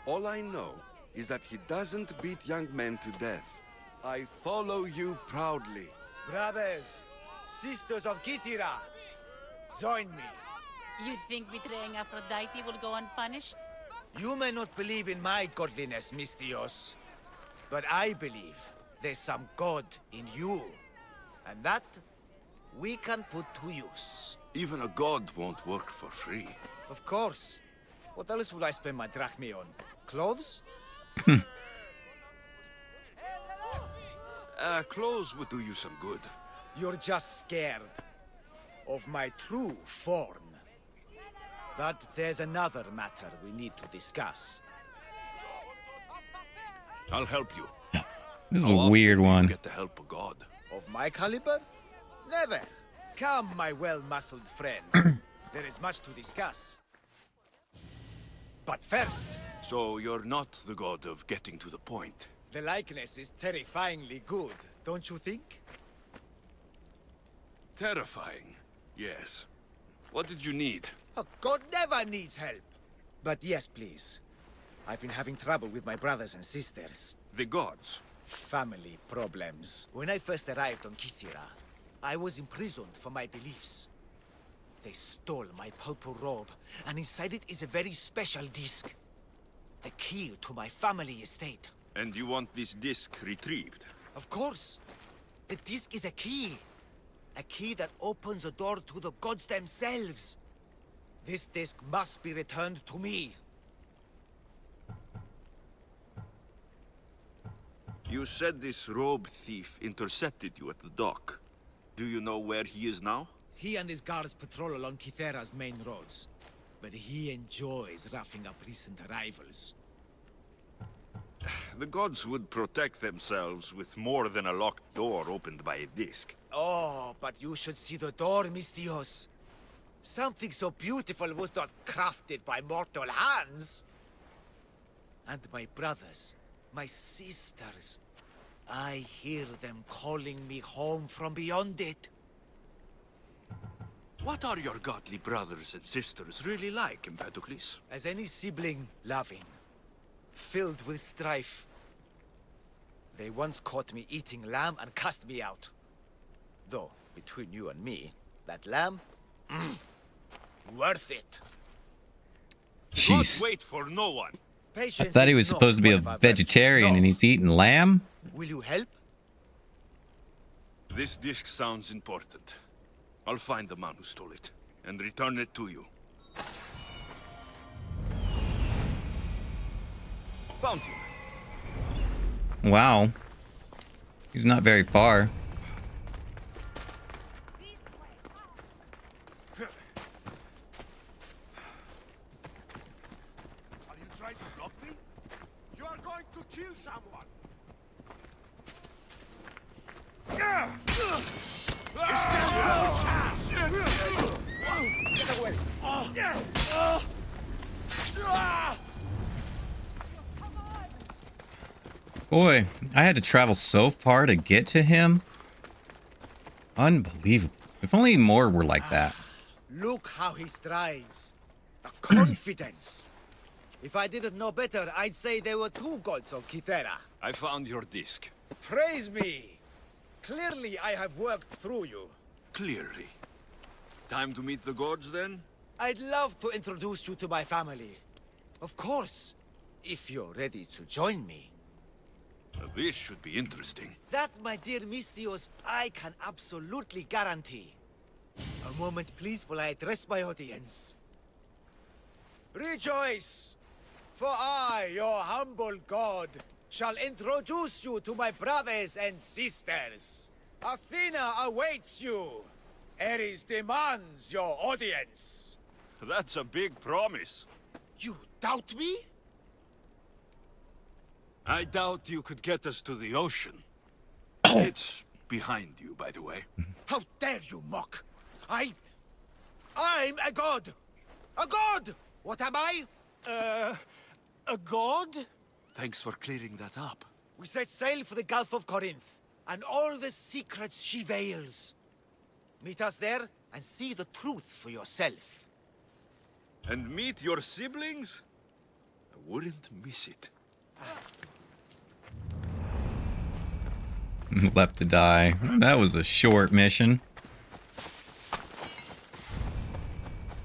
All I know is that he doesn't beat young men to death. I follow you proudly. Brothers, sisters of Kythera, join me. You think betraying Aphrodite will go unpunished? You may not believe in my godliness, Misthios, but I believe there's some god in you. And that we can put to use. Even a god won't work for free. Of course. What else would I spend my drachmae on? Clothes? Clothes would do you some good. You're just scared of my true form. But there's another matter we need to discuss. I'll help you. This is How a often weird do you one. get the help of God? Of my caliber? Never. Come, my well-muscled friend. There is much to discuss. But first... So you're not the god of getting to the point. The likeness is terrifyingly good, don't you think? Terrifying, yes. What did you need? A god never needs help. But yes, please. I've been having trouble with my brothers and sisters. The gods. Family problems. When I first arrived on Kythera, I was imprisoned for my beliefs. They stole my purple robe, and inside it is a very special disc. The key to my family estate. And you want this disc retrieved? Of course. The disc is a key. A key that opens a door to the gods themselves. This disc must be returned to me. You said this robe thief intercepted you at the dock. Do you know where he is now? He and his guards patrol along Kythera's main roads. But he enjoys roughing up recent arrivals. The gods would protect themselves with more than a locked door opened by a disc. Oh, but you should see the door, Misthios. Something so beautiful was not crafted by mortal hands. And my brothers, my sisters, I hear them calling me home from beyond it. What are your godly brothers and sisters really like, Empedocles? As any sibling, loving, filled with strife. They once caught me eating lamb and cast me out. Though, between you and me, that lamb, worth it. Jeez. Gods wait for no one. I thought he was supposed to be a vegetarian and he's eating lamb? Will you help? This disc sounds important. I'll find the man who stole it and return it to you. Found him. Wow. He's not very far. Are you trying to block me? You are going to kill someone! Get away! Boy, I had to travel so far to get to him. Unbelievable. If only more were like that. Look how he strides. The confidence. If I didn't know better, I'd say there were two gods on Kythera. I found your disc. Praise me! Clearly I have worked through you. Clearly. Time to meet the gods, then? I'd love to introduce you to my family. Of course, if you're ready to join me. This should be interesting. That, my dear Mistios, I can absolutely guarantee. A moment, please, while I address my audience. Rejoice! For I, your humble god, shall introduce you to my brothers and sisters. Athena awaits you. Ares demands your audience. That's a big promise. You doubt me? I doubt you could get us to the ocean. It's behind you, by the way. How dare you mock? I'm a god! A god! What am I? A god? Thanks for clearing that up. We set sail for the Gulf of Corinth, and all the secrets she veils. Meet us there, and see the truth for yourself. And meet your siblings? I wouldn't miss it. Left to die. That was a short mission.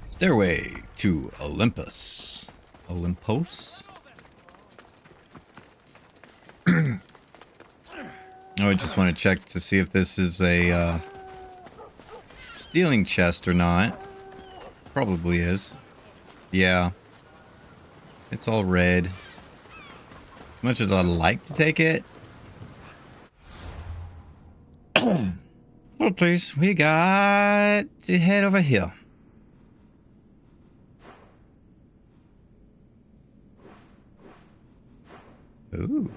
Stairway to Olympus. Olympos? I just want to check to see if this is a stealing chest or not. Probably is. Yeah. It's all red. As much as I'd like to take it. Well, please, we got to head over here. Ooh.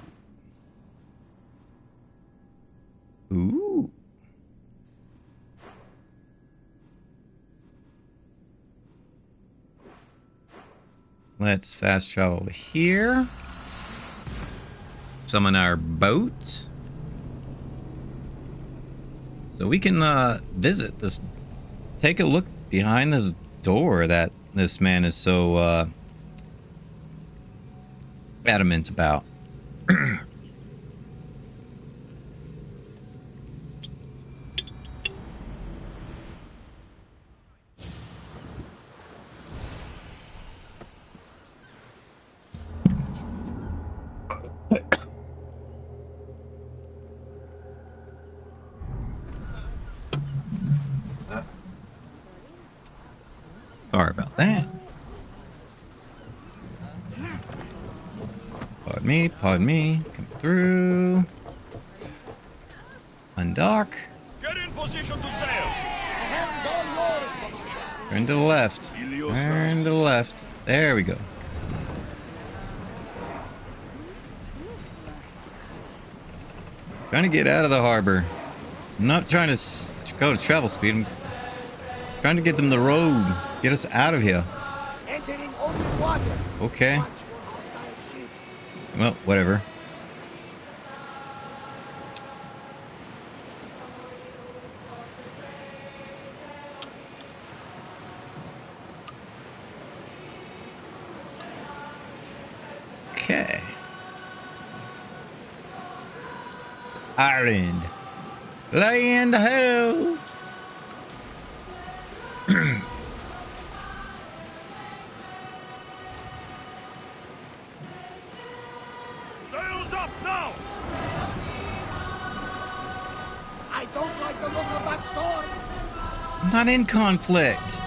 Ooh. Let's fast travel to here. Summon our boat. So we can visit this. Take a look behind this door that this man is so adamant about. Sorry about that. Pardon me. Come through. Undock. Get in position to sail. Turn to the left. Turn to the left. There we go. Trying to get out of the harbor. I'm not trying to go to travel speed. I'm trying to get them the road. Get us out of here. Entering open water. Okay. Well, whatever. Okay. Ireland. Land ho! Sails up now! I don't like the look of that storm. I'm not in conflict.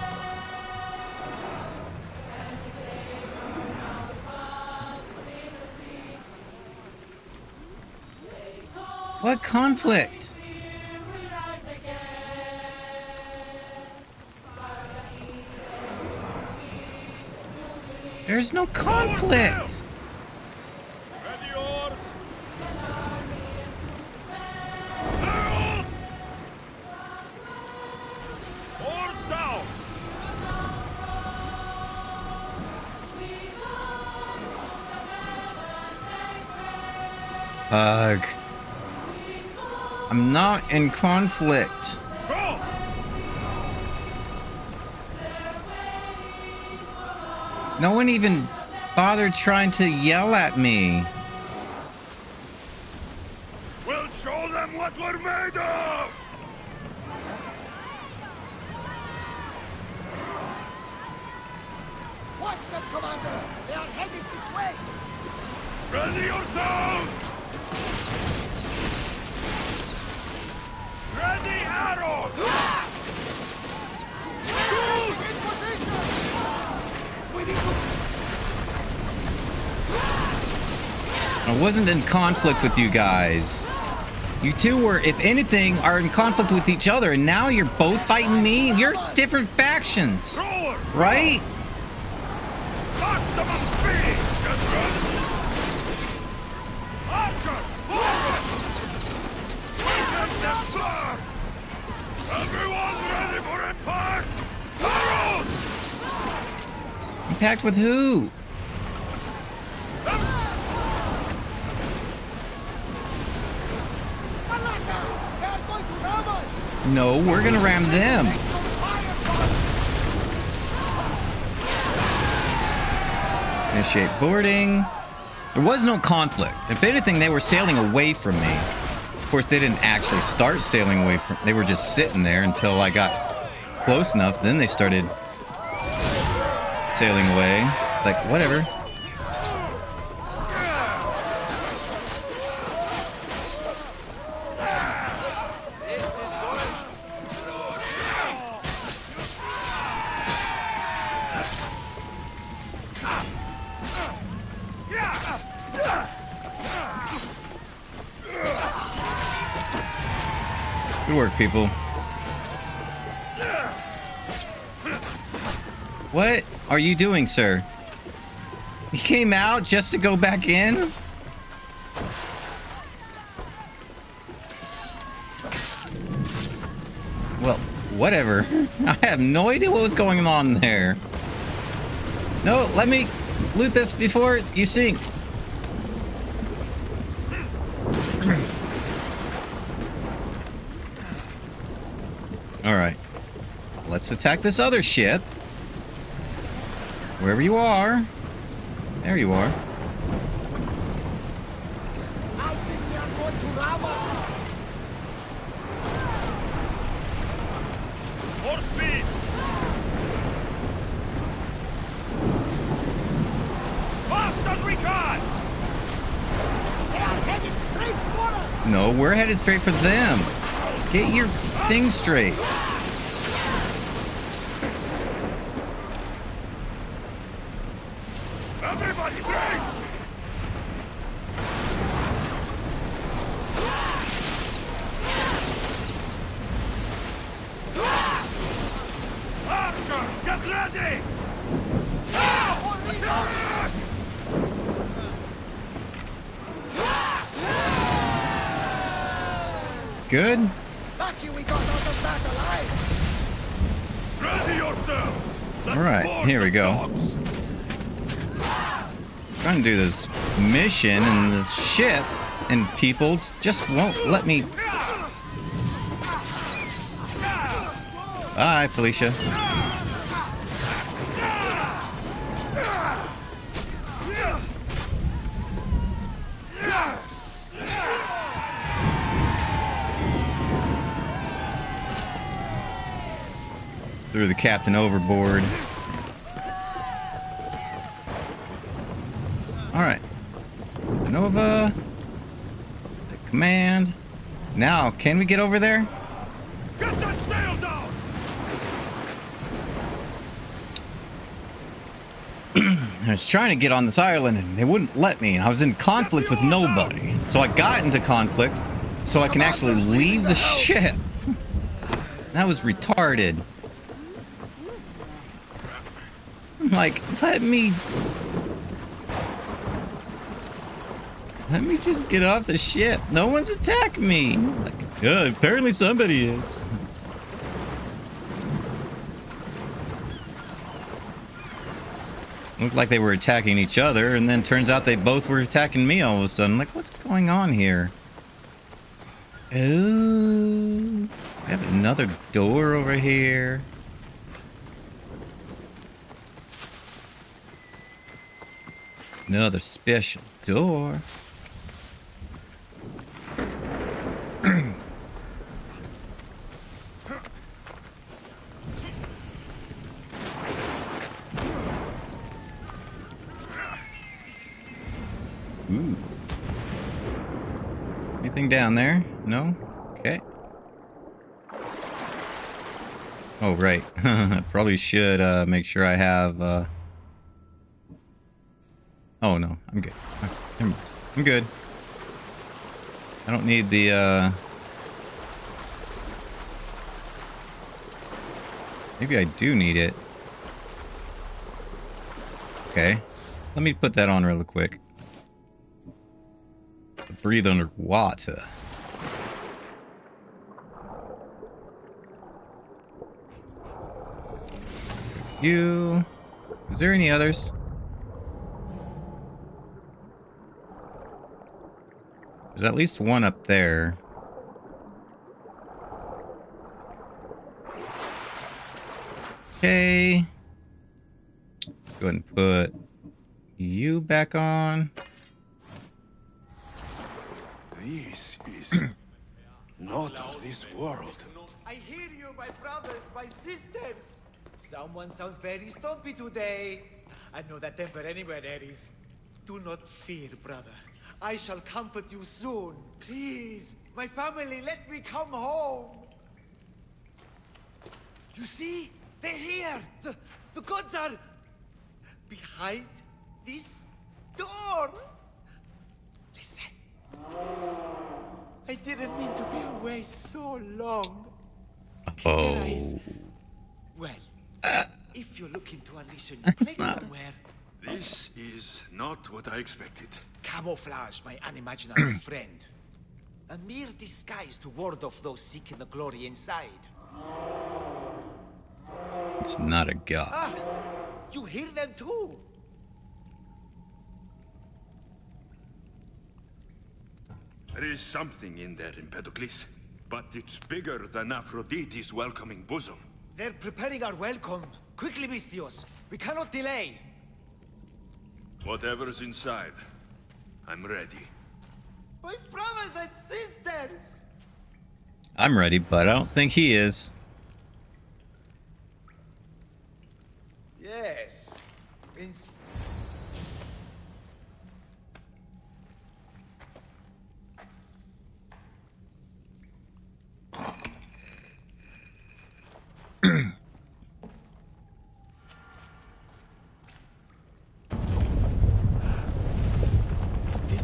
What conflict? There's no conflict. Ready oars! Sails! Oars down! I'm not in conflict. Go! No one even bothered trying to yell at me. Show them what we're made of! Watch them, Commander! They are headed this way! Ready yourselves! Ready arrows! Shoot! In position! We need to... I wasn't in conflict with you guys. You two were, if anything, are in conflict with each other, and now you're both fighting me? You're different factions, right? Maximum speed! Get ready! Archers, forward! Let them burn! Everyone ready for impact? Arrows! Impact with who? Malaka! They are going to ram us! No, we're gonna ram them. Initiate boarding. There was no conflict. If anything, they were sailing away from me. Of course, they didn't actually start sailing away from... They were just sitting there until I got close enough. Then they started sailing away. It's like, whatever. Good work, people. What are you doing, sir? You came out just to go back in? Well, whatever. I have no idea what was going on there. No, let me loot this before you sink. Alright. Let's attack this other ship. Wherever you are. There you are. I think they are going to ram us! More speed! Fast as we can! They are headed straight for us! No, we're headed straight for them. Get your thing straight. Everybody, brace! Archers, get ready! Attack! Good? Lucky we got out of that alive! Ready yourselves! Alright, here we go. Trying to do this mission, and this ship and people just won't let me. Bye, Felicia. Threw the captain overboard. Alright. Nova. The command. Now, can we get over there? Get that sail down! I was trying to get on this island and they wouldn't let me. I was in conflict with nobody. So I got into conflict so I can actually leave the ship. That was retarded. Like, let me just get off the ship. No one's attacking me. Like, yeah, apparently somebody is. Looked like they were attacking each other, and then turns out they both were attacking me all of a sudden. Like, what's going on here? Oh, I have another door over here. Another special door. Anything down there? No? Okay. Oh, right. Probably should make sure I have... Oh, no. I'm good. I'm good. I don't need the... Maybe I do need it. Okay. Let me put that on real quick. Breathe underwater. You... Is there any others? There's at least one up there. Okay. Let's go ahead and put you back on. This is not of this world. I hear you, my brothers, my sisters. Someone sounds very stumpy today. I know that temper anywhere there is. Do not fear, brother. I shall comfort you soon. Please, my family, let me come home. You see? They're here! The gods are... behind this door! Listen. I didn't mean to be away so long. Oh. Well, if you're looking to unleash a new plague somewhere... This is not what I expected. Camouflage, my unimaginary friend. A mere disguise to ward off those seeking the glory inside. It's not a god. Ah! You hear them too? There is something in there, Empedocles. But it's bigger than Aphrodite's welcoming bosom. They're preparing our welcome. Quickly, Mystios. We cannot delay. Whatever's inside, I'm ready. My brothers and sisters! I'm ready, but I don't think he is. Yes. This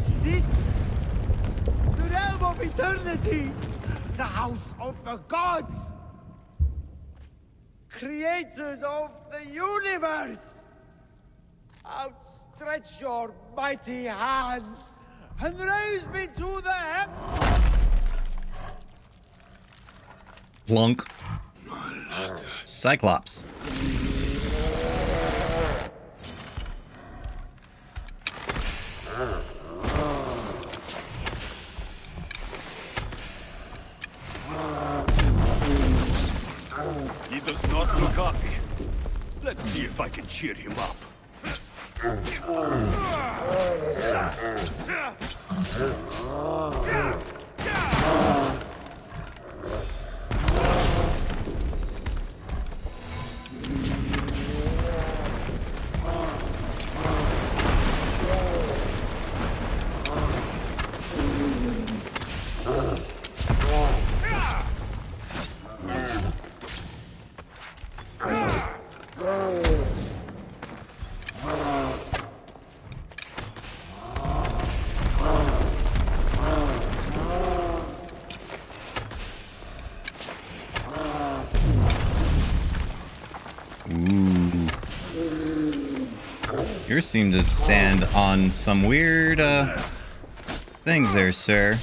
is it! The realm of eternity! The house of the gods! Creators of the universe! Outstretch your mighty hands and raise me to the heavens! Plunk. Cyclops. He does not look happy. Let's see if I can cheer him up. Yours seem to stand on some weird things there, sir.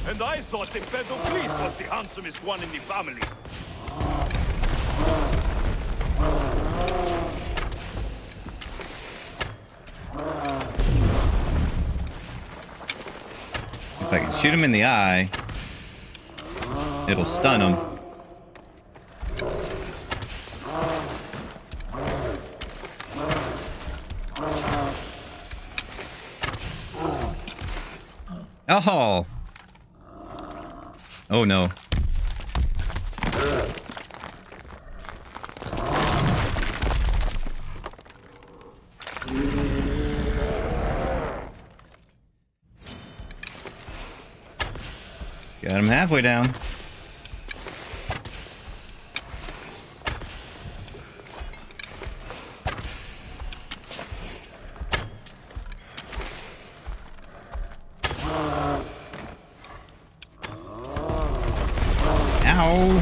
And I thought Empedocles was the handsomest one in the family. If I can shoot him in the eye, it'll stun him. Oh! Oh no. Got him halfway down. Ow!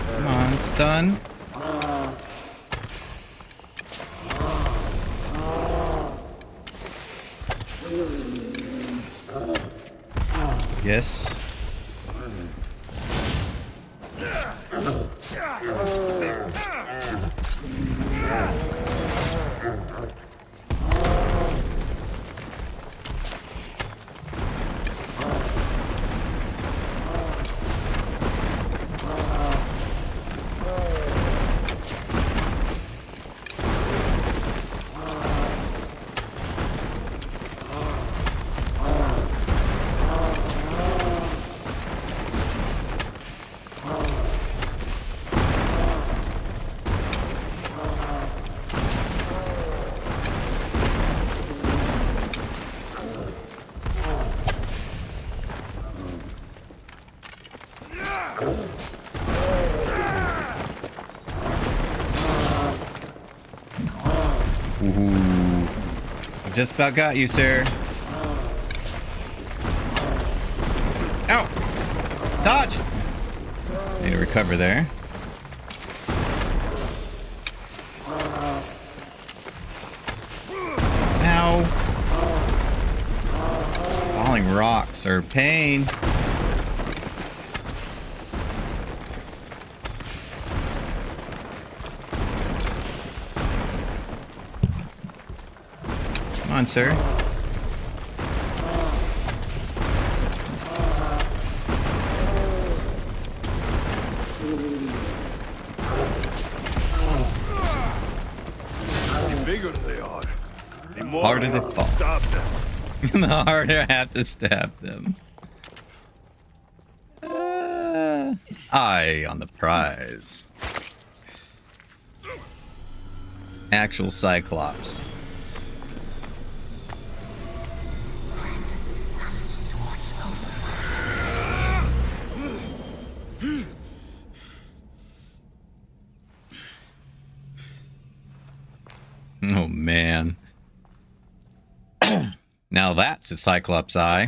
Come on, stun. Yes. Ooh. I've just about got you, sir. Ow! Dodge! Need to recover there. Ow! Falling rocks are pain. Come on, sir. The bigger they are, the more Harder I they have to fall. stop them. The harder I have to stab them. Eye on the prize. Actual Cyclops. Oh man. Now that's a Cyclops eye.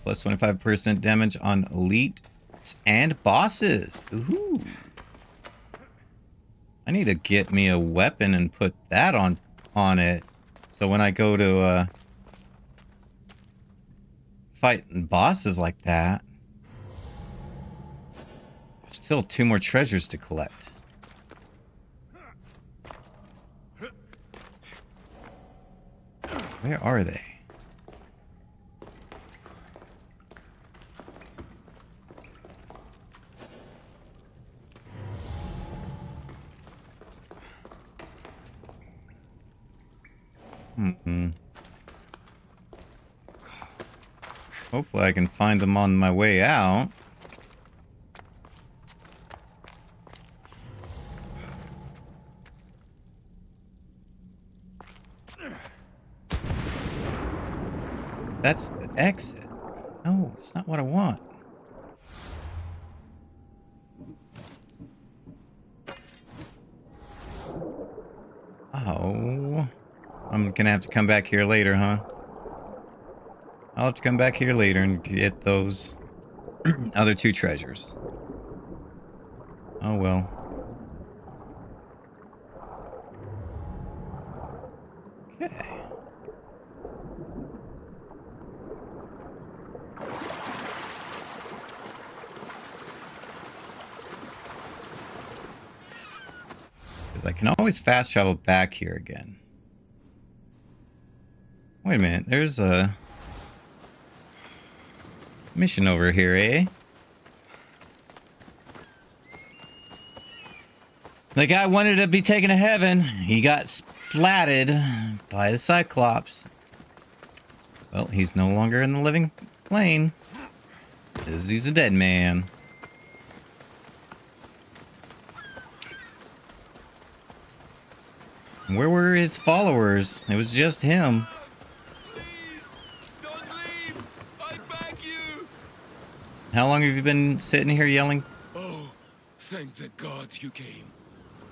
Plus 25% damage on elites and bosses. Ooh. I need to get me a weapon and put that on it. So when I go to fight bosses like that, there's still 2 more treasures to collect. Where are they? Hopefully I can find them on my way out. That's the exit. No, it's not what I want. Oh. I'm gonna have to come back here later, huh? I'll have to come back here later and get those Other two treasures. Oh well. Okay. Because I can always fast travel back here again. Wait a minute, there's a mission over here, eh? The guy wanted to be taken to heaven. He got splatted by the Cyclops. Well, he's no longer in the living plane. Because he's a dead man. Where were his followers? It was just him. Please, don't leave. I beg you. How long have you been sitting here yelling? Oh, thank the gods you came.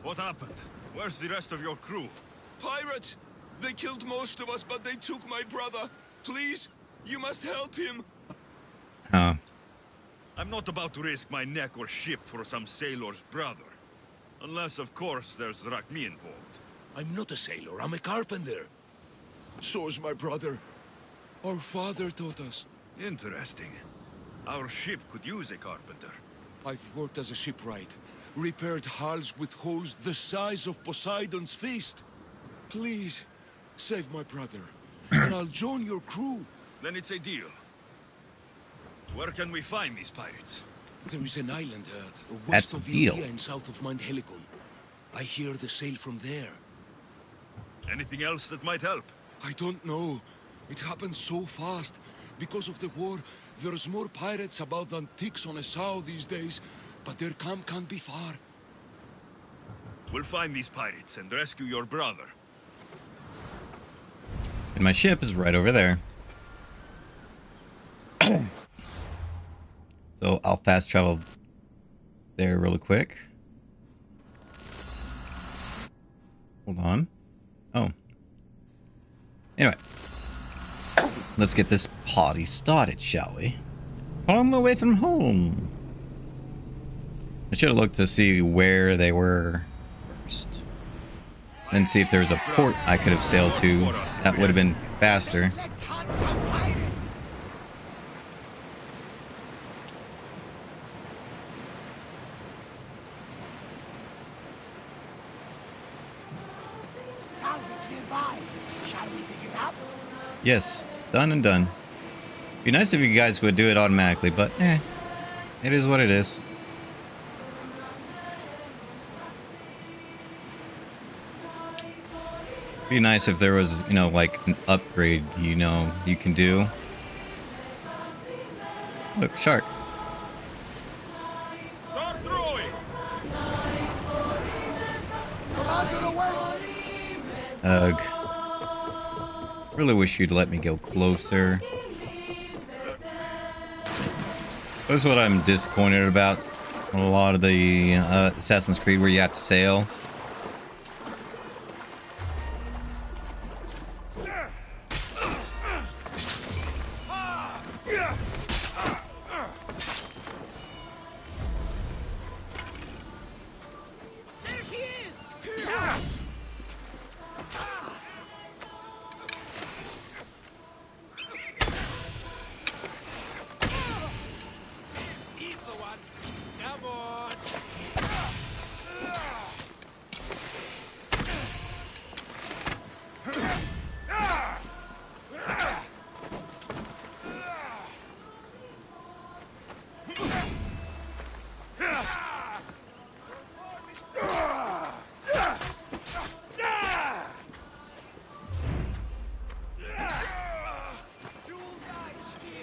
What happened? Where's the rest of your crew? Pirates! They killed most of us, but they took my brother. Please, you must help him. Huh. I'm not about to risk my neck or ship for some sailor's brother. Unless, of course, there's Rachmi involved. I'm not a sailor, I'm a carpenter. So is my brother. Our father taught us. Interesting. Our ship could use a carpenter. I've worked as a shipwright. Repaired hulls with holes the size of Poseidon's fist. Please, save my brother, and I'll join your crew. Then it's a deal. Where can we find these pirates? There is an island That's west a of deal. India and south of Mount Helicon. I hear they sail from there. Anything else that might help? I don't know. It happened so fast. Because of the war, there's more pirates about than ticks on a sow these days. But their camp can't be far. We'll find these pirates and rescue your brother. And my ship is right over there. So I'll fast travel there really quick. Hold on. Oh. Anyway. Let's get this party started, shall we? Home away from home. I should have looked to see where they were first. Then see if there was a port I could have sailed to. That would have been faster. Yes, done and done. Be nice if you guys would do it automatically, but it is what it is. Be nice if there was, you know, like an upgrade, you know, you can do. Look, shark. Start throwing! Ugh. Really wish you'd let me go closer. That's what I'm disappointed about. A lot of the Assassin's Creed where you have to sail.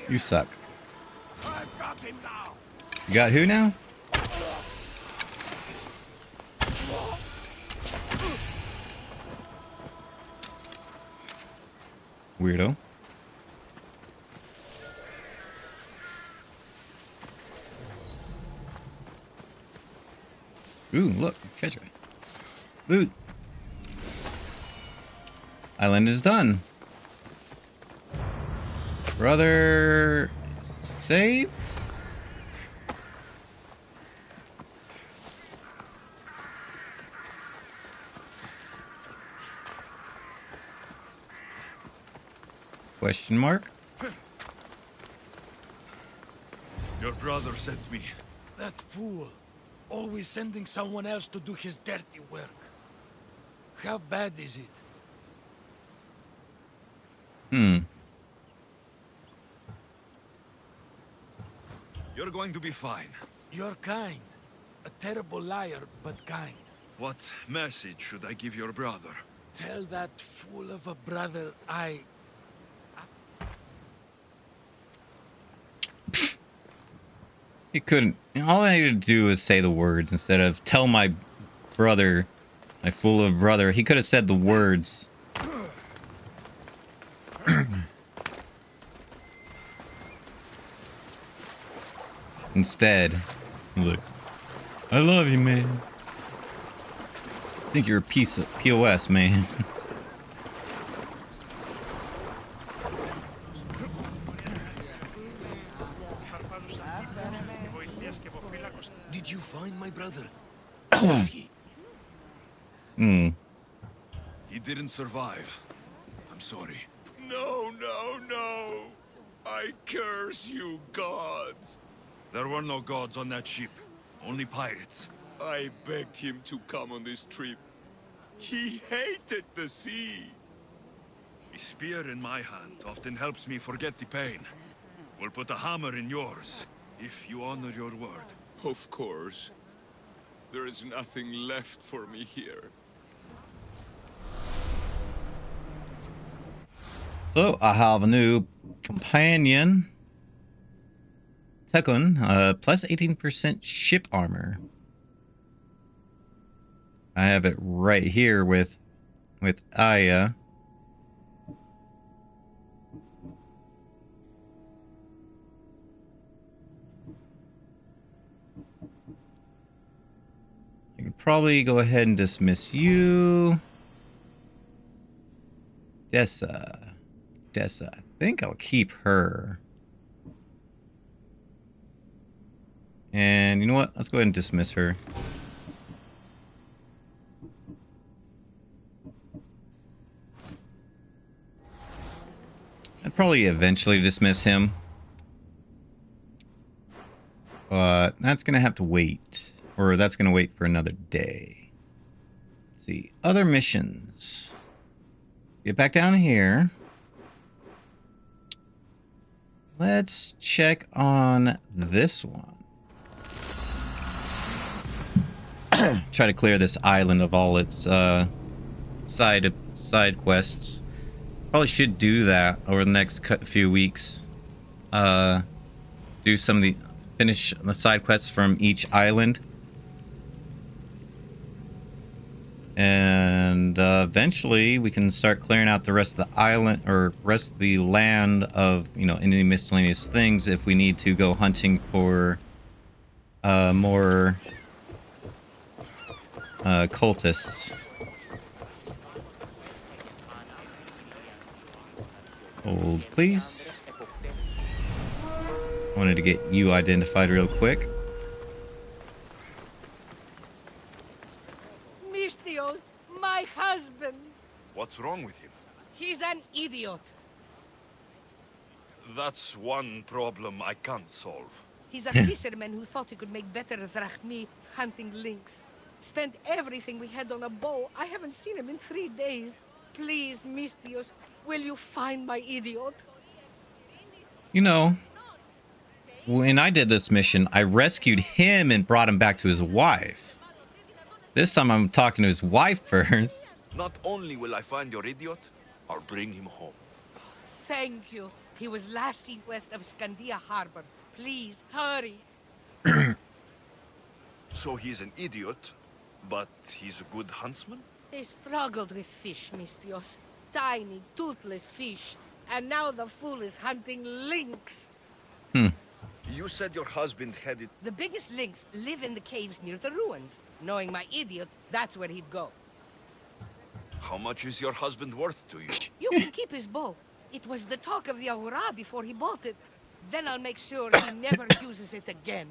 You suck. You got who now? Weirdo. Ooh, look, treasure. Loot. Island is done. Brother saved? Question mark. Your brother sent me. That fool. Always sending someone else to do his dirty work. How bad is it? You're going to be fine. You're kind. A terrible liar, but kind. What message should I give your brother? Tell that fool of a brother He couldn't. All I needed to do was say the words instead of tell my brother, my fool of brother. He could have said the words. Instead, look, I love you, man. I think you're a piece of POS, man. Did you find my brother? He didn't survive. I'm sorry. No, no, no! I curse you, gods! There were no gods on that ship. Only pirates. I begged him to come on this trip. He hated the sea. A spear in my hand often helps me forget the pain. We'll put a hammer in yours, if you honor your word. Of course. There is nothing left for me here. So, I have a new companion. Tekun, plus 18% ship armor. I have it right here with Aya. I could probably go ahead and dismiss you. Dessa. I think I'll keep her. And you know what? Let's go ahead and dismiss her. I'd probably eventually dismiss him. But that's going to have to wait. Or that's going to wait for another day. Let's see. Other missions. Get back down here. Let's check on this one. Try to clear this island of all its side quests. Probably should do that over the next few weeks. Do some of the finish the side quests from each island, and eventually we can start clearing out the rest of the island or rest of the land of any miscellaneous things if we need to go hunting for more cultists. Hold, please. Wanted to get you identified real quick. Mistios, my husband. What's wrong with him? He's an idiot. That's one problem I can't solve. He's a fisherman who thought he could make better drachmi hunting lynx. Spent everything we had on a bow. I haven't seen him in 3 days. Please, Mistios, will you find my idiot? When I did this mission, I rescued him and brought him back to his wife. This time I'm talking to his wife first. Not only will I find your idiot, I'll bring him home. Thank you. He was last seen west of Scandia Harbor. Please, hurry. So he's an idiot, but he's a good huntsman? He struggled with fish, Mistios. Tiny, toothless fish. And now the fool is hunting lynx. You said your husband headed... The biggest lynx live in the caves near the ruins. Knowing my idiot, that's where he'd go. How much is your husband worth to you? You can keep his bow. It was the talk of the Aura before he bought it. Then I'll make sure he never uses it again.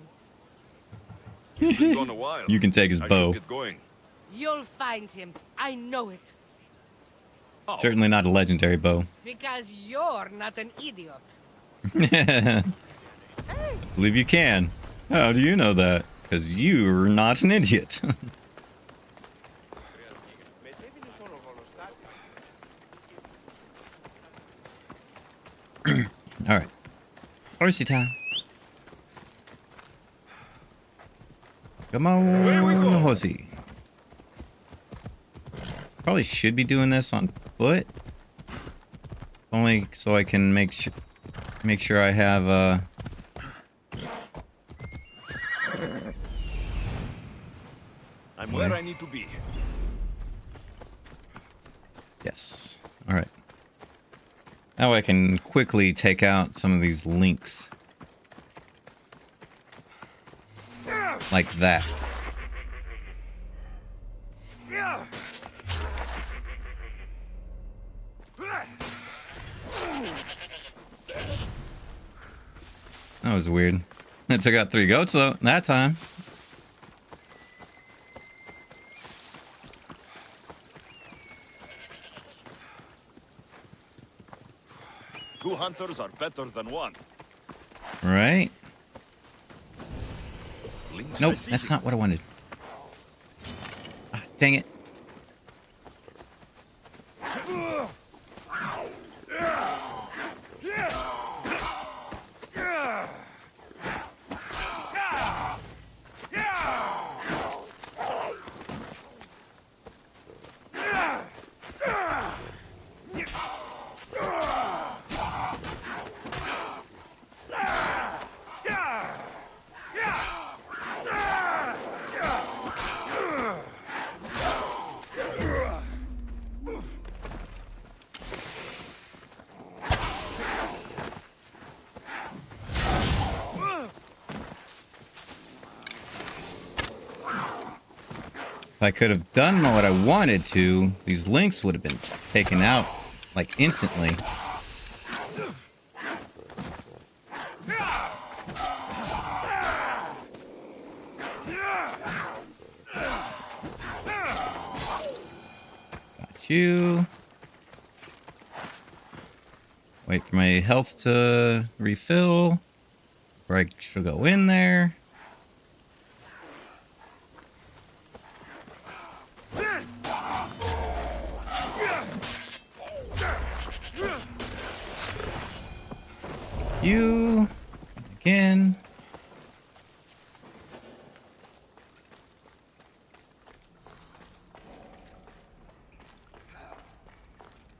He's been gone a while. You can take his bow. I should get going. You'll find him. I know it. Certainly not a legendary bow. Because you're not an idiot. I believe you can. How do you know that? Because you're not an idiot. Alright. Odyssey time. Come on, horsey. Probably should be doing this on foot. Only so I can make sure I have I'm where I need to be. Yes. Alright. Now I can quickly take out some of these links. Like that. That was weird. It took out 3 goats though, that time. Two hunters are better than one. Right? Links Nope, receiving. that's not what I wanted. Ah, dang it. If I could have done what I wanted to, these links would have been taken out, like, instantly. Got you. Wait for my health to refill. Or I should go in there. You again.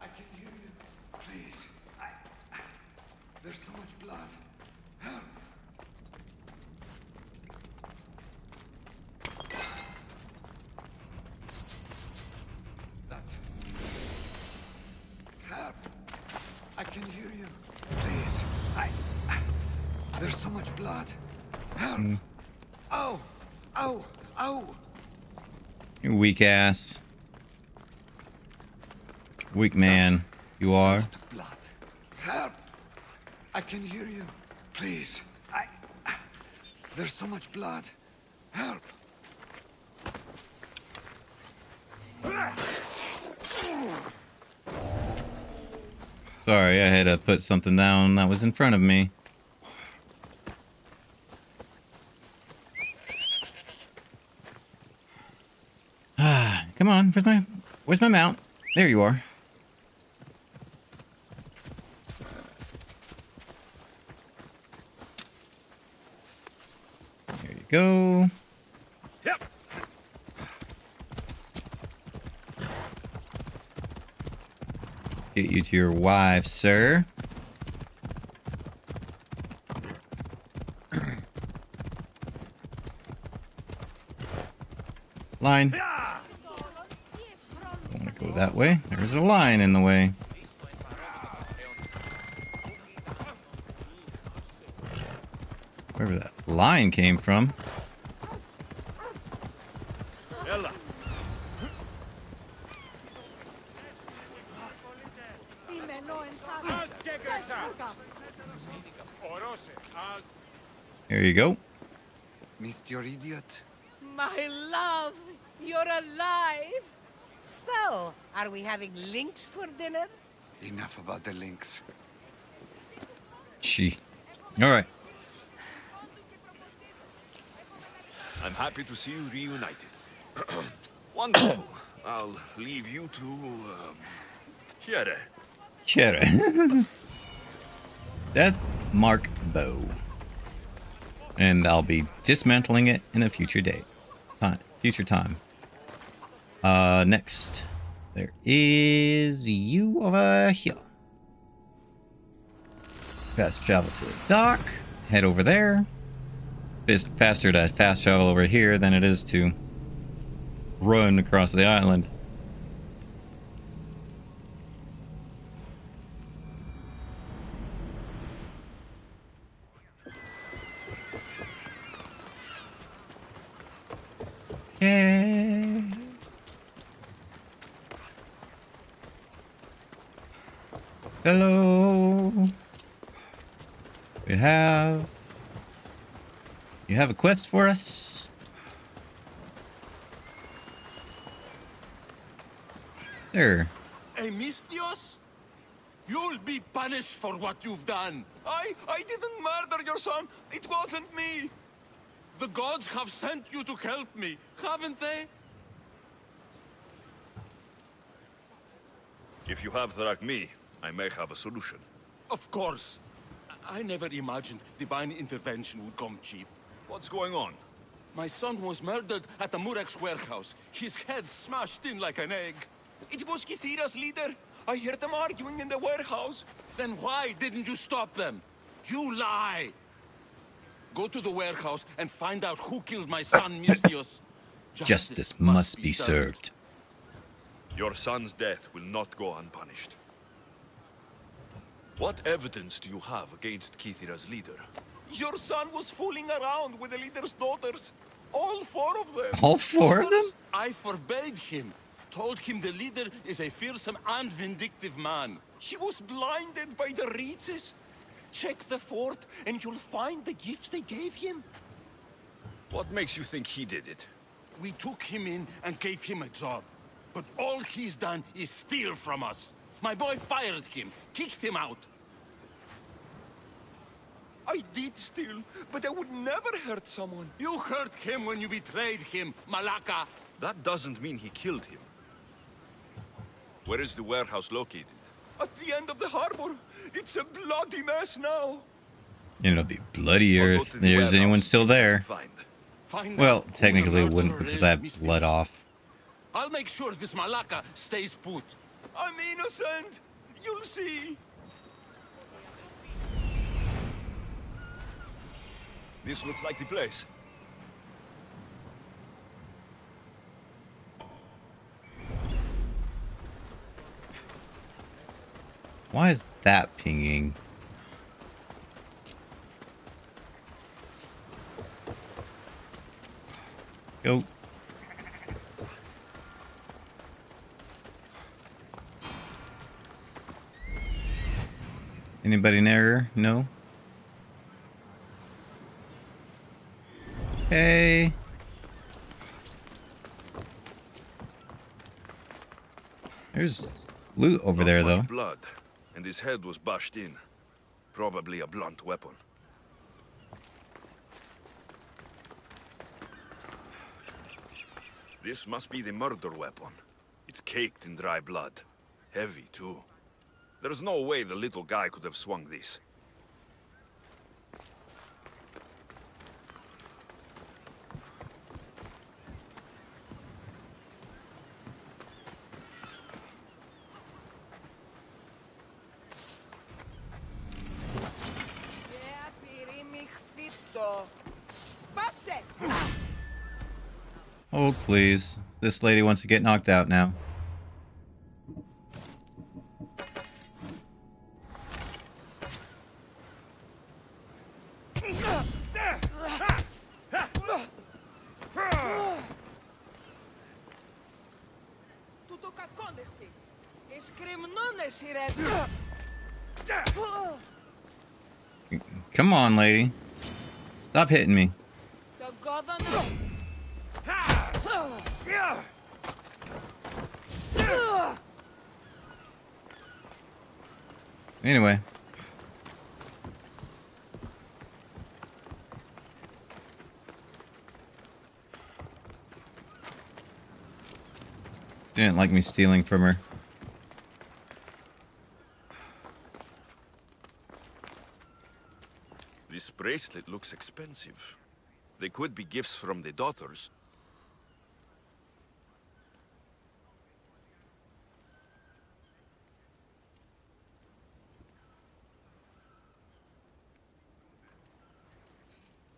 I can hear you. Please. There's so much blood. Help. That. Help. I can hear you. Please. There's so much blood. Help. Oh. Oh. Oh. You weak ass. Weak man. You are. Blood. Help. I can hear you. Please. There's so much blood. Help. Sorry, I had to put something down that was in front of me. Come on, where's my mount? There you are. There you go. Yep. Get you to your wife, sir. Line. I want to go that way. There's a line in the way. Wherever that line came from. Ella. There you go. Mr. Idiot. My love, you're alive. So, are we having lynx for dinner? Enough about the links. Gee. All right. I'm happy to see you reunited. Wonderful. I'll leave you to, Here. Cheddar. Death Mark Bow. And I'll be dismantling it in a future date. Future time. Next. There is you over here. Fast travel to the dock. Head over there. It's faster to fast travel over here than it is to run across the island. Okay. Hello. You have a quest for us? Sir. Hey, Mistios? You'll be punished for what you've done. I didn't murder your son. It wasn't me. The gods have sent you to help me, haven't they? If you have like me, I may have a solution. Of course. I never imagined divine intervention would come cheap. What's going on? My son was murdered at the Murex warehouse. His head smashed in like an egg. It was Kithira's leader. I heard them arguing in the warehouse. Then why didn't you stop them? You lie! Go to the warehouse and find out who killed my son, Mistios. Justice must be served. Your son's death will not go unpunished. What evidence do you have against Kithira's leader? Your son was fooling around with the leader's daughters. All 4 of them. All 4 of them? I forbade him. Told him the leader is a fearsome and vindictive man. He was blinded by the reaches. Check the fort and you'll find the gifts they gave him. What makes you think he did it? We took him in and gave him a job. But all he's done is steal from us. My boy fired him, kicked him out. I did steal, but I would never hurt someone. You hurt him when you betrayed him, Malaka. That doesn't mean he killed him. Where is the warehouse located? At the end of the harbor. It's a bloody mess now. It'll be bloodier if there's anyone still there. Well, technically it wouldn't because I have blood off. I'll make sure this Malaka stays put. I'm innocent. You'll see. This looks like the place. Why is that pinging? Go. Anybody near? No? Hey. There's loot over there, though. Blood, and his head was bashed in. Probably a blunt weapon. This must be the murder weapon. It's caked in dry blood. Heavy, too. There's no way the little guy could have swung this. Oh, please. This lady wants to get knocked out now. Come on, lady. Stop hitting me. Anyway. Didn't like me stealing from her. This bracelet looks expensive. They could be gifts from the daughters.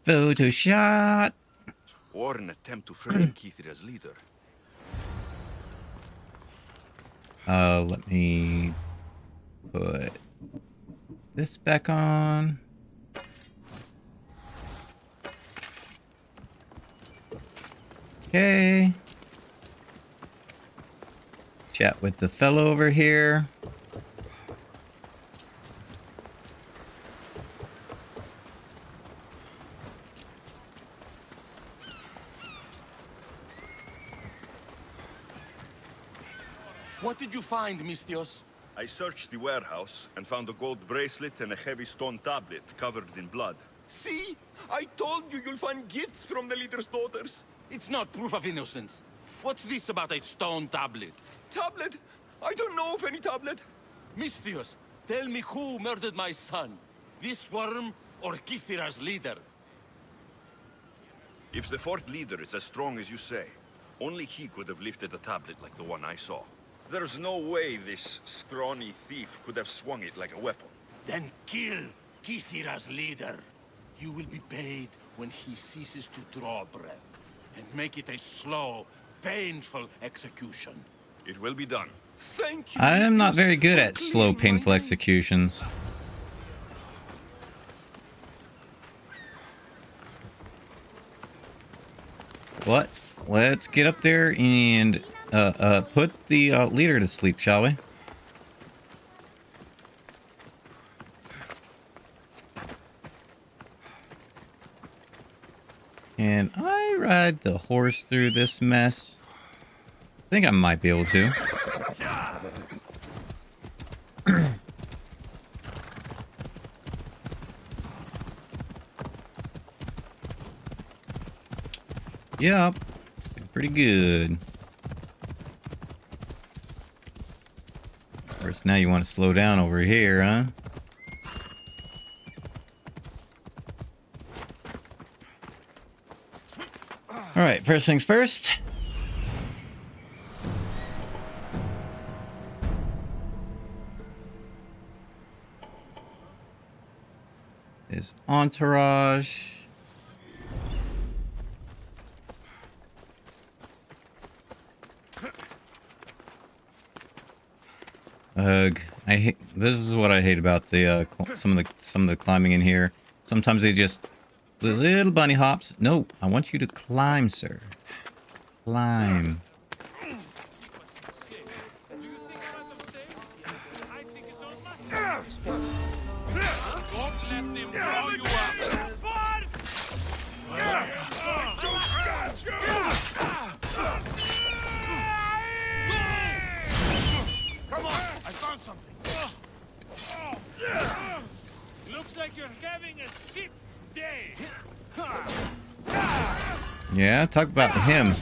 Photo shot. Or an attempt to frame Kithira's leader. Let me put this back on. Okay. Chat with the fellow over here. What did you find, Mistios? I searched the warehouse and found a gold bracelet and a heavy stone tablet covered in blood. See? I told you you'll find gifts from the leader's daughters. It's not proof of innocence. What's this about a stone tablet? Tablet? I don't know of any tablet. Mistios, tell me who murdered my son. This worm or Kithira's leader? If the fort leader is as strong as you say, only he could have lifted a tablet like the one I saw. There's no way this scrawny thief could have swung it like a weapon. Then kill Kithira's leader. You will be paid when he ceases to draw breath. And make it a slow, painful execution. It will be done. Thank you. I am not very good for at slow, clearing my painful name. executions. What? Let's get up there and put the leader to sleep, shall we? Can I ride the horse through this mess? I think I might be able to. Yep. Pretty good. Of course, now you want to slow down over here, huh? Alright, first things first. Is entourage. Ugh, I hate. This is what I hate about the some of the climbing in here. Sometimes they just little bunny hops. No, I want you to climb, sir. Climb. Come on, I found something. Looks like you're having a shit day. Yeah, talk about him.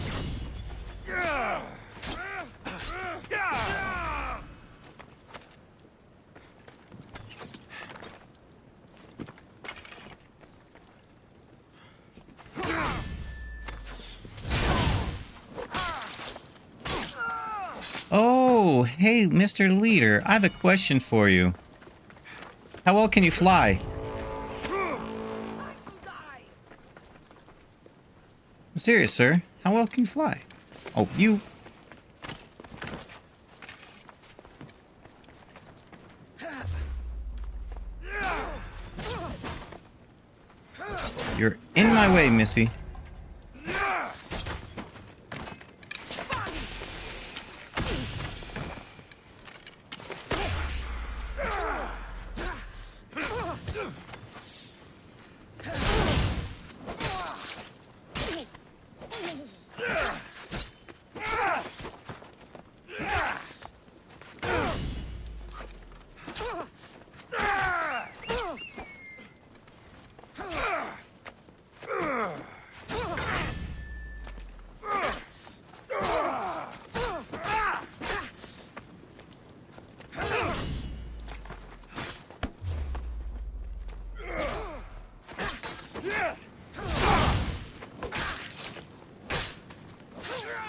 Oh, hey, Mr. Leader, I have a question for you. How well can you fly? I'm serious, sir. How well can you fly? Oh, you... You're in my way, Missy.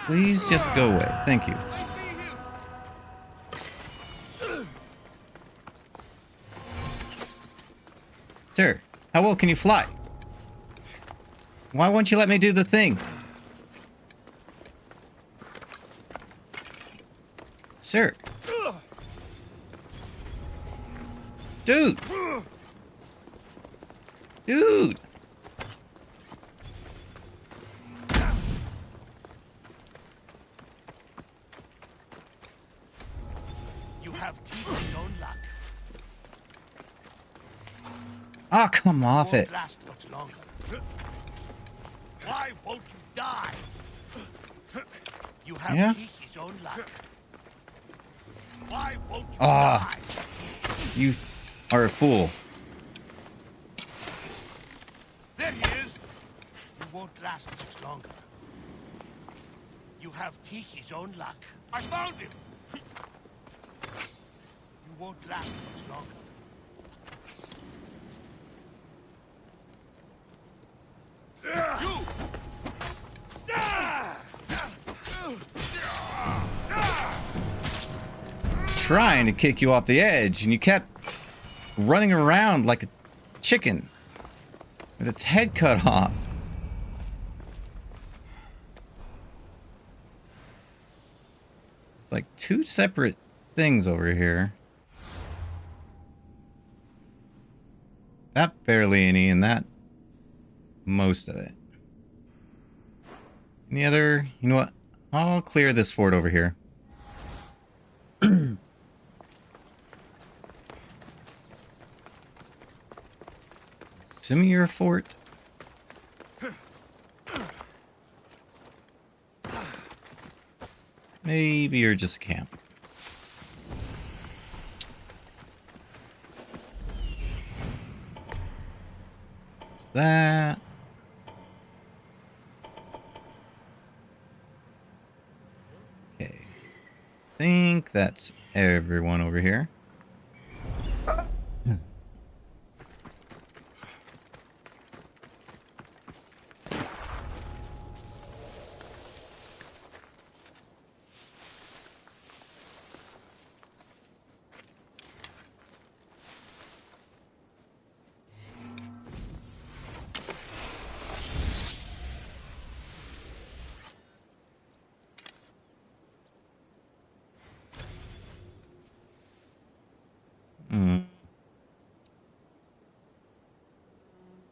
Please just go away. Thank you. Sir, how well can you fly? Why won't you let me do the thing? Sir. Dude. Dude. You have Tifa's own luck. Oh, come off it. Won't last much longer. Why won't you die? You have Yeah? Tifa's own luck. Why won't you Ah. die? You are a fool. There he is. You won't last much longer. You have Tifa's own luck. I found him. You won't last much longer. You! Trying to kick you off the edge, and you kept running around like a chicken with its head cut off. It's like two separate things over here. That barely any, and that most of it. Any other? You know what? I'll clear this fort over here. Assuming you're a fort. Maybe you're just a camp. There's that. Okay. I think that's everyone over here.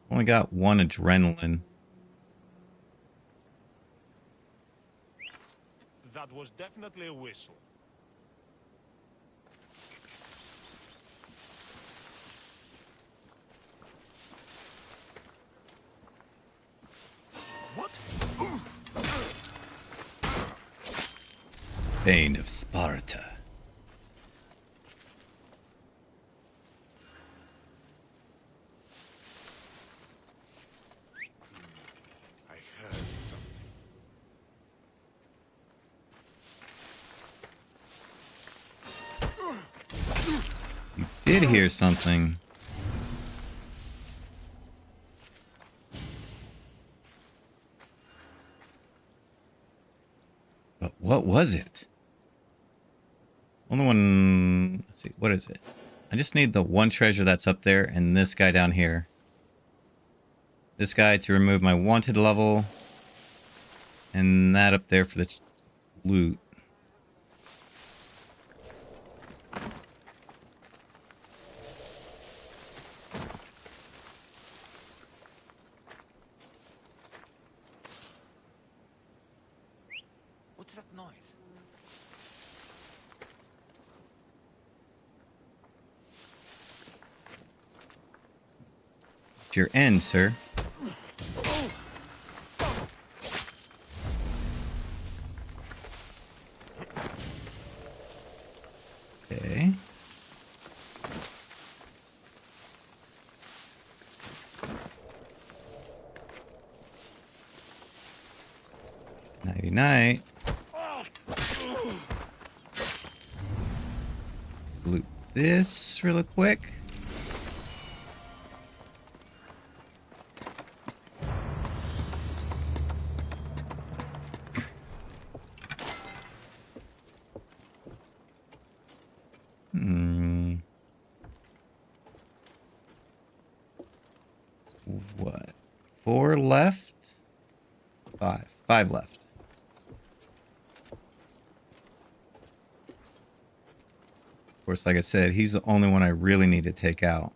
Only got one adrenaline. That was definitely a whistle. What? Bane of Sparta. Did hear something. But what was it? Only one. Let's see. What is it? I just need the one treasure that's up there and this guy down here. This guy to remove my wanted level. And that up there for the loot. What's that noise? It's your end, sir. Okay. Nighty night. Loot this real quick. 4 left. 5 left. Of course, like I said, he's the only one I really need to take out.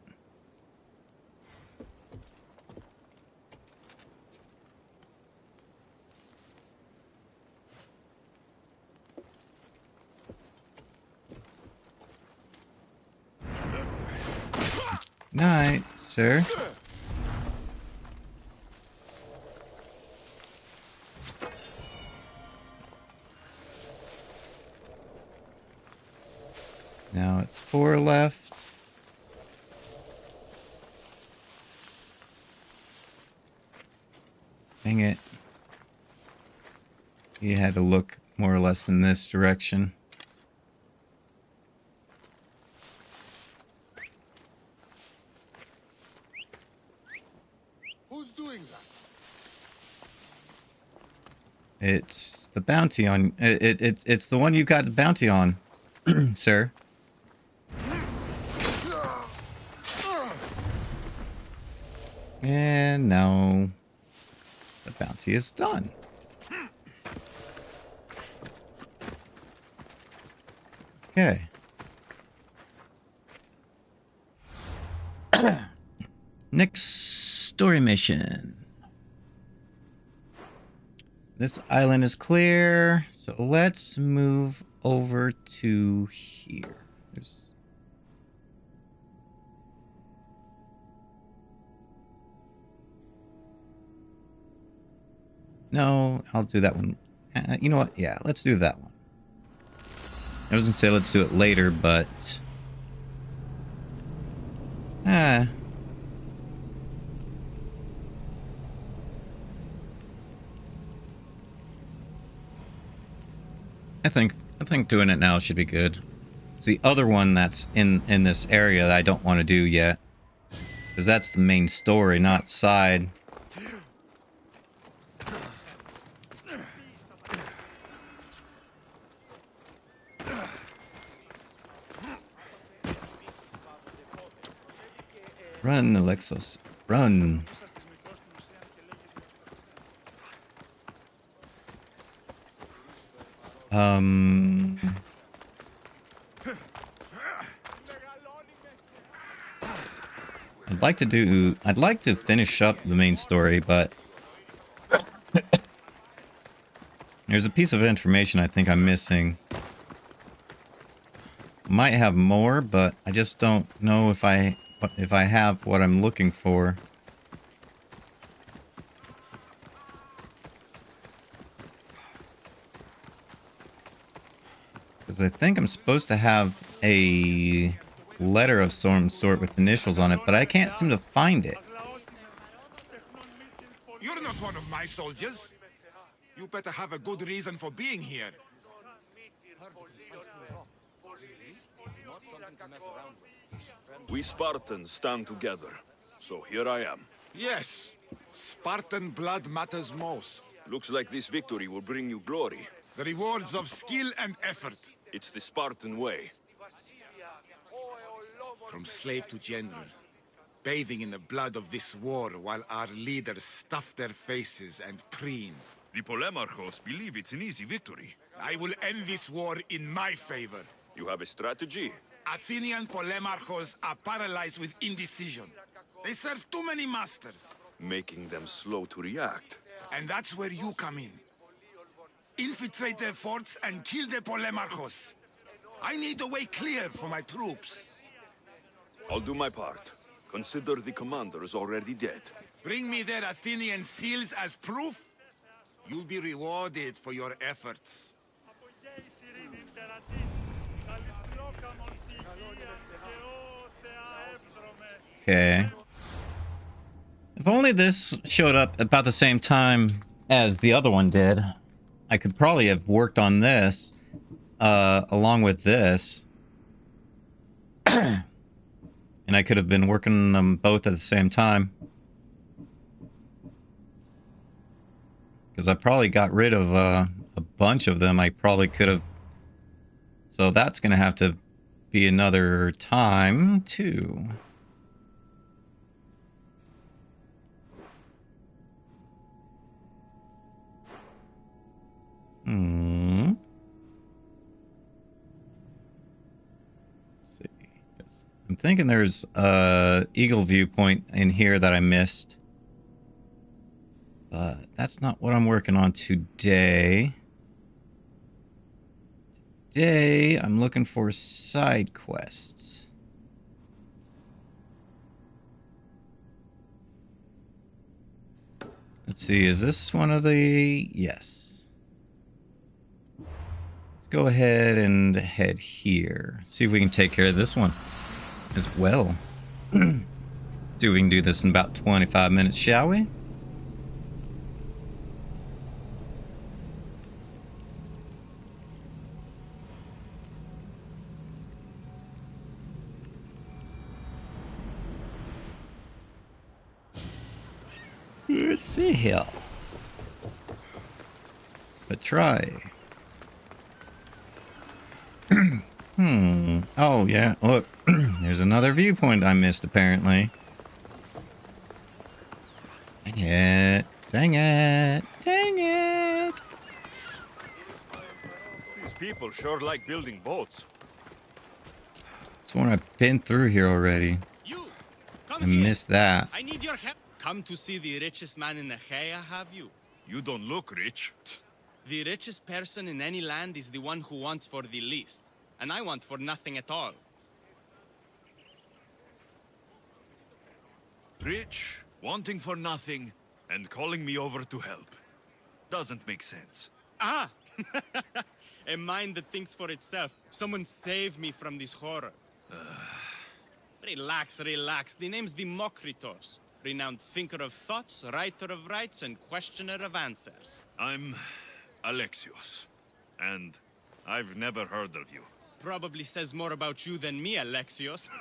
Night, sir. Now it's 4 left. Dang it. You had to look more or less in this direction. Who's doing that? It's the bounty on it's the one you got the bounty on, sir. And now the bounty is done. Okay. Next story mission. This island is clear, so let's move over to here. No, I'll do that one. You know what? Yeah, let's do that one. I was gonna say let's do it later, but I think doing it now should be good. It's the other one that's in this area that I don't want to do yet, because that's the main story, not side. Run, Alexos. Run. I'd like to finish up the main story, but there's a piece of information I think I'm missing. Might have more, but I just don't know if I have what I'm looking for. Because I think I'm supposed to have a letter of some sort with initials on it, but I can't seem to find it. You're not one of my soldiers. You better have a good reason for being here. We Spartans stand together, so here I am. Yes, Spartan blood matters most. Looks like this victory will bring you glory. The rewards of skill and effort. It's the Spartan way. From slave to general, bathing in the blood of this war while our leaders stuff their faces and preen. The Polemarchos believe it's an easy victory. I will end this war in my favor. You have a strategy? Athenian Polemarchos are paralyzed with indecision. They serve too many masters. Making them slow to react. And that's where you come in. Infiltrate their forts and kill the Polemarchos. I need the way clear for my troops. I'll do my part. Consider the commander is already dead. Bring me their Athenian seals as proof. You'll be rewarded for your efforts. Okay. If only this showed up about the same time as the other one did, I could probably have worked on this along with this. And I could have been working on them both at the same time. Because I probably got rid of a bunch of them. I probably could have. So that's going to have to be another time, too. thinking there's a eagle viewpoint in here that I missed. But that's not what I'm working on today. Today, I'm looking for side quests. Let's see, is this one of the... Yes. Let's go ahead and head here. See if we can take care of this one as well. See if we can do this in about 25 minutes, shall we? Let's see here. But try. Oh, yeah. Look, there's another viewpoint I missed, apparently. Dang it. Dang it. Dang it. These people sure like building boats. Sworn I've been through here already. I missed that. I need your help. Come to see the richest man in Achaea, have you? You don't look rich. The richest person in any land is the one who wants for the least. And I want for nothing at all. Rich, wanting for nothing, and calling me over to help. Doesn't make sense. Ah! A mind that thinks for itself. Someone save me from this horror. Relax, relax. The name's Democritus. Renowned thinker of thoughts, writer of rights, and questioner of answers. I'm Alexios, and I've never heard of you. Probably says more about you than me, Alexios.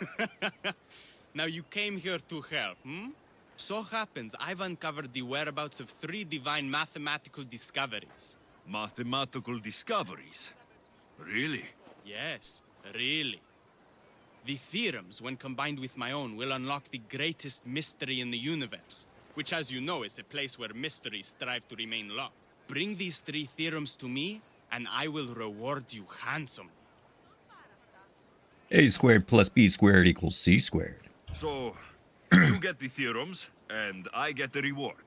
Now you came here to help, hmm? So happens I've uncovered the whereabouts of 3 divine mathematical discoveries. Mathematical discoveries? Really? Yes, really. The theorems, when combined with my own, will unlock the greatest mystery in the universe, which, as you know, is a place where mysteries strive to remain locked. Bring these 3 theorems to me, and I will reward you handsomely. A squared plus B squared equals C squared. So, you get the theorems, and I get the reward.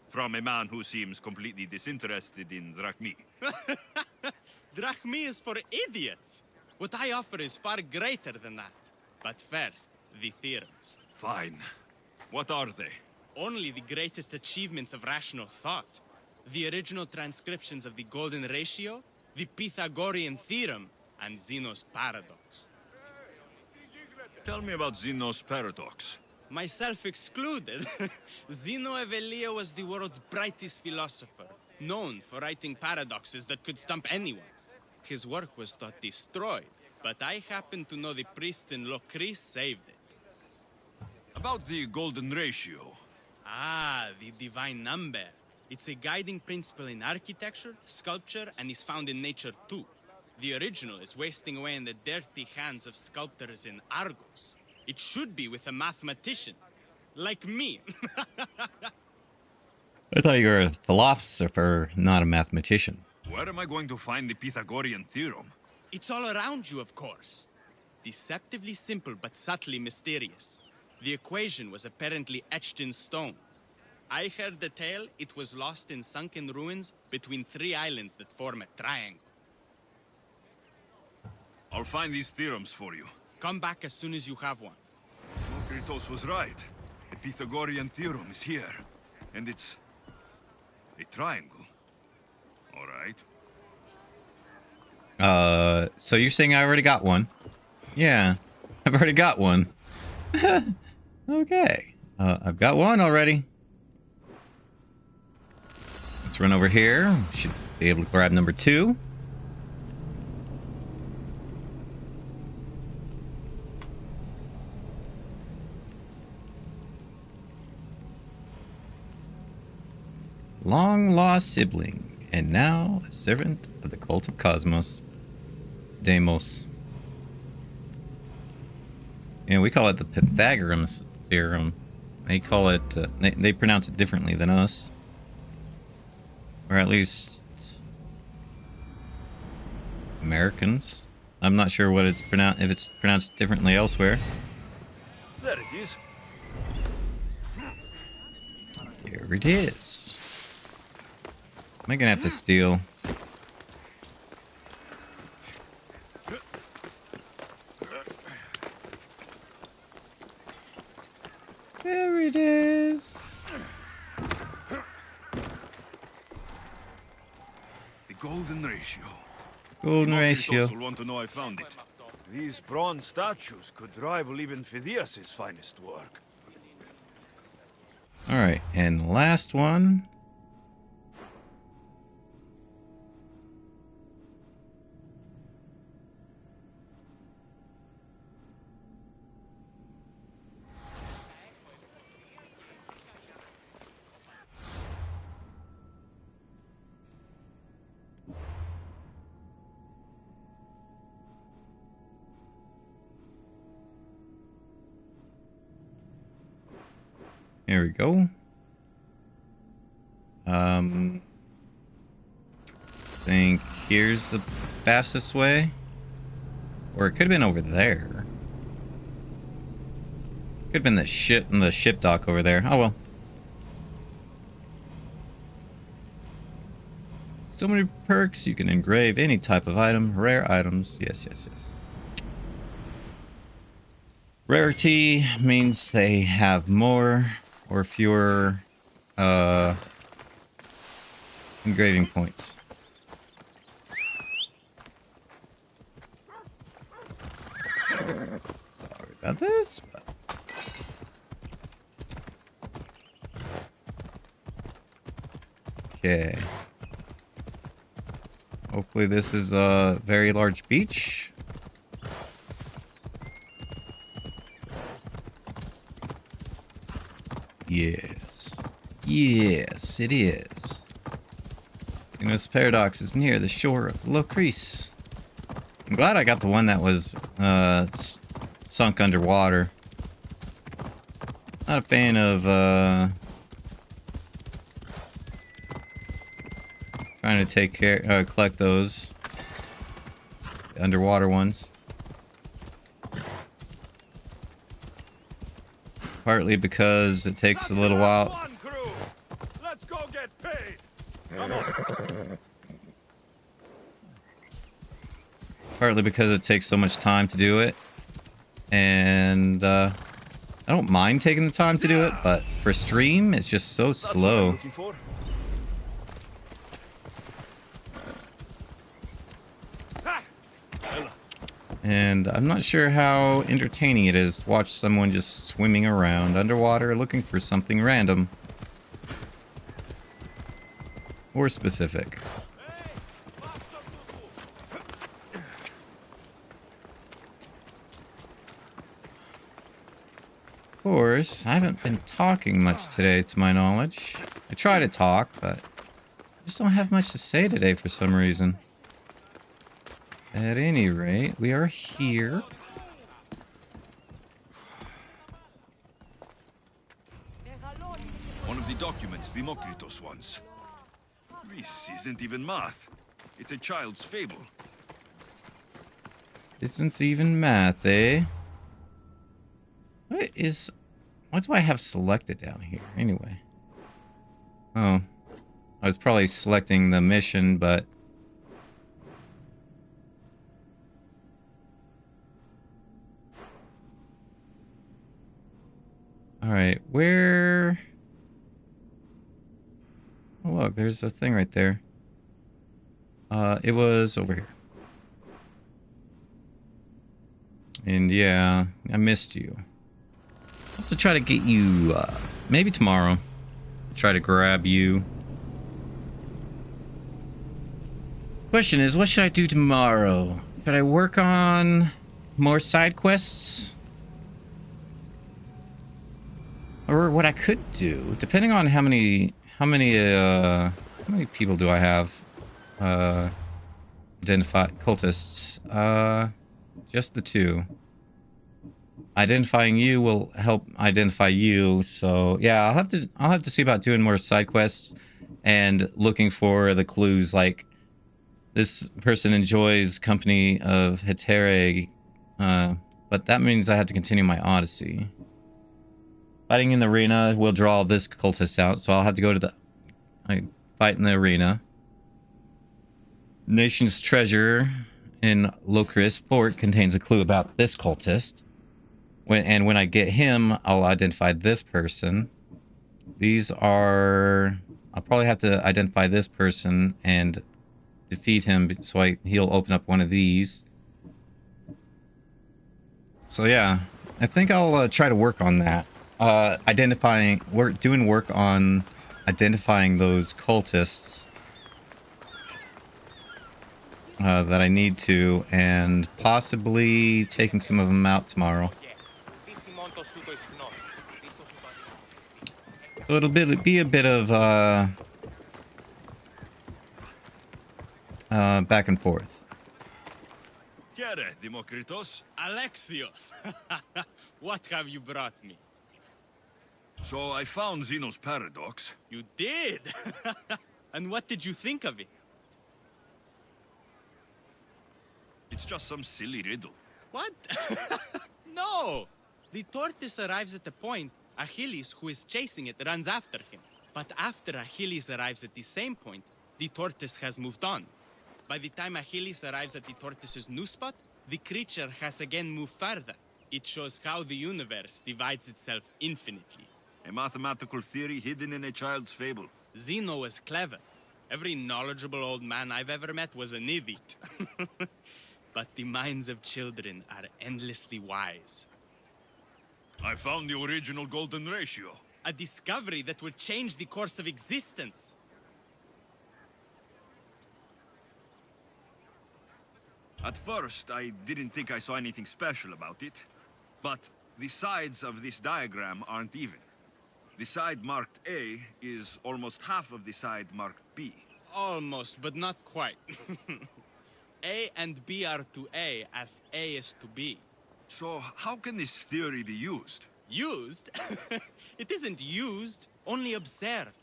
From a man who seems completely disinterested in drachmi. Drachmi is for idiots! What I offer is far greater than that. But first, the theorems. Fine. What are they? Only the greatest achievements of rational thought. The original transcriptions of the Golden Ratio, the Pythagorean Theorem, and Zeno's Paradox. Tell me about Zeno's Paradox. Myself excluded. Zeno of Elea was the world's brightest philosopher, known for writing paradoxes that could stump anyone. His work was thought destroyed, but I happen to know the priests in Locris saved it. About the Golden Ratio. Ah, the divine number. It's a guiding principle in architecture, sculpture, and is found in nature too. The original is wasting away in the dirty hands of sculptors in Argos. It should be with a mathematician. Like me. I thought you were a philosopher, not a mathematician. Where am I going to find the Pythagorean Theorem? It's all around you, of course. Deceptively simple, but subtly mysterious. The equation was apparently etched in stone. I heard the tale it was lost in sunken ruins between 3 islands that form a triangle. I'll find these theorems for you. Come back as soon as you have one. Kritos was right. The Pythagorean Theorem is here. And it's... a triangle. All right. So you're saying I already got one? Yeah, I've already got one. Okay. I've got one already. Let's run over here. Should be able to grab number 2. Long lost sibling, and now a servant of the cult of Cosmos, Deimos. Yeah, we call it the Pythagorean theorem. They call it. They pronounce it differently than us, or at least Americans. I'm not sure what it's pronounced. If it's pronounced differently elsewhere. There it is. There it is. Am I gonna have to steal? There it is. The golden ratio. Golden ratio. will want to know I found it. These bronze statues could rival even Phidias' finest work. All right, and last one. Here we go. I think here's the fastest way. Or it could have been over there. Could have been the ship in the ship dock over there. Oh well. So many perks. You can engrave any type of item. Rare items. Yes, yes, yes. Rarity means they have more or fewer engraving points. Sorry about this, but okay. Hopefully this is a very large beach. Yes. Yes, it is. This paradox is near the shore of Locris. I'm glad I got the one that was sunk underwater. Not a fan of trying to collect those underwater ones. Partly because it takes a little while. Let's go get paid. Partly because it takes so much time to do it. And I don't mind taking the time to do it, but for stream, it's just so slow. And I'm not sure how entertaining it is to watch someone just swimming around underwater looking for something random. Or specific. Of course, I haven't been talking much today to my knowledge. I try to talk, but I just don't have much to say today for some reason. At any rate, we are here. One of the documents Demokritos wants. This isn't even math. It's a child's fable. Isn't even math, eh? What do I have selected down here, anyway? Oh. I was probably selecting the mission, but... Alright, where... Oh, look, there's a thing right there. It was over here. And yeah, I missed you. I'll have to try to get you, maybe tomorrow. Try to grab you. Question is, what should I do tomorrow? Should I work on more side quests? Or what I could do, depending on how many people do I have identified cultists? Just the two. Identifying you will help identify you, so yeah, I'll have to see about doing more side quests and looking for the clues, like this person enjoys company of Hetere, but that means I have to continue my Odyssey. Fighting in the arena will draw this cultist out, so I'll have to go to the fight in the arena. Nation's treasure in Locris Fort contains a clue about this cultist. When I get him, I'll identify this person. These are... I'll probably have to identify this person and defeat him, so he'll open up one of these. So yeah, I think I'll try to work on that. Doing work on identifying those cultists that I need to, and possibly taking some of them out tomorrow. So it'll be a bit of back and forth. Kere, Demokritos. Alexios! What have you brought me? So I found Zeno's paradox. You did? And what did you think of it? It's just some silly riddle. What? No! The tortoise arrives at the point, Achilles, who is chasing it, runs after him. But after Achilles arrives at the same point, the tortoise has moved on. By the time Achilles arrives at the tortoise's new spot, the creature has again moved further. It shows how the universe divides itself infinitely. A mathematical theory hidden in a child's fable. Zeno was clever. Every knowledgeable old man I've ever met was an idiot. But the minds of children are endlessly wise. I found the original golden ratio. A discovery that would change the course of existence. At first, I didn't think I saw anything special about it. But the sides of this diagram aren't even. The side marked A is almost half of the side marked B. Almost, but not quite. A and B are to A as A is to B. So how can this theory be used? Used? It isn't used, only observed.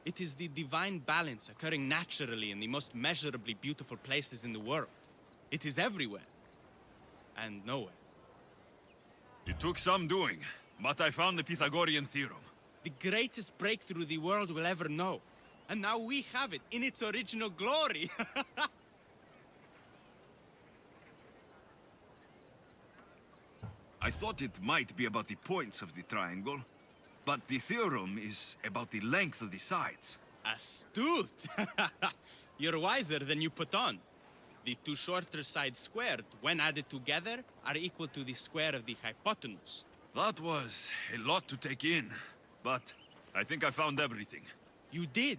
It is the divine balance occurring naturally in the most measurably beautiful places in the world. It is everywhere. And nowhere. It took some doing, but I found the Pythagorean theorem. The greatest breakthrough the world will ever know. And now we have it in its original glory. I thought it might be about the points of the triangle, but the theorem is about the length of the sides. Astute! You're wiser than you put on. The two shorter sides squared, when added together, are equal to the square of the hypotenuse. That was a lot to take in, but I think I found everything. You did.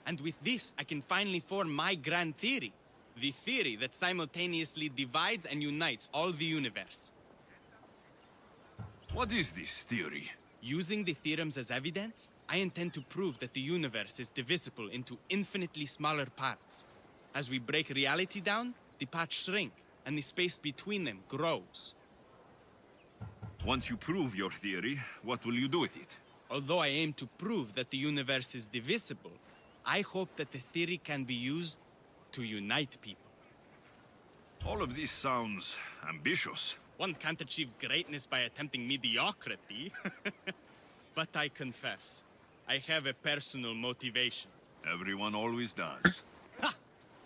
And with this, I can finally form my grand theory. The theory that simultaneously divides and unites all the universe. What is this theory? Using the theorems as evidence, I intend to prove that the universe is divisible into infinitely smaller parts. As we break reality down, the parts shrink, and the space between them grows. Once you prove your theory, what will you do with it? Although I aim to prove that the universe is divisible, I hope that the theory can be used to unite people. All of this sounds ambitious. One can't achieve greatness by attempting mediocrity. But I confess, I have a personal motivation. Everyone always does. Ha!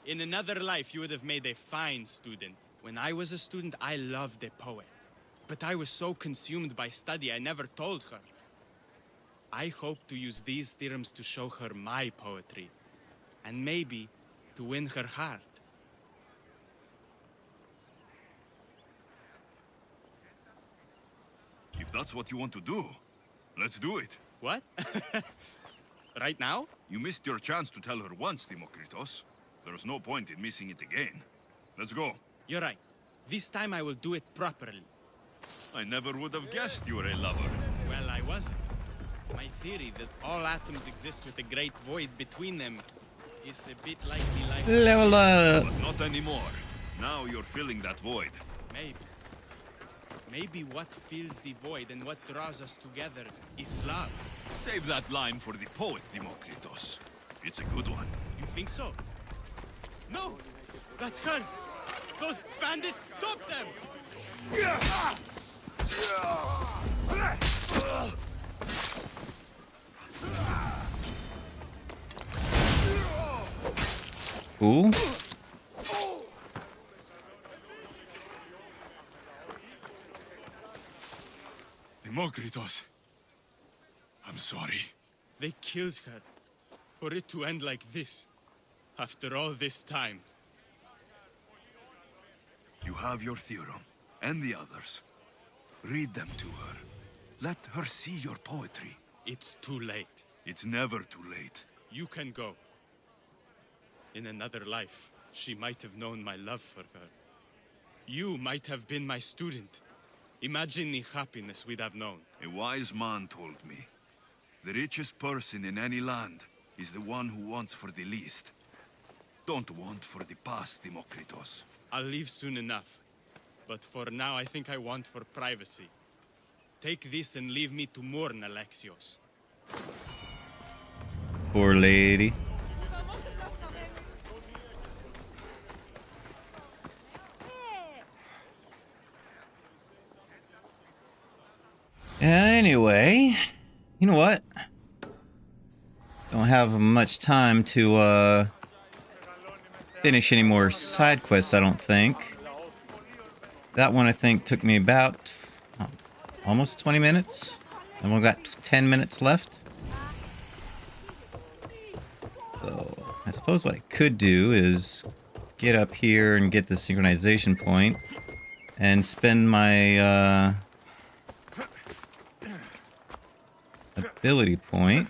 In another life, you would have made a fine student. When I was a student, I loved a poet. But I was so consumed by study, I never told her. I hope to use these theorems to show her my poetry. And maybe to win her heart. If that's what you want to do, let's do it. What? Right now? You missed your chance to tell her once, Demokritos. There's no point in missing it again. Let's go. You're right. This time I will do it properly. I never would have guessed you were a lover. Well, I wasn't. My theory that all atoms exist with a great void between them is a bit like the life... Level up! But not anymore. Now you're filling that void. Maybe. Maybe what fills the void and what draws us together is love. Save that line for the poet, Demokritos. It's a good one. You think so? No! That's her! Those bandits, stop them! Cool. Demokritos. I'm sorry. They killed her. For it to end like this. After all this time. You have your theorem, and the others. Read them to her. Let her see your poetry. It's too late. It's never too late. You can go. In another life, she might have known my love for her. You might have been my student. Imagine the happiness we'd have known. A wise man told me. The richest person in any land is the one who wants for the least. Don't want for the past, Demokritos. I'll leave soon enough. But for now, I think I want for privacy. Take this and leave me to mourn, Alexios. Poor lady. Anyway, you know what? Don't have much time to finish any more side quests, I don't think. That one I think took me about almost 20 minutes. And we've got 10 minutes left. So I suppose what I could do is get up here and get the synchronization point and spend my ability point.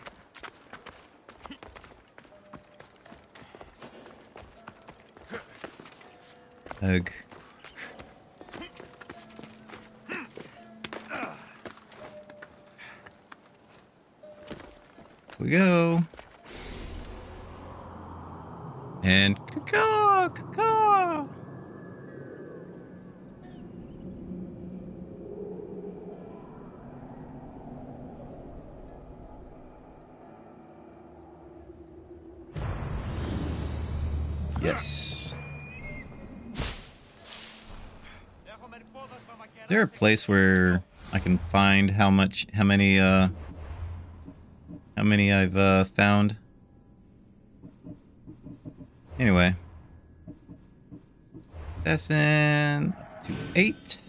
Ugh. Here we go. And caw, caw. Yes. Is there a place where I can find how many I've found? Anyway. Assassin up to 8.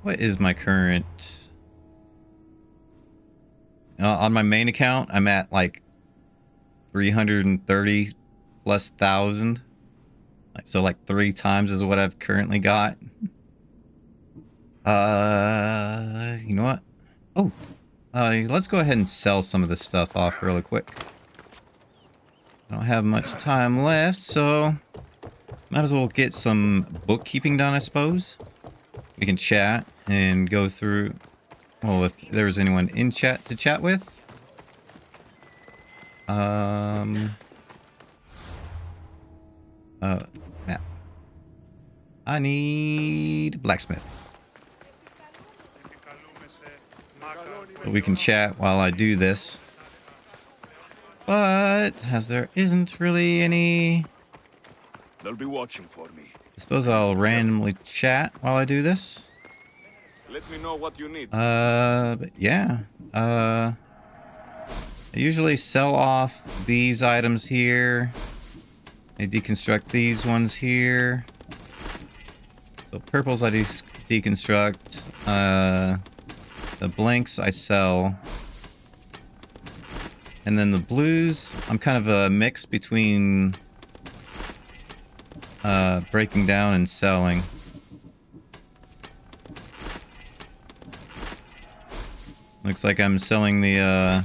What is my current? On my main account, I'm at like 330 plus thousand. So like 3 times is what I've currently got. You know what? Oh, let's go ahead and sell some of this stuff off really quick. I don't have much time left, so might as well get some bookkeeping done, I suppose. We can chat and go through. Well, if there was anyone in chat to chat with. Map. I need a blacksmith. But we can chat while I do this. But as there isn't really any, They'll be watching for me. I suppose I'll randomly chat while I do this. Let me know what you need. But yeah. I usually sell off these items here. I deconstruct these ones here. So purples I deconstruct. The blanks I sell. And then the blues, I'm kind of a mix between breaking down and selling. Looks like I'm selling the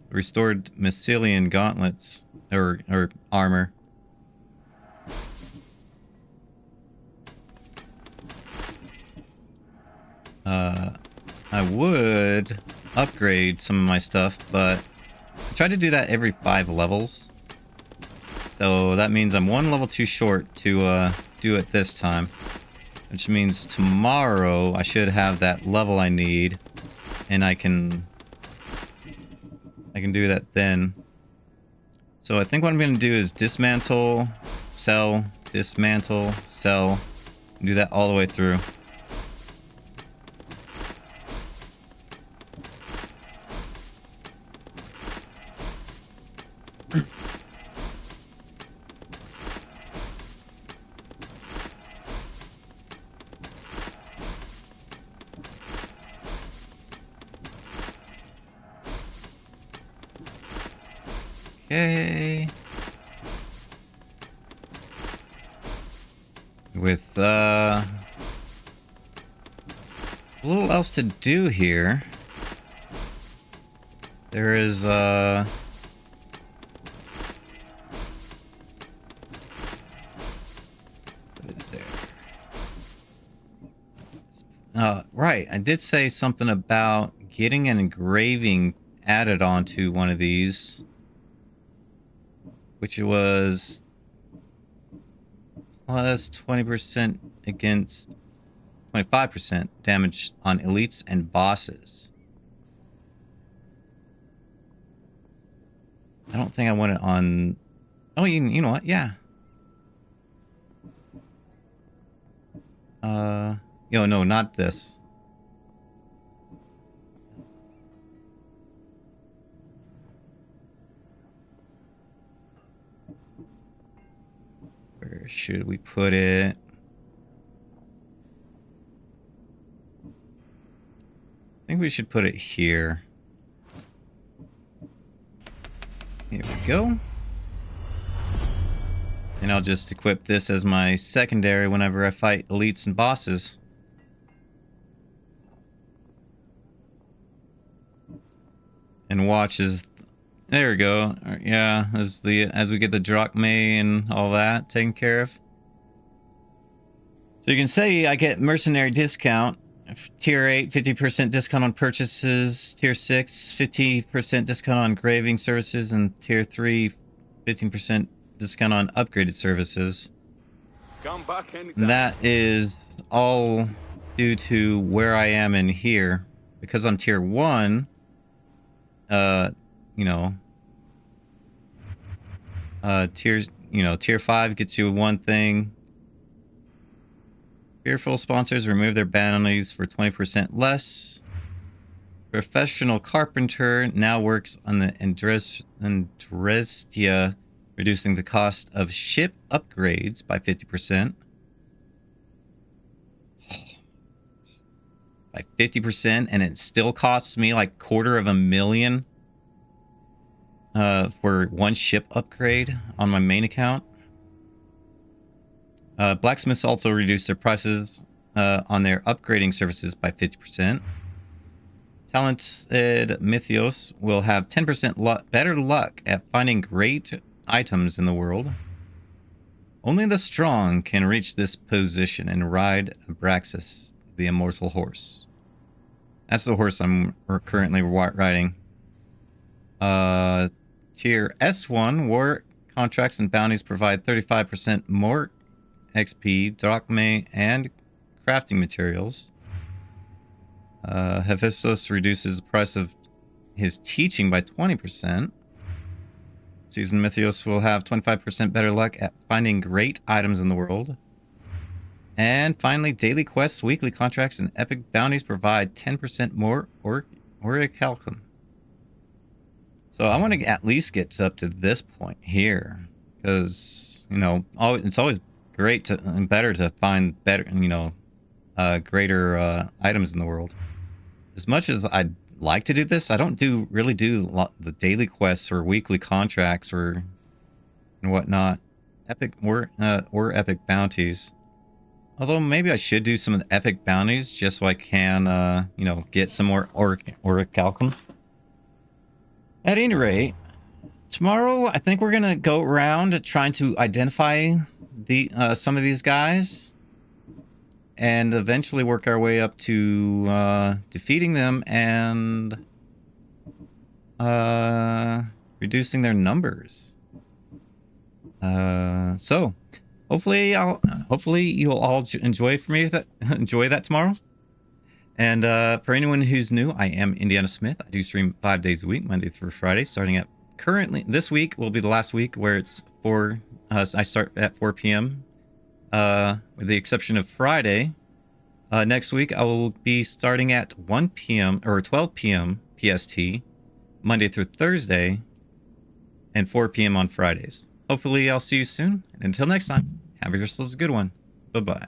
restored Mycelian gauntlets or armor. I would upgrade some of my stuff, but I try to do that every 5 levels. So that means I'm 1 level too short to do it this time. Which means tomorrow I should have that level I need, and I can do that then. So I think what I'm going to do is dismantle, sell, and do that all the way through. Okay. With a little else to do here. There is what is there? Right, I did say something about getting an engraving added onto one of these, which was plus 20% against 25% damage on elites and bosses. I don't think I want it on... Oh, you know what? Yeah. No, not this. Where should we put it? I think we should put it here. Here we go. And I'll just equip this as my secondary whenever I fight elites and bosses. And watch as... There we go. Yeah, as we get the drachmae and all that taken care of. So you can say I get mercenary discount. Tier 8, 50% discount on purchases. Tier 6, 50% discount on engraving services. And Tier 3, 15% discount on upgraded services. Come back anytime. And that is all due to where I am in here. Because I'm Tier 1, Tier 5 gets you one thing. Fearful sponsors remove their bounties for 20% less. Professional carpenter now works on the Andrestia, reducing the cost of ship upgrades by 50%. By 50%, and it still costs me like $250,000 for one ship upgrade on my main account. Blacksmiths also reduce their prices on their upgrading services by 50%. Talented Mythios will have 10% better luck at finding great items in the world. Only the strong can reach this position and ride Abraxas, the immortal horse. That's the horse I'm currently riding. Tier S1 war contracts and bounties provide 35% more XP, drachmae, and crafting materials. Hephaestus reduces the price of his teaching by 20%. Seasoned Mythios will have 25% better luck at finding great items in the world. And finally, daily quests, weekly contracts, and epic bounties provide 10% more orichalcum. So I want to at least get up to this point here, because it's always great to and better to find better, greater items in the world. As much as I'd like to do this, I don't really do the daily quests or weekly contracts or and whatnot. Epic or epic bounties. Although maybe I should do some of the epic bounties just so I can, get some more orichalcum. At any rate, tomorrow I think we're gonna go around trying to identify some of these guys and eventually work our way up to defeating them and reducing their numbers. So hopefully you'll all enjoy that tomorrow. And for anyone who's new, I am Indiana Smith. I do stream 5 days a week, Monday through Friday, starting at currently this week will be the last week where it's I start at 4 p.m. With the exception of Friday. Next week I will be starting at 1 p.m. or 12 p.m. PST, Monday through Thursday, and 4 p.m. on Fridays. Hopefully I'll see you soon. And until next time, have yourselves a good one. Bye-bye.